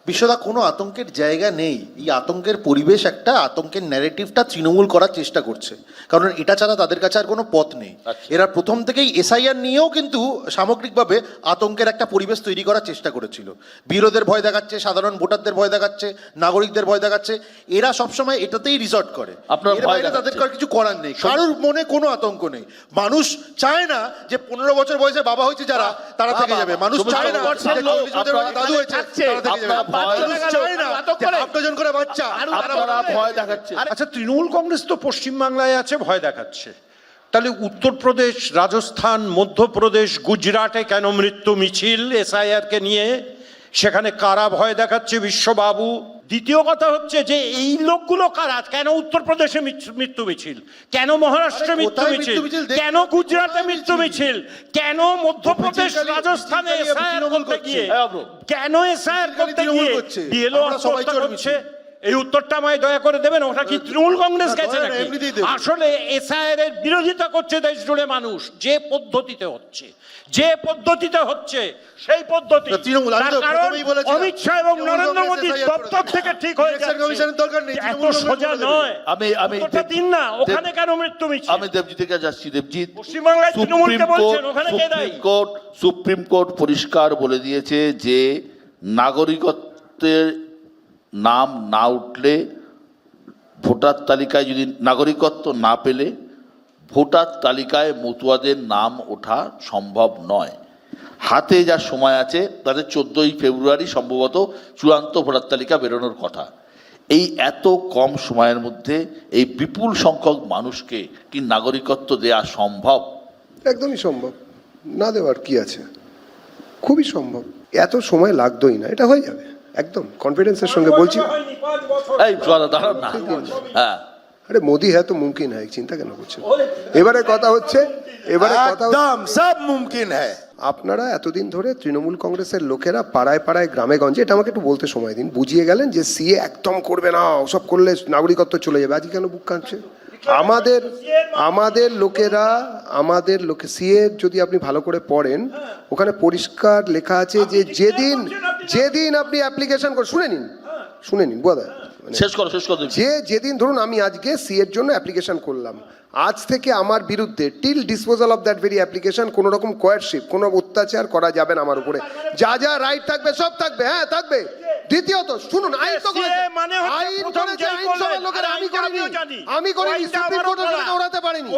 বিশ্বদা, কোনো আতঙ্কের জায়গা নেই। এই আতঙ্কের পরিবেশ, একটা আতঙ্কের ন্যারেটিভটা তৃণমূল করার চেষ্টা করছে, কারণ এটা ছাড়া তাদের কাছে আর কোনো পথ নেই। এরা প্রথম থেকেই এসআইআর নিয়েও কিন্তু সামগ্রিকভাবে আতঙ্কের একটা পরিবেশ তৈরি করার চেষ্টা করেছিল। বিরোধের ভয় দেখাচ্ছে, সাধারণ ভোটারদের ভয় দেখাচ্ছে, নাগরিকদের ভয় দেখাচ্ছে। এরা সবসময় এটাতেই রিসর্ট করে, এর বাইরে তাদের আর কিছু করার নেই। কারোর মনে কোনো আতঙ্ক নেই। মানুষ চায় না যে 15 বছর বয়সে বাবা হয়েছে যারা, তারা থেকে যাবে। মানুষ চায় না যে 40 বছর বয়সে দাদু হয়েছে তারা থেকে যাবে। আচ্ছা, তৃণমূল কংগ্রেস তো পশ্চিমবাংলায় আছে, ভয় দেখাচ্ছে, তাহলে উত্তরপ্রদেশ, রাজস্থান, মধ্যপ্রদেশ, গুজরাটে কেন মৃত্যু মিছিল এসআইআরকে নিয়ে? সেখানে কারা ভয় দেখাচ্ছে? বিশ্ববাবু। দ্বিতীয় কথা হচ্ছে যে এই লোকগুলো কারা? কেন উত্তরপ্রদেশে মৃত্যু মিছিল, কেন মহারাষ্ট্রে মৃত্যু মিছিল, কেন গুজরাটে মৃত্যু মিছিল, কেন মধ্যপ্রদেশ, রাজস্থানে এসআইআর করতে গিয়ে, কেন এসআইআর করতে গিয়ে বিএলও আত্মহত্যা করছে? এই উত্তরটা আমায় দয়া করে দেবেন। ওটা কি তৃণমূল কংগ্রেস গেছে নাকি? আসলে এসআইআর এর বিরোধিতা করছে দেশ জুড়ে মানুষ, যে পদ্ধতিতে হচ্ছে সেই পদ্ধতি। অমিত শাহ এবং নরেন্দ্র মোদী দপ্তর থেকে ঠিক হয়ে যাচ্ছে, এত সোজা নয়। আমি দিন না, ওখানে কেন মৃত্যু মিছিল? আমি দেবজিতের কাছে যাচ্ছি। দেবজিৎ, পশ্চিমবাংলায় তৃণমূলকে বলছেন, ওখানে কে দায়ী? সুপ্রিম কোর্ট পরিষ্কার বলে দিয়েছে যে নাগরিকত্বের নাম না উঠলে, ভোটার তালিকায় যদি নাগরিকত্ব না পেলে ভোটার তালিকায় মতুয়াদের নাম ওঠা সম্ভব নয়। হাতে যা সময় আছে তাতে 14ই ফেব্রুয়ারি সম্ভবত চূড়ান্ত ভোটার তালিকা বেরোনোর কথা। এই এত কম সময়ের মধ্যে এই বিপুল সংখ্যক মানুষকে কি নাগরিকত্ব দেয়া সম্ভব? একদমই সম্ভব, না দেওয়ার কি আছে, খুবই সম্ভব। এত সময় লাগতোই না, এটা হয়ে যাবে একদম কনফিডেন্সের সঙ্গে বলছি। আরে মোদি হ্যাঁ তো মুমকিন হ্যাঁ, চিন্তা কেন করছেন? এবারে কথা হচ্ছে সব মুমকিন হ্যাঁ। আপনারা এতদিন ধরে তৃণমূল কংগ্রেসের লোকেরা পাড়ায় পাড়ায়, গ্রামে গঞ্জে, এটা আমাকে একটু বলতে সময় দিন, বুঝিয়ে গেলেন যে সিএ একদম করবে না, ওসব করলে নাগরিকত্ব চলে যাবে। আজকে কেন বুক কাঁদছে? আমাদের লোকে সিএ যদি আপনি ভালো করে পড়েন, ওখানে পরিষ্কার লেখা আছে যে যেদিন আপনি অ্যাপ্লিকেশন করে, শুনে নিন বোধ হয় শেষ করো যে যেদিন ধরুন আমি আজকে সি এর জন্য অ্যাপ্লিকেশন করলাম, আজ থেকে আমার বিরুদ্ধে till disposal of that very application কোনো রকম কোয়ারশিপ, কোনো অত্যাচার করা যাবে না আমার উপরে। যা যা রাইট থাকবে সব থাকবে, হ্যাঁ থাকবে। দ্বিতীয়ত শুনুন, আইন তো করেছে, আইন করেছে আইনসভার লোকেরা, আমি করিনি, সুপ্রিম কোর্টের লোকেরা ওড়াতে পারিনি।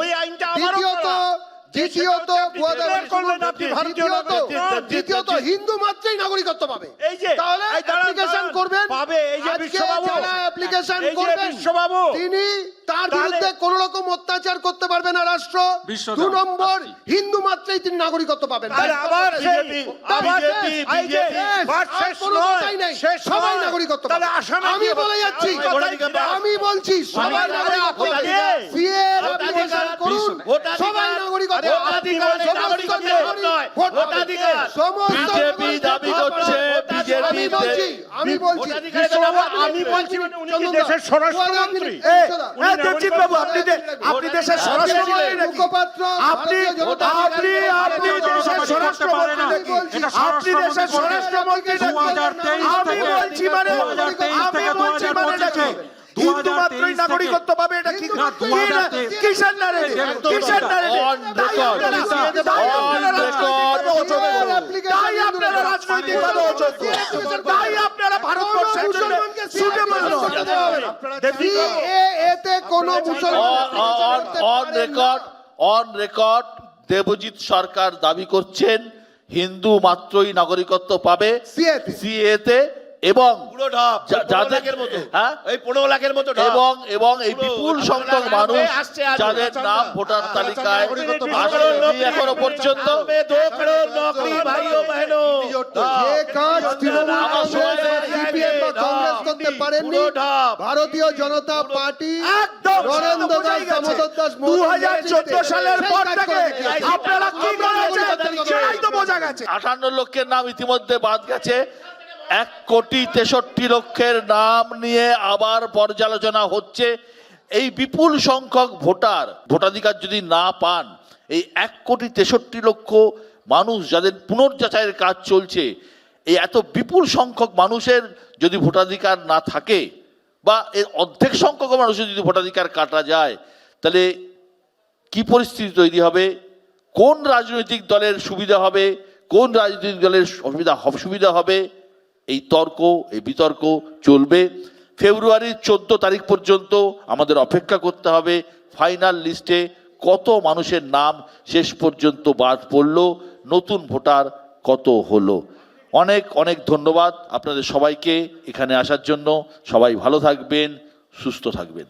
দ্বিতীয়ত হিন্দু মাত্রই নাগরিকত্ব পাবে। তাহলে অ্যাপ্লিকেশন করবেন, যারা অ্যাপ্লিকেশন করবেন তিনি তার বিরুদ্ধে কোন রকম অত্যাচার করতে পারবে না রাষ্ট্র। 2 নম্বর, হিন্দু মাত্রই তিনি নাগরিকত্ব পাবেন। সবাই নাগরিকত্ব পাবে। আমি বলে যাচ্ছি, আমি বলছি সবাই নাগরিকত্ব পাবে। সিএর অ্যাপ্লিকেশন করুন, সবাই নাগরিকত্ব। আমি বলছি দেশের স্বরাষ্ট্রমন্ত্রী আপনি দেশের স্বরাষ্ট্রমন্ত্রী, মুখপাত্র, আপনি দেশের স্বরাষ্ট্রমন্ত্রী, আপনি দেশের স্বরাষ্ট্রমন্ত্রী। আমি বলছি মানে হিন্দু মাত্রই নাগরিকত্ব পাবে, এটা কি কিসের নারেটিভ? তাই আপনারা রাজনৈতিকভাবে অযোগ্য, তাই আপনারা ভারতবর্ষের জন্য সুটেবল এতে কোনো অন রেকর্ড দেবজিৎ সরকার দাবি করছেন হিন্দু মাত্রই নাগরিকত্ব পাবে সিএতে, এবং এবং এই বিপুল সংখ্যক মানুষ যাদের নাম ভোটার তালিকায় এখনো পর্যন্ত ভারতীয় জনতা পার্টি 2014 সালের পর থেকে আপনারা কি করেছেন সেটাই তো বোঝা গেছে। 58 লক্ষের নাম ইতিমধ্যে বাদ গেছে। 1,63,00,000 নাম নিয়ে আবার পর্যালোচনা হচ্ছে। এই বিপুল সংখ্যক ভোটাধিকার যদি না পান, এই 1,63,00,000 মানুষ যাদের পুনর্যাচাইয়ের কাজ চলছে, এই এত বিপুল সংখ্যক মানুষের যদি ভোটাধিকার না থাকে, বা এর অর্ধেক সংখ্যক মানুষের যদি ভোটাধিকার কাটা যায়, তাহলে কি পরিস্থিতি তৈরি হবে? কোন রাজনৈতিক দলের সুবিধা হবে, কোন রাজনৈতিক দলের সুবিধা হবে? এই বিতর্ক চলবে। ফেব্রুয়ারির 14 তারিখ পর্যন্ত আমাদের অপেক্ষা করতে হবে ফাইনাল লিস্টে কত মানুষের নাম শেষ পর্যন্ত বাদ পড়লো, নতুন ভোটার কত হলো। অনেক অনেক ধন্যবাদ আপনাদের সবাইকে এখানে আসার জন্য। সবাই ভালো থাকবেন, সুস্থ থাকবেন।